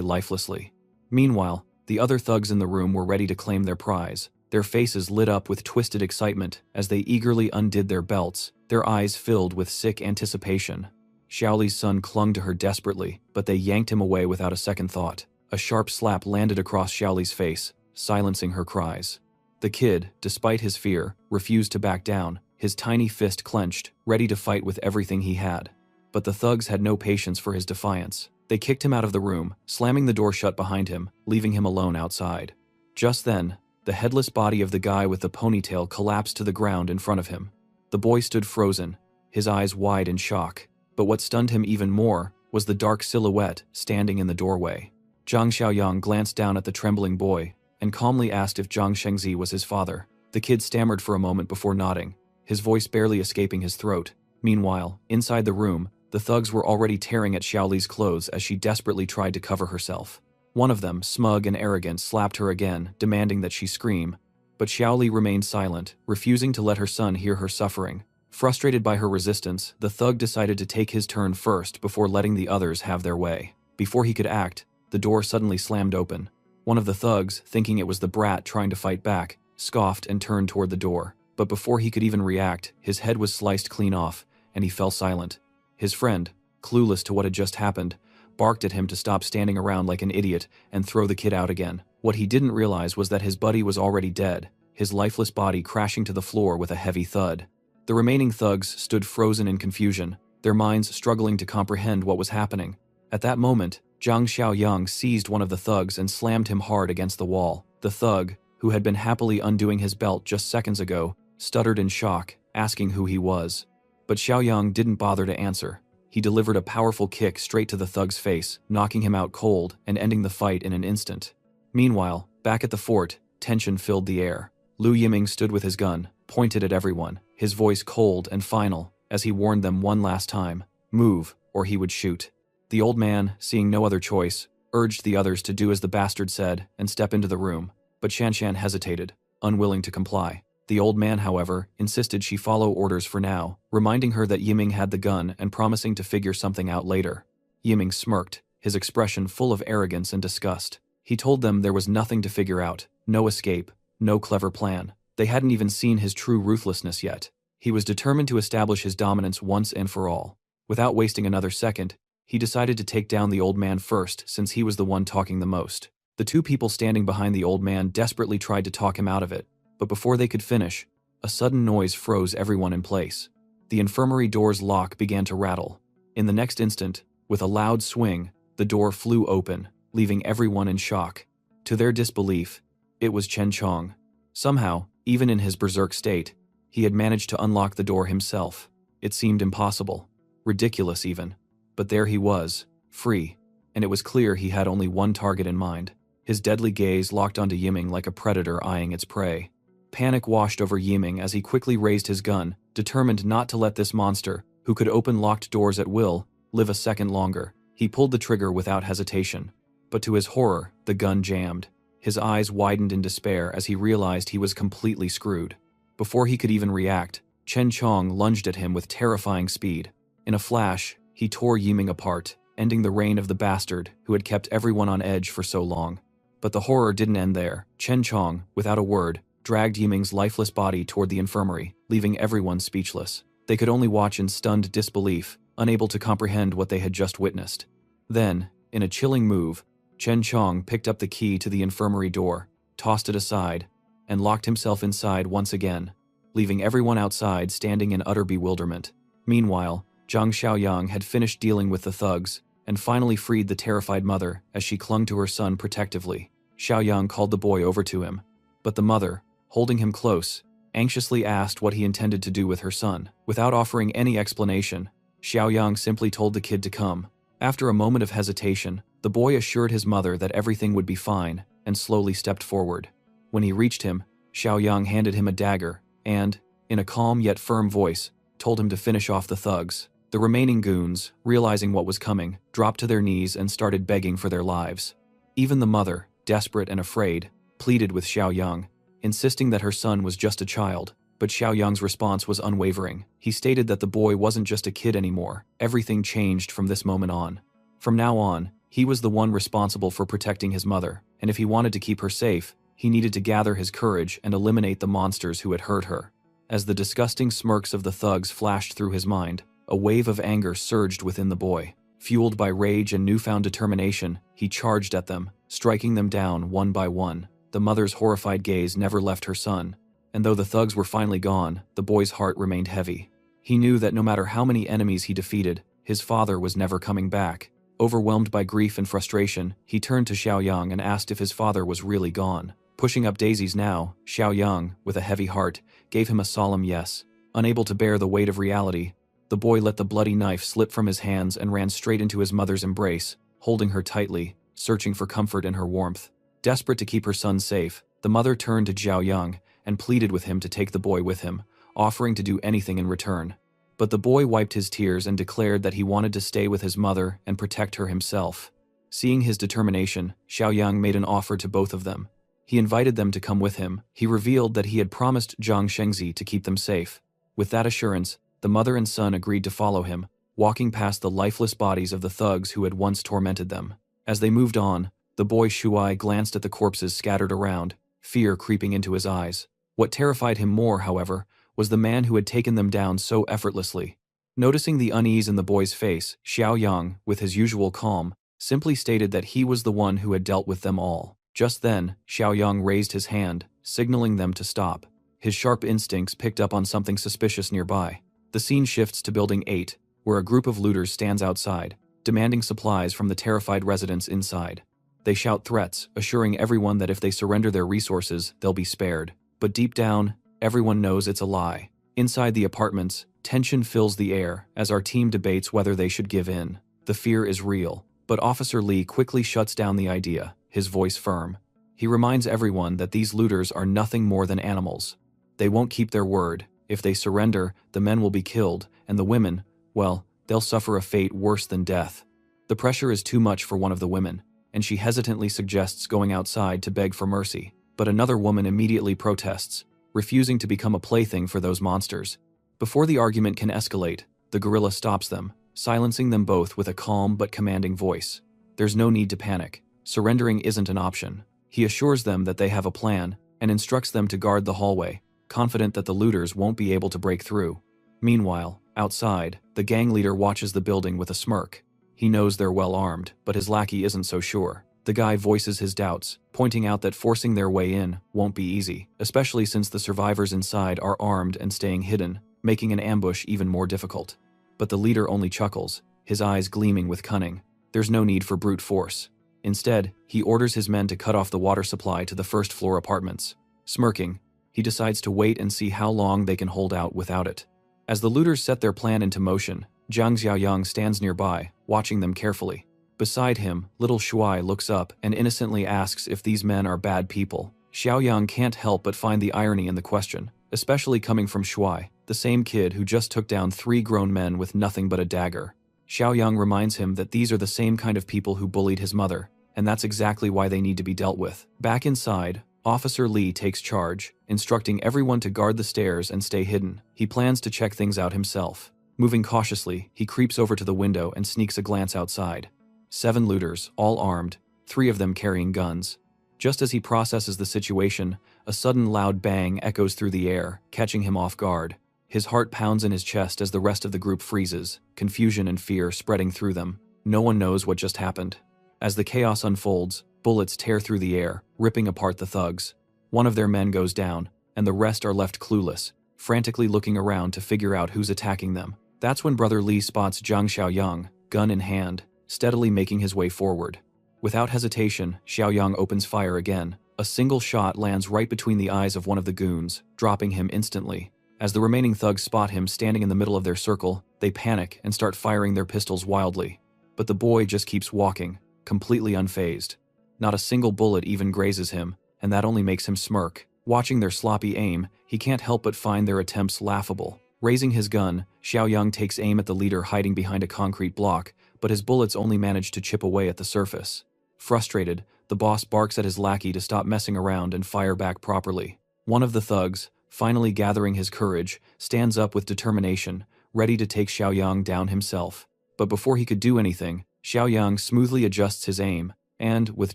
lifelessly. Meanwhile, the other thugs in the room were ready to claim their prize. Their faces lit up with twisted excitement as they eagerly undid their belts, their eyes filled with sick anticipation. Xiaoli's son clung to her desperately, but they yanked him away without a second thought. A sharp slap landed across Xiaoli's face, silencing her cries. The kid, despite his fear, refused to back down, his tiny fist clenched, ready to fight with everything he had. But the thugs had no patience for his defiance. They kicked him out of the room, slamming the door shut behind him, leaving him alone outside. Just then, the headless body of the guy with the ponytail collapsed to the ground in front of him. The boy stood frozen, his eyes wide in shock. But what stunned him even more was the dark silhouette standing in the doorway. Zhang Xiaoyang glanced down at the trembling boy and calmly asked if Zhang Shengzi was his father. The kid stammered for a moment before nodding, his voice barely escaping his throat. Meanwhile, inside the room, the thugs were already tearing at Xiaoli's clothes as she desperately tried to cover herself. One of them, smug and arrogant, slapped her again, demanding that she scream. But Xiaoli remained silent, refusing to let her son hear her suffering. Frustrated by her resistance, the thug decided to take his turn first before letting the others have their way. Before he could act, the door suddenly slammed open. One of the thugs, thinking it was the brat trying to fight back, scoffed and turned toward the door. But before he could even react, his head was sliced clean off, and he fell silent. His friend, clueless to what had just happened, barked at him to stop standing around like an idiot and throw the kid out again. What he didn't realize was that his buddy was already dead, his lifeless body crashing to the floor with a heavy thud. The remaining thugs stood frozen in confusion, their minds struggling to comprehend what was happening. At that moment, Zhang Xiaoyang seized one of the thugs and slammed him hard against the wall. The thug, who had been happily undoing his belt just seconds ago, stuttered in shock, asking who he was. But Xiaoyang didn't bother to answer. He delivered a powerful kick straight to the thug's face, knocking him out cold and ending the fight in an instant. Meanwhile, back at the fort, tension filled the air. Lu Yiming stood with his gun, pointed at everyone, his voice cold and final, as he warned them one last time, "Move, or he would shoot." The old man, seeing no other choice, urged the others to do as the bastard said and step into the room, but Shanshan hesitated, unwilling to comply. The old man, however, insisted she follow orders for now, reminding her that Yiming had the gun and promising to figure something out later. Yiming smirked, his expression full of arrogance and disgust. He told them there was nothing to figure out, no escape, no clever plan. They hadn't even seen his true ruthlessness yet. He was determined to establish his dominance once and for all. Without wasting another second, he decided to take down the old man first since he was the one talking the most. The two people standing behind the old man desperately tried to talk him out of it, but before they could finish, a sudden noise froze everyone in place. The infirmary door's lock began to rattle. In the next instant, with a loud swing, the door flew open, leaving everyone in shock. To their disbelief, it was Chen Chong. Somehow, even in his berserk state, he had managed to unlock the door himself. It seemed impossible, ridiculous even. But there he was, free, and it was clear he had only one target in mind. His deadly gaze locked onto Yiming like a predator eyeing its prey. Panic washed over Yiming as he quickly raised his gun, determined not to let this monster, who could open locked doors at will, live a second longer. He pulled the trigger without hesitation. But to his horror, the gun jammed. His eyes widened in despair as he realized he was completely screwed. Before he could even react, Chen Chong lunged at him with terrifying speed. In a flash, he tore Yiming apart, ending the reign of the bastard who had kept everyone on edge for so long. But the horror didn't end there. Chen Chong, without a word, dragged Yiming's lifeless body toward the infirmary, leaving everyone speechless. They could only watch in stunned disbelief, unable to comprehend what they had just witnessed. Then, in a chilling move, Chen Chong picked up the key to the infirmary door, tossed it aside, and locked himself inside once again, leaving everyone outside standing in utter bewilderment. Meanwhile, Zhang Xiaoyang had finished dealing with the thugs and finally freed the terrified mother as she clung to her son protectively. Xiaoyang called the boy over to him, but the mother, holding him close, anxiously asked what he intended to do with her son. Without offering any explanation, Xiaoyang simply told the kid to come. After a moment of hesitation, the boy assured his mother that everything would be fine and slowly stepped forward. When he reached him, Xiaoyang handed him a dagger and, in a calm yet firm voice, told him to finish off the thugs. The remaining goons, realizing what was coming, dropped to their knees and started begging for their lives. Even the mother, desperate and afraid, pleaded with Xiaoyang, insisting that her son was just a child, but Xiaoyang's response was unwavering. He stated that the boy wasn't just a kid anymore. Everything changed from this moment on. From now on, he was the one responsible for protecting his mother, and if he wanted to keep her safe, he needed to gather his courage and eliminate the monsters who had hurt her. As the disgusting smirks of the thugs flashed through his mind, a wave of anger surged within the boy. Fueled by rage and newfound determination, he charged at them, striking them down one by one. The mother's horrified gaze never left her son, and though the thugs were finally gone, the boy's heart remained heavy. He knew that no matter how many enemies he defeated, his father was never coming back. Overwhelmed by grief and frustration, he turned to Xiaoyang and asked if his father was really gone. Pushing up daisies now, Xiaoyang, with a heavy heart, gave him a solemn yes. Unable to bear the weight of reality, the boy let the bloody knife slip from his hands and ran straight into his mother's embrace, holding her tightly, searching for comfort in her warmth. Desperate to keep her son safe, the mother turned to Xiaoyang and pleaded with him to take the boy with him, offering to do anything in return. But the boy wiped his tears and declared that he wanted to stay with his mother and protect her himself. Seeing his determination, Xiaoyang made an offer to both of them. He invited them to come with him. He revealed that he had promised Zhang Shengzi to keep them safe. With that assurance, the mother and son agreed to follow him, walking past the lifeless bodies of the thugs who had once tormented them. As they moved on, the boy Shuai glanced at the corpses scattered around, fear creeping into his eyes. What terrified him more, however, was the man who had taken them down so effortlessly. Noticing the unease in the boy's face, Xiaoyang, with his usual calm, simply stated that he was the one who had dealt with them all. Just then, Xiaoyang raised his hand, signaling them to stop. His sharp instincts picked up on something suspicious nearby. The scene shifts to Building 8, where a group of looters stands outside, demanding supplies from the terrified residents inside. They shout threats, assuring everyone that if they surrender their resources, they'll be spared. But deep down, everyone knows it's a lie. Inside the apartments, tension fills the air as our team debates whether they should give in. The fear is real, but Officer Lee quickly shuts down the idea, his voice firm. He reminds everyone that these looters are nothing more than animals. They won't keep their word. If they surrender, the men will be killed, and the women, well, they'll suffer a fate worse than death. The pressure is too much for one of the women, and she hesitantly suggests going outside to beg for mercy. But another woman immediately protests, refusing to become a plaything for those monsters. Before the argument can escalate, the gorilla stops them, silencing them both with a calm but commanding voice. There's no need to panic. Surrendering isn't an option. He assures them that they have a plan, and instructs them to guard the hallway, confident that the looters won't be able to break through. Meanwhile, outside, the gang leader watches the building with a smirk. He knows they're well armed, but his lackey isn't so sure. The guy voices his doubts, pointing out that forcing their way in won't be easy, especially since the survivors inside are armed and staying hidden, making an ambush even more difficult. But the leader only chuckles, his eyes gleaming with cunning. There's no need for brute force. Instead, he orders his men to cut off the water supply to the first-floor apartments. Smirking, he decides to wait and see how long they can hold out without it. As the looters set their plan into motion, Zhang Xiaoyang stands nearby, watching them carefully. Beside him, little Shuai looks up and innocently asks if these men are bad people. Xiaoyang can't help but find the irony in the question, especially coming from Shuai, the same kid who just took down 3 grown men with nothing but a dagger. Xiaoyang reminds him that these are the same kind of people who bullied his mother, and that's exactly why they need to be dealt with. Back inside, Officer Lee takes charge, instructing everyone to guard the stairs and stay hidden. He plans to check things out himself. Moving cautiously, he creeps over to the window and sneaks a glance outside. 7 looters, all armed, 3 of them carrying guns. Just as he processes the situation, a sudden loud bang echoes through the air, catching him off guard. His heart pounds in his chest as the rest of the group freezes, confusion and fear spreading through them. No one knows what just happened. As the chaos unfolds, bullets tear through the air, ripping apart the thugs. One of their men goes down, and the rest are left clueless, frantically looking around to figure out who's attacking them. That's when Brother Lee spots Zhang Xiaoyang, gun in hand, steadily making his way forward. Without hesitation, Xiaoyang opens fire again. A single shot lands right between the eyes of one of the goons, dropping him instantly. As the remaining thugs spot him standing in the middle of their circle, they panic and start firing their pistols wildly. But the boy just keeps walking, completely unfazed. Not a single bullet even grazes him, and that only makes him smirk. Watching their sloppy aim, he can't help but find their attempts laughable. Raising his gun, Xiaoyang takes aim at the leader hiding behind a concrete block, but his bullets only manage to chip away at the surface. Frustrated, the boss barks at his lackey to stop messing around and fire back properly. One of the thugs, finally gathering his courage, stands up with determination, ready to take Xiaoyang down himself. But before he could do anything, Xiaoyang smoothly adjusts his aim, and, with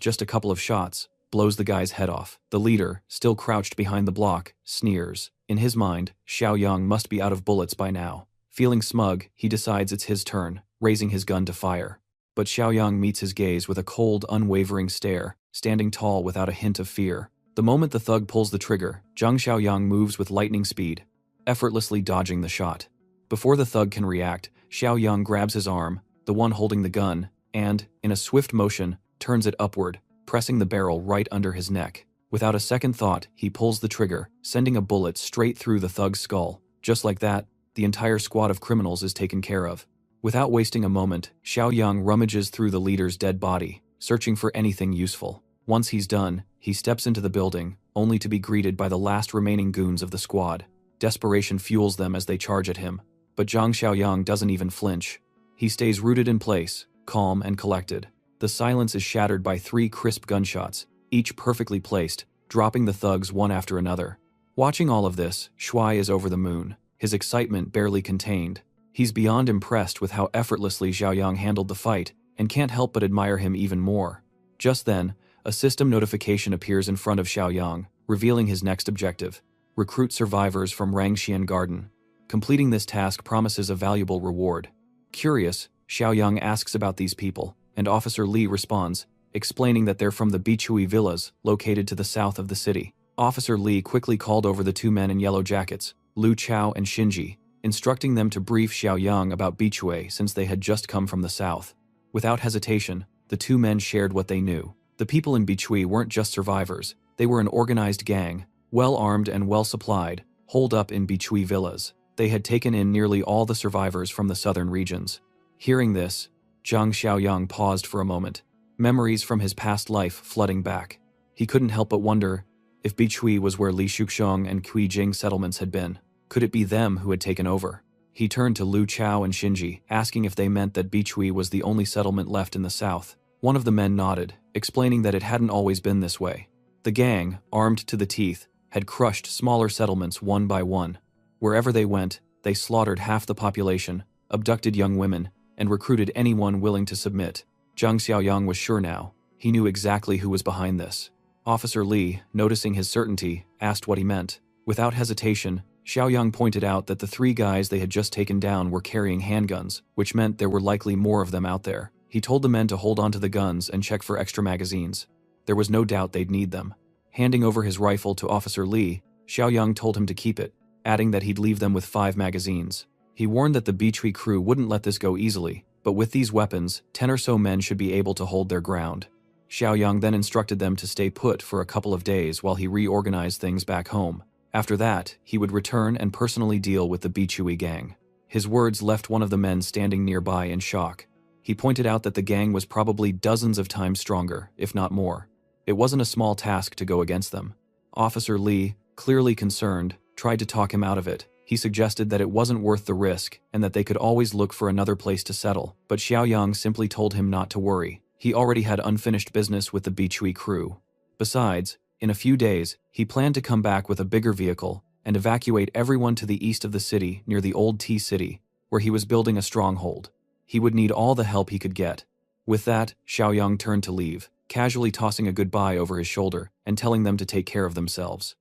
just a couple of shots, blows the guy's head off. The leader, still crouched behind the block, sneers. In his mind, Xiaoyang must be out of bullets by now. Feeling smug, he decides it's his turn. raising his gun to fire. But Xiaoyang meets his gaze with a cold, unwavering stare, standing tall without a hint of fear. The moment the thug pulls the trigger, Zhang Xiaoyang moves with lightning speed, effortlessly dodging the shot. Before the thug can react, Xiaoyang grabs his arm, the one holding the gun, and, in a swift motion, turns it upward, pressing the barrel right under his neck. Without a second thought, he pulls the trigger, sending a bullet straight through the thug's skull. Just like that, the entire squad of criminals is taken care of. Without wasting a moment, Xiaoyang rummages through the leader's dead body, searching for anything useful. Once he's done, he steps into the building, only to be greeted by the last remaining goons of the squad. Desperation fuels them as they charge at him. But Zhang Xiaoyang doesn't even flinch. He stays rooted in place, calm and collected. The silence is shattered by 3 crisp gunshots, each perfectly placed, dropping the thugs one after another. Watching all of this, Shuai is over the moon, his excitement barely contained. He's beyond impressed with how effortlessly Xiaoyang handled the fight, and can't help but admire him even more. Just then, a system notification appears in front of Xiaoyang, revealing his next objective: recruit survivors from Rangxian Garden. Completing this task promises a valuable reward. Curious, Xiaoyang asks about these people, and Officer Li responds, explaining that they're from the Bichui villas located to the south of the city. Officer Li quickly called over the 2 men in yellow jackets, Lu Chao and Shinji, instructing them to brief Xiaoyang about Bichui since they had just come from the south. Without hesitation, the 2 men shared what they knew. The people in Bichui weren't just survivors, they were an organized gang, well-armed and well-supplied, holed up in Bichui villas. They had taken in nearly all the survivors from the southern regions. Hearing this, Zhang Xiaoyang paused for a moment, memories from his past life flooding back. He couldn't help but wonder if Bichui was where Li Shuxiong and Kui Jing settlements had been. Could it be them who had taken over? He turned to Lu Chao and Shinji, asking if they meant that Bichui was the only settlement left in the south. One of the men nodded, explaining that it hadn't always been this way. The gang, armed to the teeth, had crushed smaller settlements one by one. Wherever they went, they slaughtered half the population, abducted young women, and recruited anyone willing to submit. Zhang Xiaoyang was sure now. He knew exactly who was behind this. Officer Li, noticing his certainty, asked what he meant. Without hesitation, Xiaoyang pointed out that the 3 guys they had just taken down were carrying handguns, which meant there were likely more of them out there. He told the men to hold onto the guns and check for extra magazines. There was no doubt they'd need them. Handing over his rifle to Officer Li, Xiaoyang told him to keep it, adding that he'd leave them with 5 magazines. He warned that the Bichui crew wouldn't let this go easily, but with these weapons, 10 or so men should be able to hold their ground. Xiaoyang then instructed them to stay put for a couple of days while he reorganized things back home. After that, he would return and personally deal with the Bichui gang. His words left one of the men standing nearby in shock. He pointed out that the gang was probably dozens of times stronger, if not more. It wasn't a small task to go against them. Officer Li, clearly concerned, tried to talk him out of it. He suggested that it wasn't worth the risk and that they could always look for another place to settle, but Xiaoyang simply told him not to worry. He already had unfinished business with the Bichui crew. Besides, in a few days, he planned to come back with a bigger vehicle and evacuate everyone to the east of the city near the old Tea City, where he was building a stronghold. He would need all the help he could get. With that, Xiaoyang turned to leave, casually tossing a goodbye over his shoulder and telling them to take care of themselves.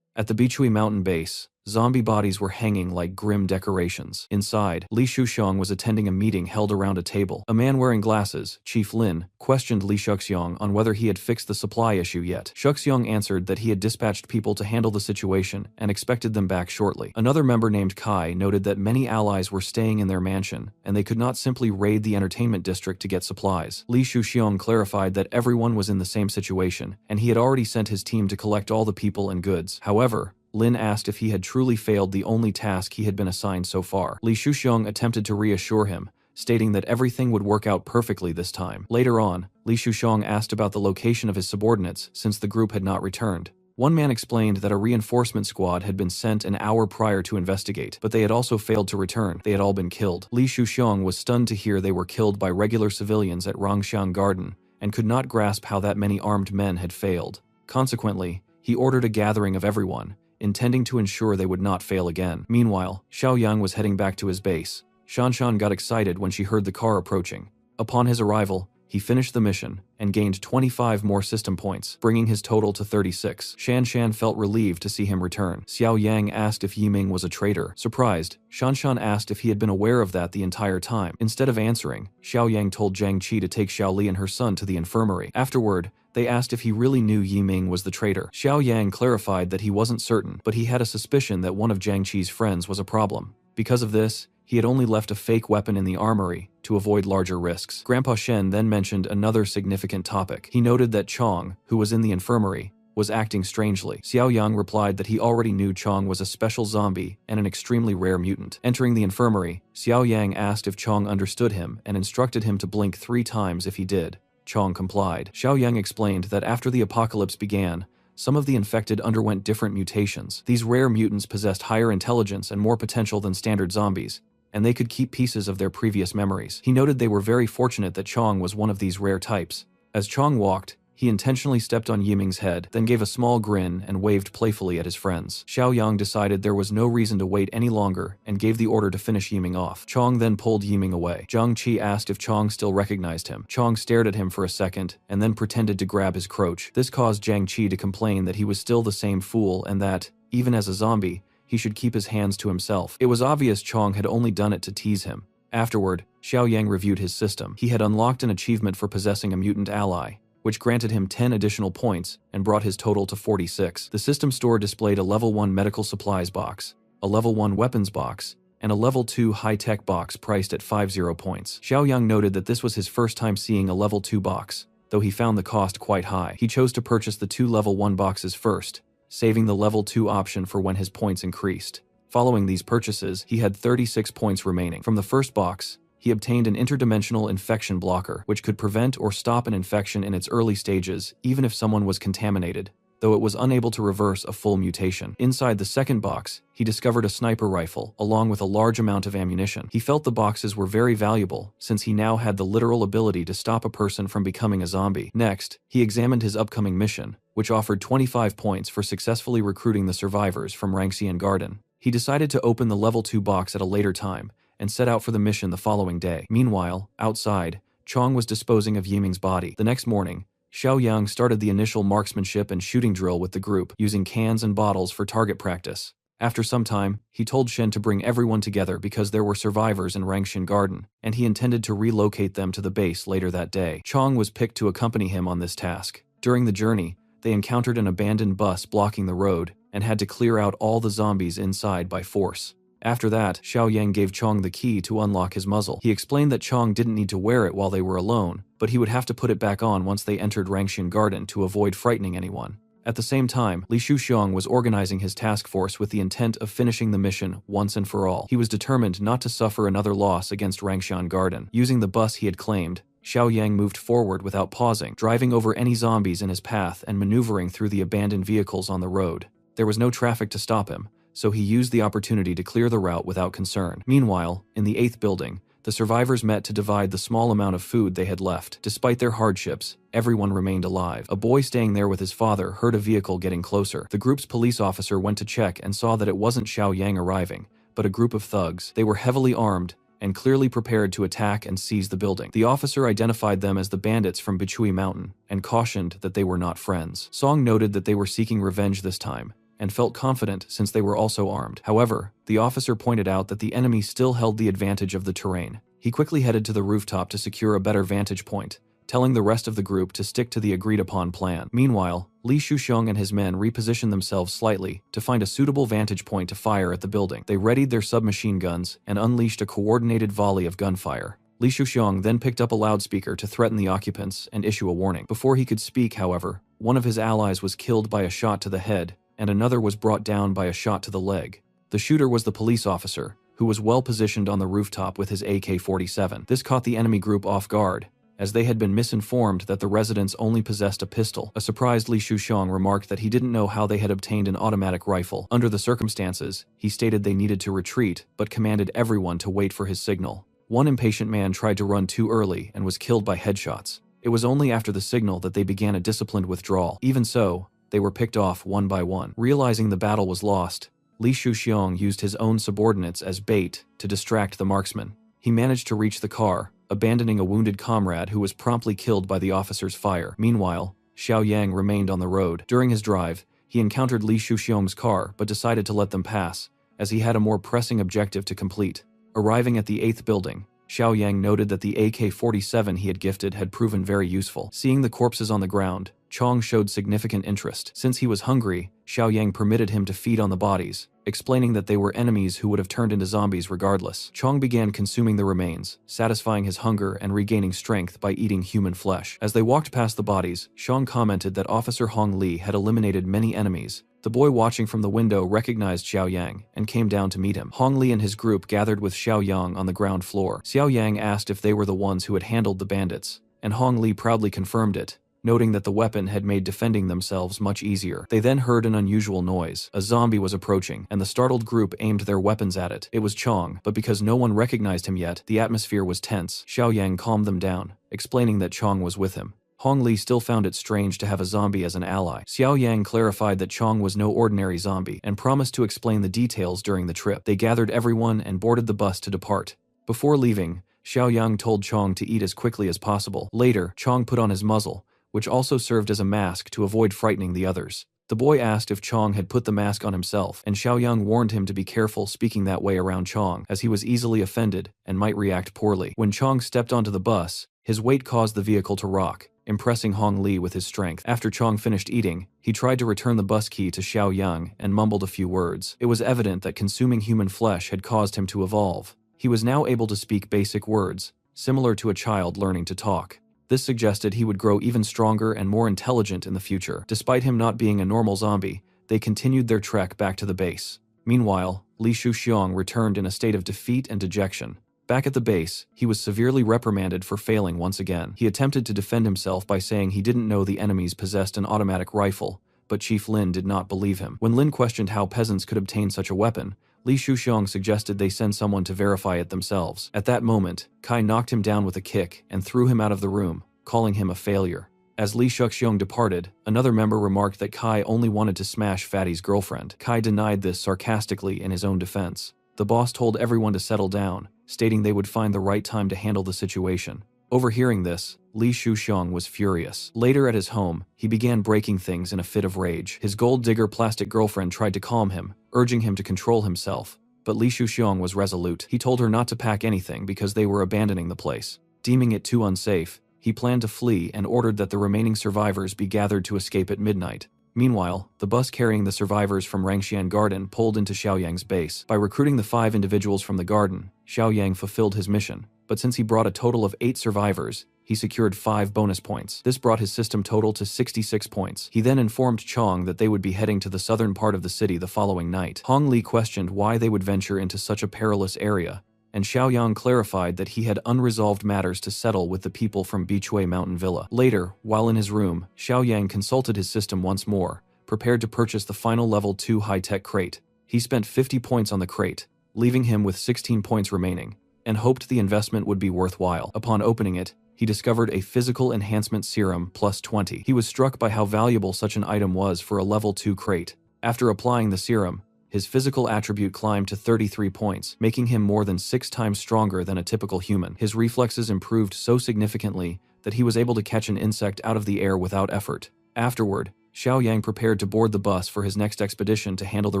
At the Bichui mountain base, zombie bodies were hanging like grim decorations. Inside, Li Shuxiong was attending a meeting held around a table. A man wearing glasses, Chief Lin, questioned Li Shuxiong on whether he had fixed the supply issue yet. Shuxiong answered that he had dispatched people to handle the situation and expected them back shortly. Another member named Kai noted that many allies were staying in their mansion, and they could not simply raid the entertainment district to get supplies. Li Shuxiong clarified that everyone was in the same situation, and he had already sent his team to collect all the people and goods. However, Lin asked if he had truly failed the only task he had been assigned so far. Li Shuxiong attempted to reassure him, stating that everything would work out perfectly this time. Later on, Li Shuxiong asked about the location of his subordinates since the group had not returned. One man explained that a reinforcement squad had been sent an hour prior to investigate, but they had also failed to return. They had all been killed. Li Shuxiong was stunned to hear they were killed by regular civilians at Rangxiang Garden and could not grasp how that many armed men had failed. Consequently, he ordered a gathering of everyone, intending to ensure they would not fail again. Meanwhile, Xiaoyang was heading back to his base. Shanshan got excited when she heard the car approaching. Upon his arrival, He finished the mission and gained 25 more system points, bringing his total to 36. Shan Shan felt relieved to see him return. Xiao Yang asked if Yiming was a traitor. Surprised, Shan Shan asked if he had been aware of that the entire time. Instead of answering, Xiao Yang told Jiang Qi to take Xiao Li and her son to the infirmary. Afterward, they asked if he really knew Yiming was the traitor. Xiao Yang clarified that he wasn't certain, but he had a suspicion that one of Jiang Qi's friends was a problem. Because of this, he had only left a fake weapon in the armory to avoid larger risks. Grandpa Shen then mentioned another significant topic. He noted that Chong, who was in the infirmary, was acting strangely. Xiao Yang replied that he already knew Chong was a special zombie and an extremely rare mutant. Entering the infirmary, Xiao Yang asked if Chong understood him and instructed him to blink 3 times if he did. Chong complied. Xiao Yang explained that after the apocalypse began, some of the infected underwent different mutations. These rare mutants possessed higher intelligence and more potential than standard zombies, and they could keep pieces of their previous memories. He noted they were very fortunate that Chong was one of these rare types. As Chong walked, he intentionally stepped on Yiming's head, then gave a small grin and waved playfully at his friends. Xiao Yang decided there was no reason to wait any longer and gave the order to finish Yiming off. Chong then pulled Yiming away. Jiang Qi asked if Chong still recognized him. Chong stared at him for a second and then pretended to grab his crotch. This caused Jiang Qi to complain that he was still the same fool and that, even as a zombie, he should keep his hands to himself. It was obvious Chong had only done it to tease him. Afterward, Xiao Yang reviewed his system. He had unlocked an achievement for possessing a mutant ally, which granted him 10 additional points and brought his total to 46. The system store displayed a level 1 medical supplies box, a level 1 weapons box, and a level 2 high-tech box priced at 50 points. Xiao Yang noted that this was his first time seeing a level 2 box, though he found the cost quite high. He chose to purchase the 2 level 1 boxes first, saving the level 2 option for when his points increased. Following these purchases, he had 36 points remaining. From the first box, he obtained an interdimensional infection blocker, which could prevent or stop an infection in its early stages, even if someone was contaminated, though it was unable to reverse a full mutation. Inside the second box, he discovered a sniper rifle, along with a large amount of ammunition. He felt the boxes were very valuable, since he now had the literal ability to stop a person from becoming a zombie. Next, he examined his upcoming mission, which offered 25 points for successfully recruiting the survivors from Rangxian Garden. He decided to open the level 2 box at a later time, and set out for the mission the following day. Meanwhile, outside, Chong was disposing of Yiming's body. The next morning, Xiao Yang started the initial marksmanship and shooting drill with the group, using cans and bottles for target practice. After some time, he told Shen to bring everyone together because there were survivors in Rangxian Garden, and he intended to relocate them to the base later that day. Chong was picked to accompany him on this task. During the journey, they encountered an abandoned bus blocking the road, and had to clear out all the zombies inside by force. After that, Xiao Yang gave Chong the key to unlock his muzzle. He explained that Chong didn't need to wear it while they were alone, but he would have to put it back on once they entered Rangxian Garden to avoid frightening anyone. At the same time, Li Shuxiang was organizing his task force with the intent of finishing the mission once and for all. He was determined not to suffer another loss against Rangxian Garden. Using the bus he had claimed, Xiao Yang moved forward without pausing, driving over any zombies in his path and maneuvering through the abandoned vehicles on the road. There was no traffic to stop him, so he used the opportunity to clear the route without concern. Meanwhile, in the 8th building, the survivors met to divide the small amount of food they had left. Despite their hardships, everyone remained alive. A boy staying there with his father heard a vehicle getting closer. The group's police officer went to check and saw that it wasn't Xiao Yang arriving, but a group of thugs. They were heavily armed and clearly prepared to attack and seize the building. The officer identified them as the bandits from Bichui Mountain and cautioned that they were not friends. Song noted that they were seeking revenge this time, and felt confident since they were also armed. However, the officer pointed out that the enemy still held the advantage of the terrain. He quickly headed to the rooftop to secure a better vantage point, telling the rest of the group to stick to the agreed-upon plan. Meanwhile, Li Shuxiang and his men repositioned themselves slightly to find a suitable vantage point to fire at the building. They readied their submachine guns and unleashed a coordinated volley of gunfire. Li Shuxiang then picked up a loudspeaker to threaten the occupants and issue a warning. Before he could speak, however, one of his allies was killed by a shot to the head, and another was brought down by a shot to the leg. The shooter was the police officer, who was well positioned on the rooftop with his AK-47. This caught the enemy group off guard, as they had been misinformed that the residents only possessed a pistol. A surprised Li Shuxiang remarked that he didn't know how they had obtained an automatic rifle. Under the circumstances, he stated they needed to retreat, but commanded everyone to wait for his signal. One impatient man tried to run too early and was killed by headshots. It was only after the signal that they began a disciplined withdrawal. Even so, they were picked off one by one. Realizing the battle was lost, Li Shuxiang used his own subordinates as bait to distract the marksman. He managed to reach the car, abandoning a wounded comrade who was promptly killed by the officer's fire. Meanwhile, Xiao Yang remained on the road. During his drive, he encountered Li Shuxiong's car but decided to let them pass, as he had a more pressing objective to complete. Arriving at the 8th building, Xiao Yang noted that the AK-47 he had gifted had proven very useful. Seeing the corpses on the ground, Chong showed significant interest. Since he was hungry, Xiao Yang permitted him to feed on the bodies, explaining that they were enemies who would have turned into zombies regardless. Chong began consuming the remains, satisfying his hunger and regaining strength by eating human flesh. As they walked past the bodies, Chong commented that Officer Hong Li had eliminated many enemies. The boy watching from the window recognized Xiao Yang and came down to meet him. Hong Li and his group gathered with Xiao Yang on the ground floor. Xiao Yang asked if they were the ones who had handled the bandits, and Hong Li proudly confirmed it, noting that the weapon had made defending themselves much easier. They then heard an unusual noise. A zombie was approaching, and the startled group aimed their weapons at it. It was Chong, but because no one recognized him yet, the atmosphere was tense. Xiao Yang calmed them down, explaining that Chong was with him. Hong Li still found it strange to have a zombie as an ally. Xiao Yang clarified that Chong was no ordinary zombie, and promised to explain the details during the trip. They gathered everyone and boarded the bus to depart. Before leaving, Xiao Yang told Chong to eat as quickly as possible. Later, Chong put on his muzzle, which also served as a mask to avoid frightening the others. The boy asked if Chong had put the mask on himself, and Xiao Yang warned him to be careful speaking that way around Chong, as he was easily offended and might react poorly. When Chong stepped onto the bus, his weight caused the vehicle to rock, impressing Hong Li with his strength. After Chong finished eating, he tried to return the bus key to Xiao Yang and mumbled a few words. It was evident that consuming human flesh had caused him to evolve. He was now able to speak basic words, similar to a child learning to talk. This suggested he would grow even stronger and more intelligent in the future. Despite him not being a normal zombie, they continued their trek back to the base. Meanwhile, Li Shuxiong returned in a state of defeat and dejection. Back at the base, he was severely reprimanded for failing once again. He attempted to defend himself by saying he didn't know the enemies possessed an automatic rifle, but Chief Lin did not believe him. When Lin questioned how peasants could obtain such a weapon, Li Shuxiong suggested they send someone to verify it themselves. At that moment, Kai knocked him down with a kick and threw him out of the room, calling him a failure. As Li Shuxiong departed, another member remarked that Kai only wanted to smash Fatty's girlfriend. Kai denied this sarcastically in his own defense. The boss told everyone to settle down, stating they would find the right time to handle the situation. Overhearing this, Li Shuxiong was furious. Later at his home, he began breaking things in a fit of rage. His gold digger plastic girlfriend tried to calm him, urging him to control himself, but Li Shuxiong was resolute. He told her not to pack anything because they were abandoning the place. Deeming it too unsafe, he planned to flee and ordered that the remaining survivors be gathered to escape at midnight. Meanwhile, the bus carrying the survivors from Rangxian Garden pulled into Xiao Yang's base. By recruiting the 5 individuals from the garden, Xiao Yang fulfilled his mission, but since he brought a total of 8 survivors, he secured 5 bonus points. This brought his system total to 66 points. He then informed Chong that they would be heading to the southern part of the city the following night. Hong Li questioned why they would venture into such a perilous area, and Xiao Yang clarified that he had unresolved matters to settle with the people from Beechway Mountain Villa. Later, while in his room, Xiao Yang consulted his system once more, prepared to purchase the final level 2 high-tech crate. He spent 50 points on the crate, leaving him with 16 points remaining, and hoped the investment would be worthwhile. Upon opening it, he discovered a physical enhancement serum plus 20. He was struck by how valuable such an item was for a level 2 crate. After applying the serum, his physical attribute climbed to 33 points, making him more than 6 times stronger than a typical human. His reflexes improved so significantly that he was able to catch an insect out of the air without effort. Afterward, Xiao Yang prepared to board the bus for his next expedition to handle the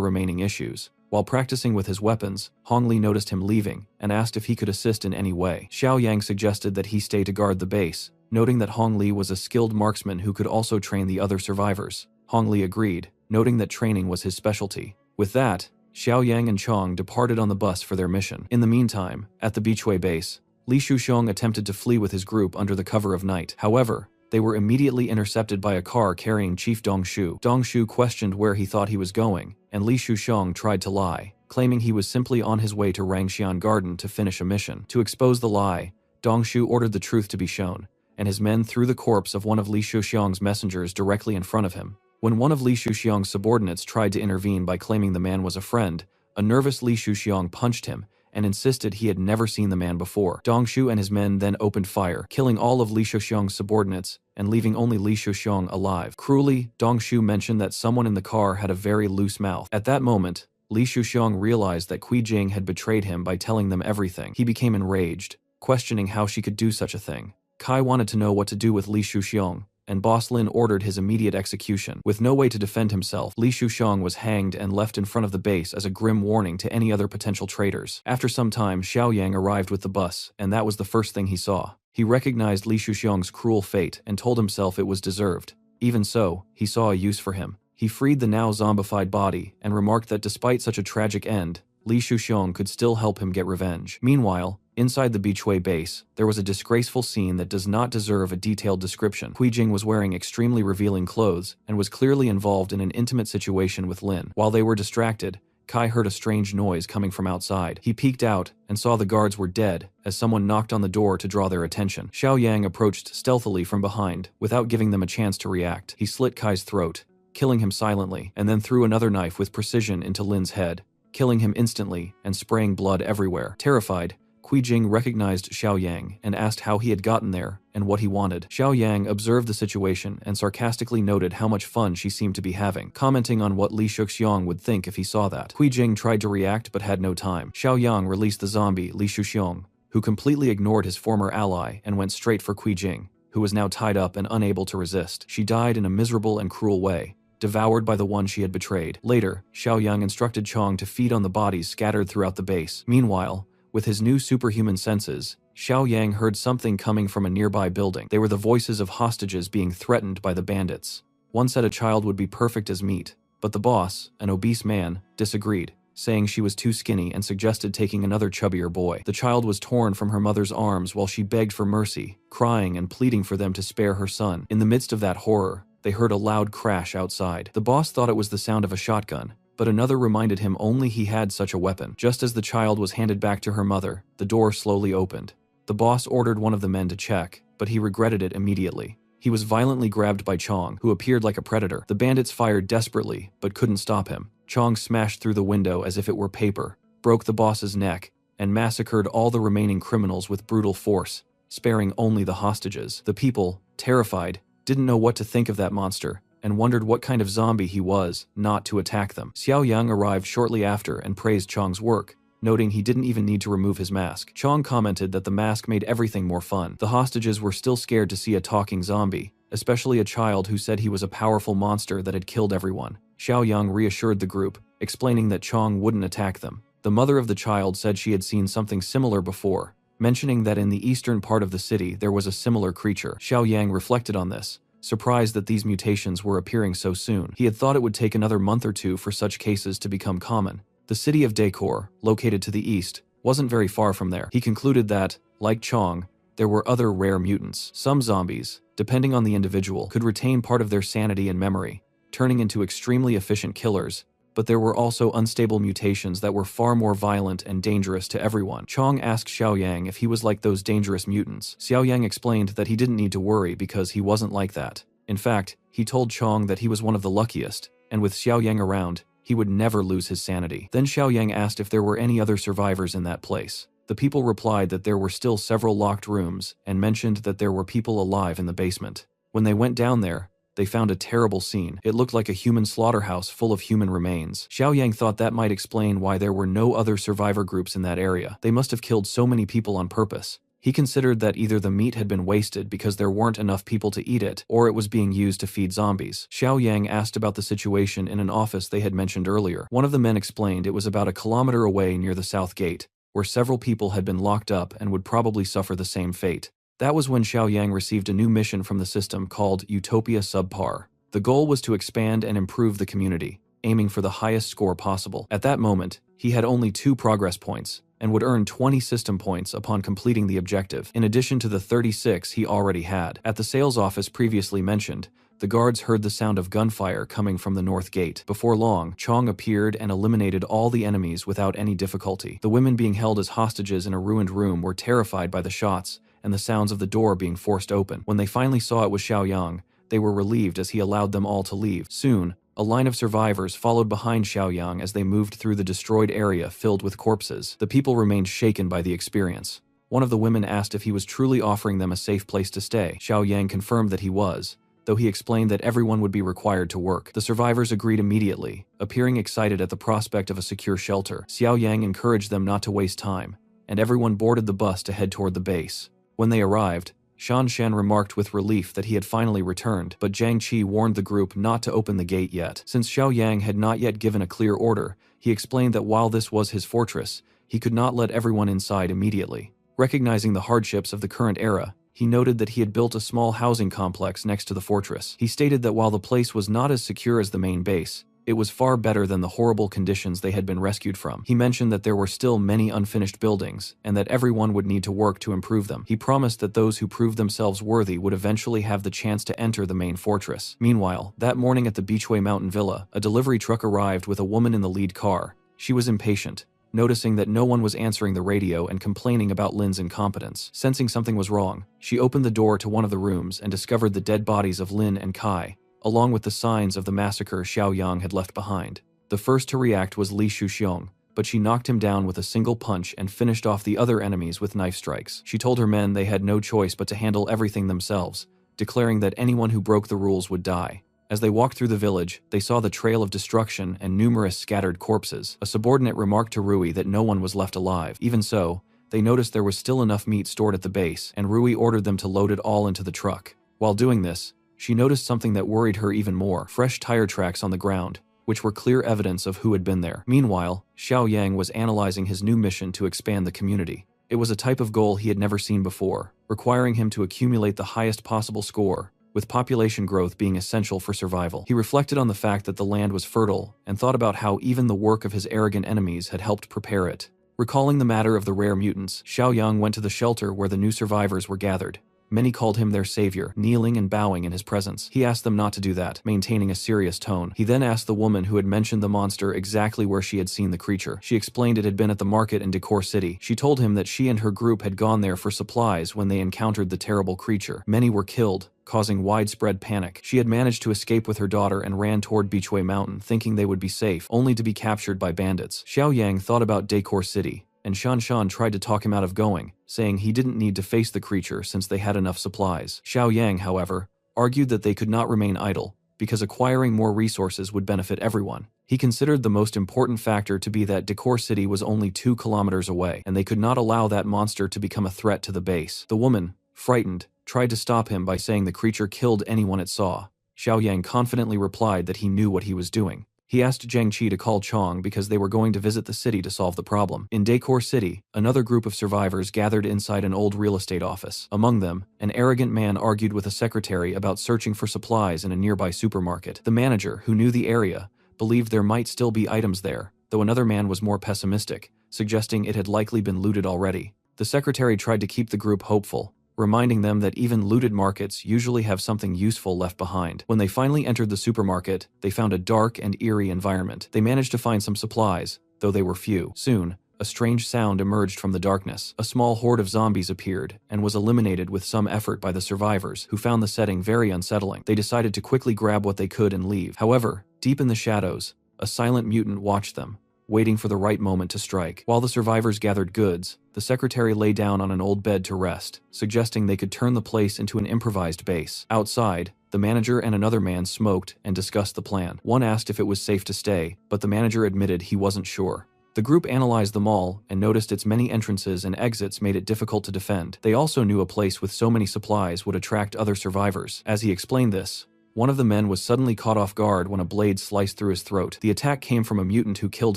remaining issues. While practicing with his weapons, Hong Li noticed him leaving and asked if he could assist in any way. Xiao Yang suggested that he stay to guard the base, noting that Hong Li was a skilled marksman who could also train the other survivors. Hong Li agreed, noting that training was his specialty. With that, Xiao Yang and Chong departed on the bus for their mission. In the meantime, at the Beechway base, Li Shuxiong attempted to flee with his group under the cover of night. However, they were immediately intercepted by a car carrying Chief Dongshu. Dongshu questioned where he thought he was going, and Li Shuxiong tried to lie, claiming he was simply on his way to Rangxian Garden to finish a mission. To expose the lie, Dongshu ordered the truth to be shown, and his men threw the corpse of one of Li Shuxiong's messengers directly in front of him. When one of Li Shuxiong's subordinates tried to intervene by claiming the man was a friend, a nervous Li Shuxiong punched him and insisted he had never seen the man before. Dongshu and his men then opened fire, killing all of Li Shuxiong's subordinates and leaving only Li Shuxiong alive. Cruelly, Dongshu mentioned that someone in the car had a very loose mouth. At that moment, Li Shuxiong realized that Kui Jing had betrayed him by telling them everything. He became enraged, questioning how she could do such a thing. Kai wanted to know what to do with Li Shuxiong, and Boss Lin ordered his immediate execution. With no way to defend himself, Li Shuxiong was hanged and left in front of the base as a grim warning to any other potential traitors. After some time, Xiaoyang arrived with the bus, and that was the first thing he saw. He recognized Li Shuxiong's cruel fate and told himself it was deserved. Even so, he saw a use for him. He freed the now zombified body and remarked that despite such a tragic end, Li Shuxiong could still help him get revenge. Meanwhile, inside the Beechway base, there was a disgraceful scene that does not deserve a detailed description. Hui Jing was wearing extremely revealing clothes and was clearly involved in an intimate situation with Lin. While they were distracted, Kai heard a strange noise coming from outside. He peeked out and saw the guards were dead as someone knocked on the door to draw their attention. Xiaoyang approached stealthily from behind without giving them a chance to react. He slit Kai's throat, killing him silently, and then threw another knife with precision into Lin's head, killing him instantly and spraying blood everywhere. Terrified, Hui Jing recognized Xiaoyang and asked how he had gotten there and what he wanted. Xiaoyang observed the situation and sarcastically noted how much fun she seemed to be having, commenting on what Li Shuxiong would think if he saw that. Hui Jing tried to react but had no time. Xiaoyang released the zombie Li Shuxiong, who completely ignored his former ally and went straight for Hui Jing, who was now tied up and unable to resist. She died in a miserable and cruel way, devoured by the one she had betrayed. Later, Xiaoyang instructed Chong to feed on the bodies scattered throughout the base. Meanwhile, with his new superhuman senses, Xiaoyang heard something coming from a nearby building. They were the voices of hostages being threatened by the bandits. One said a child would be perfect as meat, but the boss, an obese man, disagreed, saying she was too skinny and suggested taking another chubbier boy. The child was torn from her mother's arms while she begged for mercy, crying and pleading for them to spare her son. In the midst of that horror, they heard a loud crash outside. The boss thought it was the sound of a shotgun, but another reminded him only he had such a weapon. Just as the child was handed back to her mother, the door slowly opened. The boss ordered one of the men to check, but he regretted it immediately. He was violently grabbed by Chong, who appeared like a predator. The bandits fired desperately, but couldn't stop him. Chong smashed through the window as if it were paper, broke the boss's neck, and massacred all the remaining criminals with brutal force, sparing only the hostages. The people, terrified, didn't know what to think of that monster, and wondered what kind of zombie he was, not to attack them. Xiaoyang arrived shortly after and praised Chong's work, noting he didn't even need to remove his mask. Chong commented that the mask made everything more fun. The hostages were still scared to see a talking zombie, especially a child who said he was a powerful monster that had killed everyone. Xiaoyang reassured the group, explaining that Chong wouldn't attack them. The mother of the child said she had seen something similar before, mentioning that in the eastern part of the city there was a similar creature. Xiaoyang reflected on this, surprised that these mutations were appearing so soon. He had thought it would take another month or two for such cases to become common. The city of Decor, located to the east, wasn't very far from there. He concluded that, like Chong, there were other rare mutants. Some zombies, depending on the individual, could retain part of their sanity and memory, turning into extremely efficient killers, but there were also unstable mutations that were far more violent and dangerous to everyone. Chong asked Xiaoyang if he was like those dangerous mutants. Xiaoyang explained that he didn't need to worry because he wasn't like that. In fact, he told Chong that he was one of the luckiest, and with Xiaoyang around, he would never lose his sanity. Then Xiaoyang asked if there were any other survivors in that place. The people replied that there were still several locked rooms and mentioned that there were people alive in the basement. When they went down there, they found a terrible scene. It looked like a human slaughterhouse full of human remains. Xiaoyang thought that might explain why there were no other survivor groups in that area. They must have killed so many people on purpose. He considered that either the meat had been wasted because there weren't enough people to eat it, or it was being used to feed zombies. Xiaoyang asked about the situation in an office they had mentioned earlier. One of the men explained it was about a kilometer away near the south gate, where several people had been locked up and would probably suffer the same fate. That was when Xiaoyang received a new mission from the system called Utopia Subpar. The goal was to expand and improve the community, aiming for the highest score possible. At that moment, he had only 2 progress points, and would earn 20 system points upon completing the objective, in addition to the 36 he already had. At the sales office previously mentioned, the guards heard the sound of gunfire coming from the north gate. Before long, Chong appeared and eliminated all the enemies without any difficulty. The women being held as hostages in a ruined room were terrified by the shots and the sounds of the door being forced open. When they finally saw it was Xiaoyang, they were relieved as he allowed them all to leave. Soon, a line of survivors followed behind Xiaoyang as they moved through the destroyed area filled with corpses. The people remained shaken by the experience. One of the women asked if he was truly offering them a safe place to stay. Xiaoyang confirmed that he was, though he explained that everyone would be required to work. The survivors agreed immediately, appearing excited at the prospect of a secure shelter. Xiaoyang encouraged them not to waste time, and everyone boarded the bus to head toward the base. When they arrived, Shan Shan remarked with relief that he had finally returned, but Jiang Qi warned the group not to open the gate yet. Since Xiao Yang had not yet given a clear order, he explained that while this was his fortress, he could not let everyone inside immediately. Recognizing the hardships of the current era, he noted that he had built a small housing complex next to the fortress. He stated that while the place was not as secure as the main base, it was far better than the horrible conditions they had been rescued from. He mentioned that there were still many unfinished buildings, and that everyone would need to work to improve them. He promised that those who proved themselves worthy would eventually have the chance to enter the main fortress. Meanwhile, that morning at the Beachway Mountain Villa, a delivery truck arrived with a woman in the lead car. She was impatient, noticing that no one was answering the radio and complaining about Lin's incompetence. Sensing something was wrong, she opened the door to one of the rooms and discovered the dead bodies of Lin and Kai, along with the signs of the massacre Xiao Yang had left behind. The first to react was Li Shuxiong, but she knocked him down with a single punch and finished off the other enemies with knife strikes. She told her men they had no choice but to handle everything themselves, declaring that anyone who broke the rules would die. As they walked through the village, they saw the trail of destruction and numerous scattered corpses. A subordinate remarked to Rui that no one was left alive. Even so, they noticed there was still enough meat stored at the base, and Rui ordered them to load it all into the truck. While doing this, she noticed something that worried her even more: fresh tire tracks on the ground, which were clear evidence of who had been there. Meanwhile, Xiao Yang was analyzing his new mission to expand the community. It was a type of goal he had never seen before, requiring him to accumulate the highest possible score, with population growth being essential for survival. He reflected on the fact that the land was fertile, and thought about how even the work of his arrogant enemies had helped prepare it. Recalling the matter of the rare mutants, Xiao Yang went to the shelter where the new survivors were gathered. Many called him their savior, kneeling and bowing in his presence. He asked them not to do that, maintaining a serious tone. He then asked the woman who had mentioned the monster exactly where she had seen the creature. She explained it had been at the market in Decor City. She told him that she and her group had gone there for supplies when they encountered the terrible creature. Many were killed, causing widespread panic. She had managed to escape with her daughter and ran toward Beachway Mountain, thinking they would be safe, only to be captured by bandits. Xiao Yang thought about Decor City, and Shan Shan tried to talk him out of going, saying he didn't need to face the creature since they had enough supplies. Xiao Yang, however, argued that they could not remain idle, because acquiring more resources would benefit everyone. He considered the most important factor to be that Decor City was only 2 kilometers away, and they could not allow that monster to become a threat to the base. The woman, frightened, tried to stop him by saying the creature killed anyone it saw. Xiao Yang confidently replied that he knew what he was doing. He asked Jiang Qi to call Chong because they were going to visit the city to solve the problem. In Decor City, another group of survivors gathered inside an old real estate office. Among them, an arrogant man argued with a secretary about searching for supplies in a nearby supermarket. The manager, who knew the area, believed there might still be items there, though another man was more pessimistic, suggesting it had likely been looted already. The secretary tried to keep the group hopeful, reminding them that even looted markets usually have something useful left behind. When they finally entered the supermarket, they found a dark and eerie environment. They managed to find some supplies, though they were few. Soon, a strange sound emerged from the darkness. A small horde of zombies appeared, and was eliminated with some effort by the survivors, who found the setting very unsettling. They decided to quickly grab what they could and leave. However, deep in the shadows, a silent mutant watched them, waiting for the right moment to strike. While the survivors gathered goods, the secretary lay down on an old bed to rest, suggesting they could turn the place into an improvised base. Outside, the manager and another man smoked and discussed the plan. One asked if it was safe to stay, but the manager admitted he wasn't sure. The group analyzed the mall and noticed its many entrances and exits made it difficult to defend. They also knew a place with so many supplies would attract other survivors. As he explained this, one of the men was suddenly caught off guard when a blade sliced through his throat. The attack came from a mutant who killed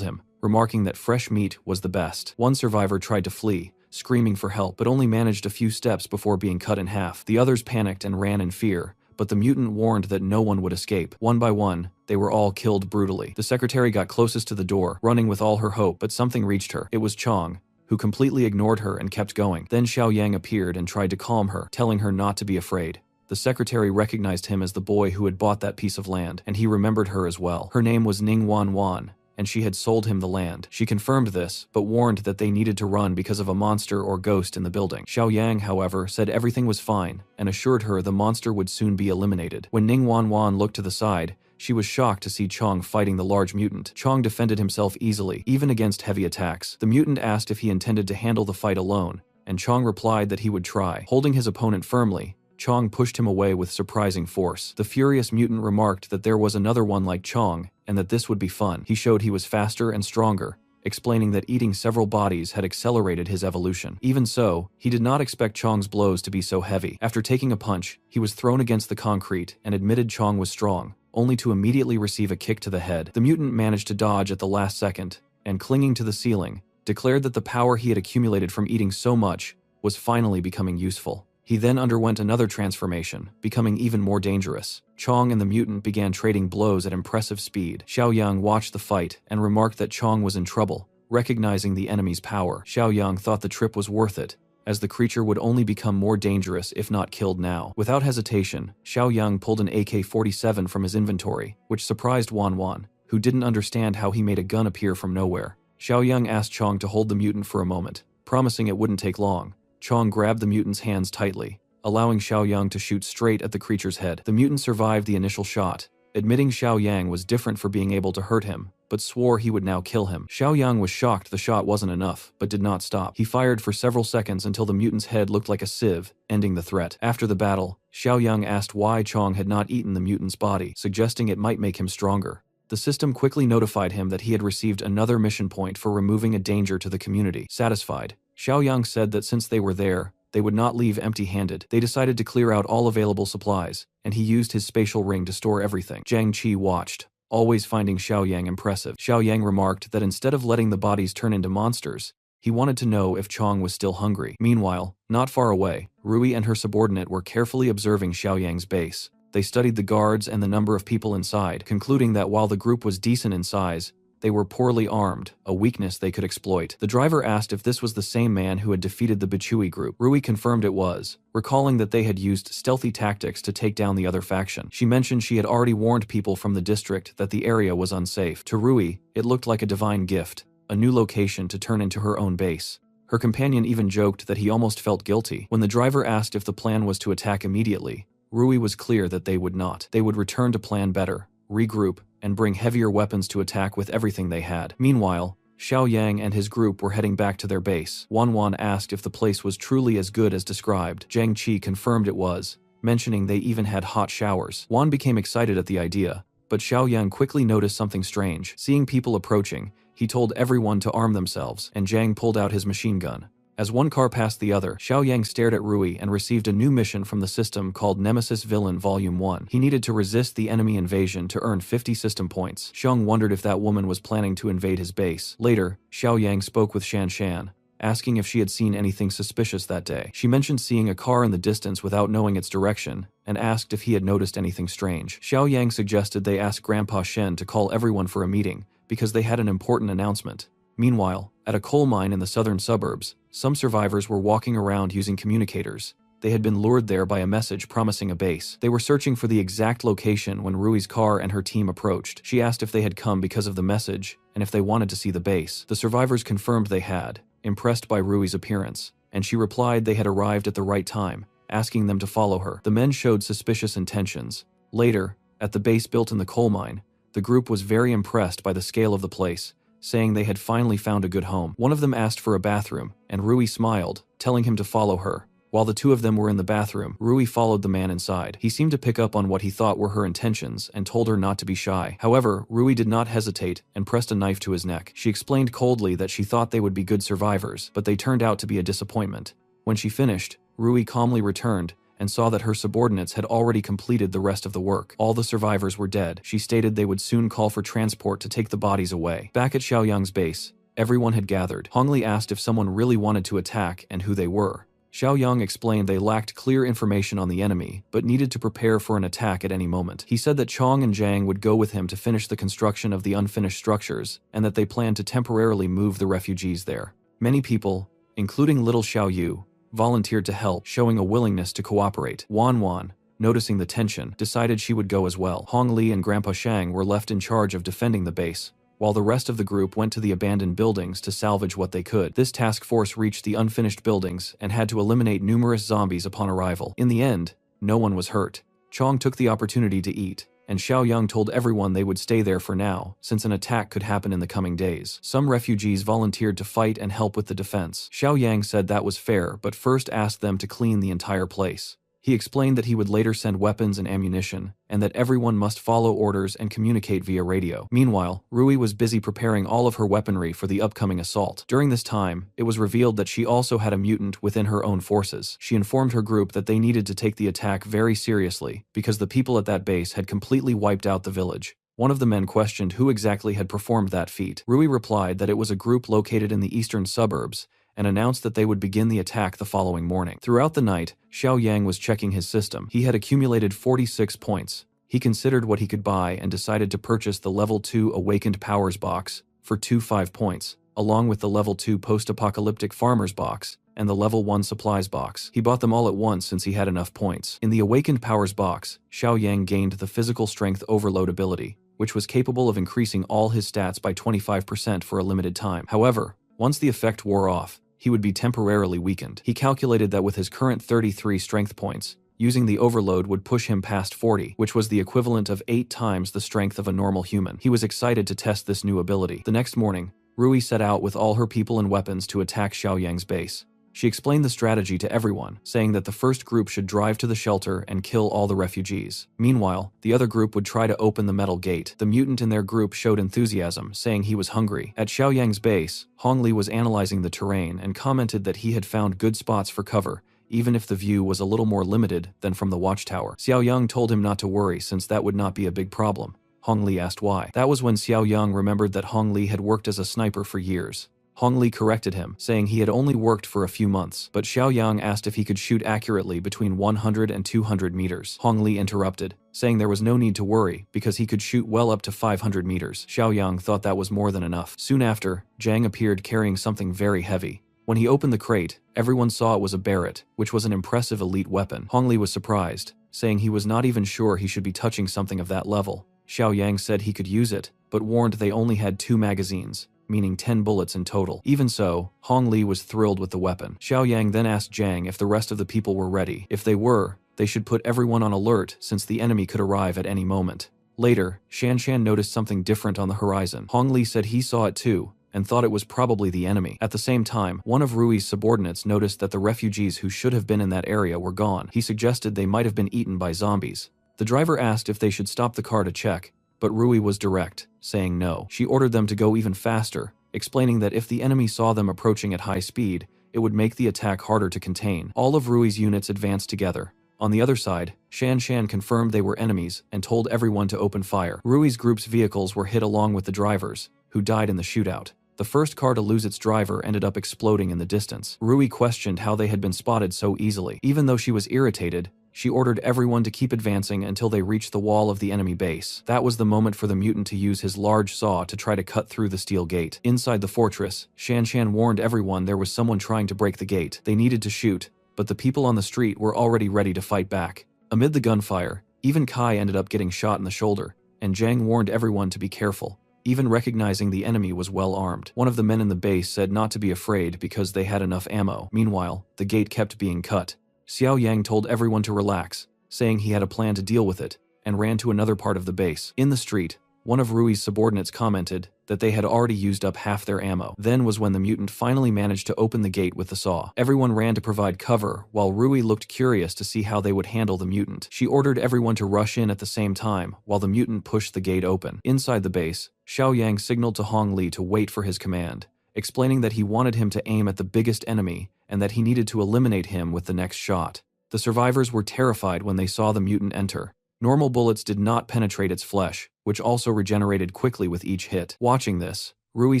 him, remarking that fresh meat was the best. One survivor tried to flee, screaming for help, but only managed a few steps before being cut in half. The others panicked and ran in fear, but the mutant warned that no one would escape. One by one, they were all killed brutally. The secretary got closest to the door, running with all her hope, but something reached her. It was Chong, who completely ignored her and kept going. Then Xiao Yang appeared and tried to calm her, telling her not to be afraid. The secretary recognized him as the boy who had bought that piece of land, and he remembered her as well. Her name was Ning Wan Wan, and she had sold him the land. She confirmed this, but warned that they needed to run because of a monster or ghost in the building. Xiao Yang, however, said everything was fine, and assured her the monster would soon be eliminated. When Ning Wan Wan looked to the side, she was shocked to see Chong fighting the large mutant. Chong defended himself easily, even against heavy attacks. The mutant asked if he intended to handle the fight alone, and Chong replied that he would try. Holding his opponent firmly, Chong pushed him away with surprising force. The furious mutant remarked that there was another one like Chong, and that this would be fun. He showed he was faster and stronger, explaining that eating several bodies had accelerated his evolution. Even so, he did not expect Chong's blows to be so heavy. After taking a punch, he was thrown against the concrete and admitted Chong was strong, only to immediately receive a kick to the head. The mutant managed to dodge at the last second, and clinging to the ceiling, declared that the power he had accumulated from eating so much was finally becoming useful. He then underwent another transformation, becoming even more dangerous. Chong and the mutant began trading blows at impressive speed. Xiaoyang watched the fight and remarked that Chong was in trouble, recognizing the enemy's power. Xiaoyang thought the trip was worth it, as the creature would only become more dangerous if not killed now. Without hesitation, Xiaoyang pulled an AK-47 from his inventory, which surprised Wan, who didn't understand how he made a gun appear from nowhere. Xiaoyang asked Chong to hold the mutant for a moment, promising it wouldn't take long. Chong grabbed the mutant's hands tightly, allowing Xiaoyang to shoot straight at the creature's head. The mutant survived the initial shot, admitting Xiaoyang was different for being able to hurt him, but swore he would now kill him. Xiaoyang was shocked the shot wasn't enough, but did not stop. He fired for several seconds until the mutant's head looked like a sieve, ending the threat. After the battle, Xiaoyang asked why Chong had not eaten the mutant's body, suggesting it might make him stronger. The system quickly notified him that he had received another mission point for removing a danger to the community. Satisfied, Xiaoyang said that since they were there, they would not leave empty-handed. They decided to clear out all available supplies, and he used his spatial ring to store everything. Jiang Qi watched, always finding Xiaoyang impressive. Xiaoyang remarked that instead of letting the bodies turn into monsters, he wanted to know if Chong was still hungry. Meanwhile, not far away, Rui and her subordinate were carefully observing Xiaoyang's base. They studied the guards and the number of people inside, concluding that while the group was decent in size, they were poorly armed, a weakness they could exploit. The driver asked if this was the same man who had defeated the Bichui group. Rui confirmed it was, recalling that they had used stealthy tactics to take down the other faction. She mentioned she had already warned people from the district that the area was unsafe. To Rui, it looked like a divine gift, a new location to turn into her own base. Her companion even joked that he almost felt guilty. When the driver asked if the plan was to attack immediately, Rui was clear that they would not. They would return to plan better, regroup, and bring heavier weapons to attack with everything they had. Meanwhile, Xiaoyang and his group were heading back to their base. Wan asked if the place was truly as good as described. Jiang Qi confirmed it was, mentioning they even had hot showers. Wan became excited at the idea, but Xiaoyang quickly noticed something strange. Seeing people approaching, he told everyone to arm themselves, and Jiang pulled out his machine gun. As one car passed the other, Xiaoyang stared at Rui and received a new mission from the system called Nemesis Villain Volume 1. He needed to resist the enemy invasion to earn 50 system points. Xiang wondered if that woman was planning to invade his base. Later, Xiaoyang spoke with Shan, asking if she had seen anything suspicious that day. She mentioned seeing a car in the distance without knowing its direction, and asked if he had noticed anything strange. Xiaoyang suggested they ask Grandpa Shen to call everyone for a meeting, because they had an important announcement. Meanwhile, at a coal mine in the southern suburbs, some survivors were walking around using communicators. They had been lured there by a message promising a base. They were searching for the exact location when Rui's car and her team approached. She asked if they had come because of the message, and if they wanted to see the base. The survivors confirmed they had, impressed by Rui's appearance, and she replied they had arrived at the right time, asking them to follow her. The men showed suspicious intentions. Later, at the base built in the coal mine, the group was very impressed by the scale of the place, saying they had finally found a good home. One of them asked for a bathroom, and Rui smiled, telling him to follow her. While the two of them were in the bathroom, Rui followed the man inside. He seemed to pick up on what he thought were her intentions and told her not to be shy. However, Rui did not hesitate and pressed a knife to his neck. She explained coldly that she thought they would be good survivors, but they turned out to be a disappointment. When she finished, Rui calmly returned and saw that her subordinates had already completed the rest of the work. All the survivors were dead. She stated they would soon call for transport to take the bodies away. Back at Xiaoyang's base, everyone had gathered. Hongli asked if someone really wanted to attack and who they were. Xiaoyang explained they lacked clear information on the enemy, but needed to prepare for an attack at any moment. He said that Chong and Jiang would go with him to finish the construction of the unfinished structures, and that they planned to temporarily move the refugees there. Many people, including little Xiaoyu, volunteered to help, showing a willingness to cooperate. Wan, noticing the tension, decided she would go as well. Hong Li and Grandpa Shang were left in charge of defending the base, while the rest of the group went to the abandoned buildings to salvage what they could. This task force reached the unfinished buildings and had to eliminate numerous zombies upon arrival. In the end, no one was hurt. Chong took the opportunity to eat, and Xiaoyang told everyone they would stay there for now, since an attack could happen in the coming days. Some refugees volunteered to fight and help with the defense. Xiaoyang said that was fair, but first asked them to clean the entire place. He explained that he would later send weapons and ammunition, and that everyone must follow orders and communicate via radio. Meanwhile, Rui was busy preparing all of her weaponry for the upcoming assault. During this time, it was revealed that she also had a mutant within her own forces. She informed her group that they needed to take the attack very seriously, because the people at that base had completely wiped out the village. One of the men questioned who exactly had performed that feat. Rui replied that it was a group located in the eastern suburbs, and announced that they would begin the attack the following morning. Throughout the night, Xiao Yang was checking his system. He had accumulated 46 points. He considered what he could buy and decided to purchase the Level 2 Awakened Powers box for 25 points, along with the Level 2 Post-Apocalyptic Farmers box and the Level 1 Supplies box. He bought them all at once since he had enough points. In the Awakened Powers box, Xiao Yang gained the Physical Strength Overload ability, which was capable of increasing all his stats by 25% for a limited time. However, once the effect wore off, he would be temporarily weakened. He calculated that with his current 33 strength points, using the overload would push him past 40, which was the equivalent of 8 times the strength of a normal human. He was excited to test this new ability. The next morning, Rui set out with all her people and weapons to attack Xiao Yang's base. She explained the strategy to everyone, saying that the first group should drive to the shelter and kill all the refugees. Meanwhile, the other group would try to open the metal gate. The mutant in their group showed enthusiasm, saying he was hungry. At Xiao Yang's base, Hong Li was analyzing the terrain and commented that he had found good spots for cover, even if the view was a little more limited than from the watchtower. Xiao Yang told him not to worry since that would not be a big problem. Hong Li asked why. That was when Xiao Yang remembered that Hong Li had worked as a sniper for years. Hong Li corrected him, saying he had only worked for a few months, but Xiao Yang asked if he could shoot accurately between 100 and 200 meters. Hong Li interrupted, saying there was no need to worry because he could shoot well up to 500 meters. Xiao Yang thought that was more than enough. Soon after, Zhang appeared carrying something very heavy. When he opened the crate, everyone saw it was a Barrett, which was an impressive elite weapon. Hong Li was surprised, saying he was not even sure he should be touching something of that level. Xiao Yang said he could use it, but warned they only had 2 magazines, meaning 10 bullets in total. Even so, Hong Li was thrilled with the weapon. Xiao Yang then asked Zhang if the rest of the people were ready. If they were, they should put everyone on alert since the enemy could arrive at any moment. Later, Shan Shan noticed something different on the horizon. Hong Li said he saw it too, and thought it was probably the enemy. At the same time, one of Rui's subordinates noticed that the refugees who should have been in that area were gone. He suggested they might have been eaten by zombies. The driver asked if they should stop the car to check, but Rui was direct, saying no. She ordered them to go even faster, explaining that if the enemy saw them approaching at high speed, it would make the attack harder to contain. All of Rui's units advanced together. On the other side, Shan Shan confirmed they were enemies and told everyone to open fire. Rui's group's vehicles were hit along with the drivers, who died in the shootout. The first car to lose its driver ended up exploding in the distance. Rui questioned how they had been spotted so easily. Even though she was irritated, she ordered everyone to keep advancing until they reached the wall of the enemy base. That was the moment for the mutant to use his large saw to try to cut through the steel gate. Inside the fortress, Shan Shan warned everyone there was someone trying to break the gate. They needed to shoot, but the people on the street were already ready to fight back. Amid the gunfire, even Kai ended up getting shot in the shoulder, and Zhang warned everyone to be careful, even recognizing the enemy was well armed. One of the men in the base said not to be afraid because they had enough ammo. Meanwhile, the gate kept being cut. Xiao Yang told everyone to relax, saying he had a plan to deal with it, and ran to another part of the base. In the street, one of Rui's subordinates commented that they had already used up half their ammo. Then was when the mutant finally managed to open the gate with the saw. Everyone ran to provide cover, while Rui looked curious to see how they would handle the mutant. She ordered everyone to rush in at the same time, while the mutant pushed the gate open. Inside the base, Xiao Yang signaled to Hong Li to wait for his command, explaining that he wanted him to aim at the biggest enemy, and that he needed to eliminate him with the next shot. The survivors were terrified when they saw the mutant enter. Normal bullets did not penetrate its flesh, which also regenerated quickly with each hit. Watching this, Rui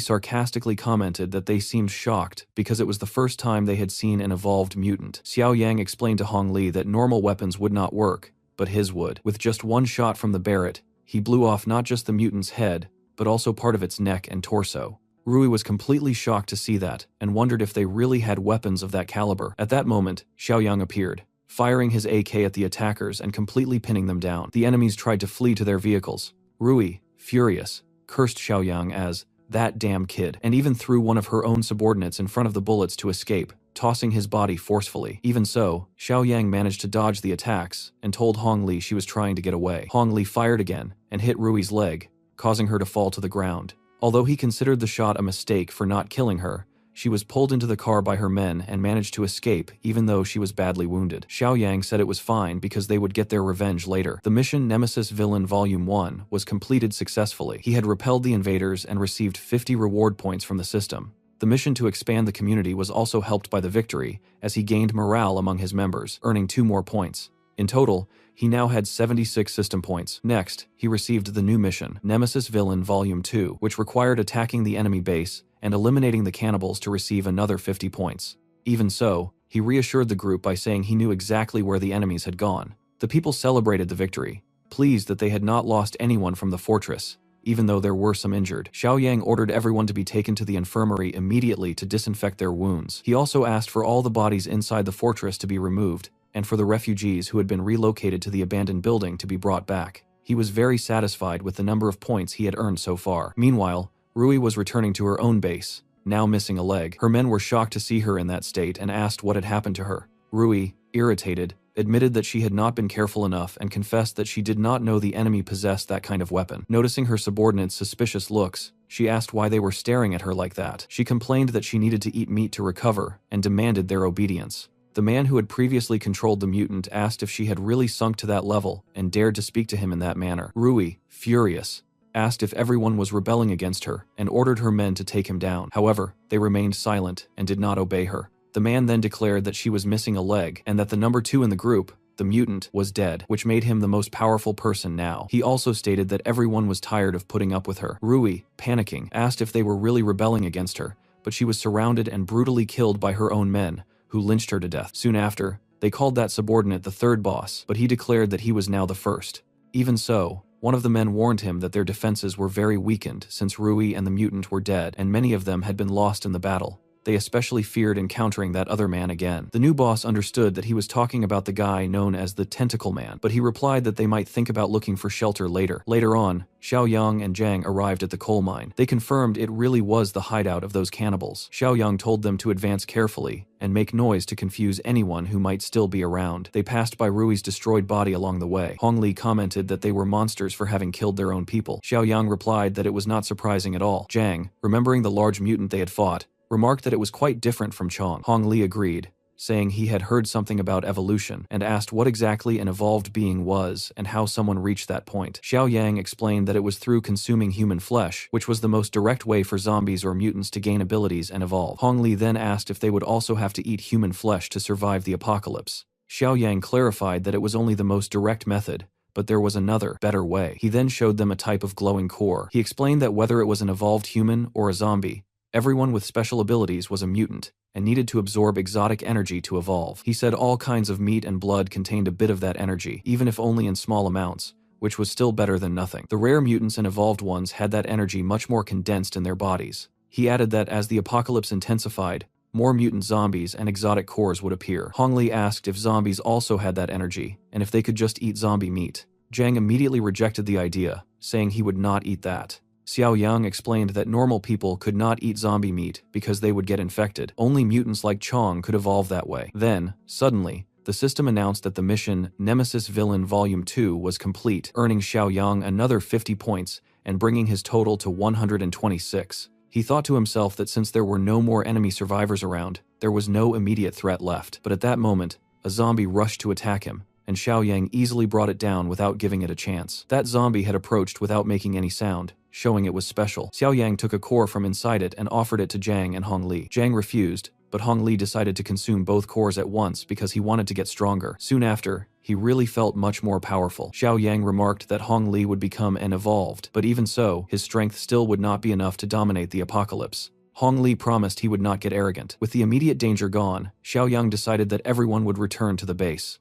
sarcastically commented that they seemed shocked because it was the first time they had seen an evolved mutant. Xiao Yang explained to Hong Li that normal weapons would not work, but his would. With just one shot from the Barrett, he blew off not just the mutant's head, but also part of its neck and torso. Rui was completely shocked to see that, and wondered if they really had weapons of that caliber. At that moment, Xiao Yang appeared, firing his AK at the attackers and completely pinning them down. The enemies tried to flee to their vehicles. Rui, furious, cursed Xiao Yang as, "that damn kid," and even threw one of her own subordinates in front of the bullets to escape, tossing his body forcefully. Even so, Xiao Yang managed to dodge the attacks, and told Hong Li she was trying to get away. Hong Li fired again, and hit Rui's leg, causing her to fall to the ground. Although he considered the shot a mistake for not killing her, She was pulled into the car by her men and managed to escape even though she was badly wounded. Xiaoyang said it was fine because they would get their revenge later. The mission Nemesis Villain Volume 1 was completed successfully. He had repelled the invaders and received 50 reward points from the system. The mission to expand the community was also helped by the victory, as he gained morale among his members, earning 2 more points. In total, he now had 76 system points. Next, he received the new mission, Nemesis Villain Volume 2, which required attacking the enemy base and eliminating the cannibals to receive another 50 points. Even so, he reassured the group by saying he knew exactly where the enemies had gone. The people celebrated the victory, pleased that they had not lost anyone from the fortress, even though there were some injured. Xiaoyang ordered everyone to be taken to the infirmary immediately to disinfect their wounds. He also asked for all the bodies inside the fortress to be removed, and for the refugees who had been relocated to the abandoned building to be brought back. He was very satisfied with the number of points he had earned so far. Meanwhile, Rui was returning to her own base, now missing a leg. Her men were shocked to see her in that state and asked what had happened to her. Rui, irritated, admitted that she had not been careful enough and confessed that she did not know the enemy possessed that kind of weapon. Noticing her subordinates' suspicious looks, she asked why they were staring at her like that. She complained that she needed to eat meat to recover and demanded their obedience. The man who had previously controlled the mutant asked if she had really sunk to that level and dared to speak to him in that manner. Rui, furious, asked if everyone was rebelling against her and ordered her men to take him down. However, they remained silent and did not obey her. The man then declared that she was missing a leg and that the number 2 in the group, the mutant, was dead, which made him the most powerful person now. He also stated that everyone was tired of putting up with her. Rui, panicking, asked if they were really rebelling against her, but she was surrounded and brutally killed by her own men, who lynched her to death. Soon after, they called that subordinate the third boss, but he declared that he was now the first. Even so, one of the men warned him that their defenses were very weakened since Rui and the mutant were dead and many of them had been lost in the battle. They especially feared encountering that other man again. The new boss understood that he was talking about the guy known as the Tentacle Man, but he replied that they might think about looking for shelter later. Later on, Xiaoyang and Zhang arrived at the coal mine. They confirmed it really was the hideout of those cannibals. Xiaoyang told them to advance carefully and make noise to confuse anyone who might still be around. They passed by Rui's destroyed body along the way. Hongli commented that they were monsters for having killed their own people. Xiaoyang replied that it was not surprising at all. Zhang, remembering the large mutant they had fought, remarked that it was quite different from Chong. Hong Li agreed, saying he had heard something about evolution, and asked what exactly an evolved being was and how someone reached that point. Xiaoyang explained that it was through consuming human flesh, which was the most direct way for zombies or mutants to gain abilities and evolve. Hong Li then asked if they would also have to eat human flesh to survive the apocalypse. Xiaoyang clarified that it was only the most direct method, but there was another, better way. He then showed them a type of glowing core. He explained that whether it was an evolved human or a zombie, everyone with special abilities was a mutant, and needed to absorb exotic energy to evolve. He said all kinds of meat and blood contained a bit of that energy, even if only in small amounts, which was still better than nothing. The rare mutants and evolved ones had that energy much more condensed in their bodies. He added that as the apocalypse intensified, more mutant zombies and exotic cores would appear. Hong Li asked if zombies also had that energy, and if they could just eat zombie meat. Zhang immediately rejected the idea, saying he would not eat that. Xiaoyang explained that normal people could not eat zombie meat because they would get infected. Only mutants like Chong could evolve that way. Then, suddenly, the system announced that the mission Nemesis Villain Volume 2 was complete, earning Xiaoyang another 50 points and bringing his total to 126. He thought to himself that since there were no more enemy survivors around, there was no immediate threat left. But at that moment, a zombie rushed to attack him, and Xiaoyang easily brought it down without giving it a chance. That zombie had approached without making any sound, showing it was special. Xiaoyang took a core from inside it and offered it to Zhang and Hong Li. Zhang refused, but Hong Li decided to consume both cores at once because he wanted to get stronger. Soon after, he really felt much more powerful. Xiaoyang remarked that Hong Li would become an evolved, but even so, his strength still would not be enough to dominate the apocalypse. Hong Li promised he would not get arrogant. With the immediate danger gone, Xiaoyang decided that everyone would return to the base.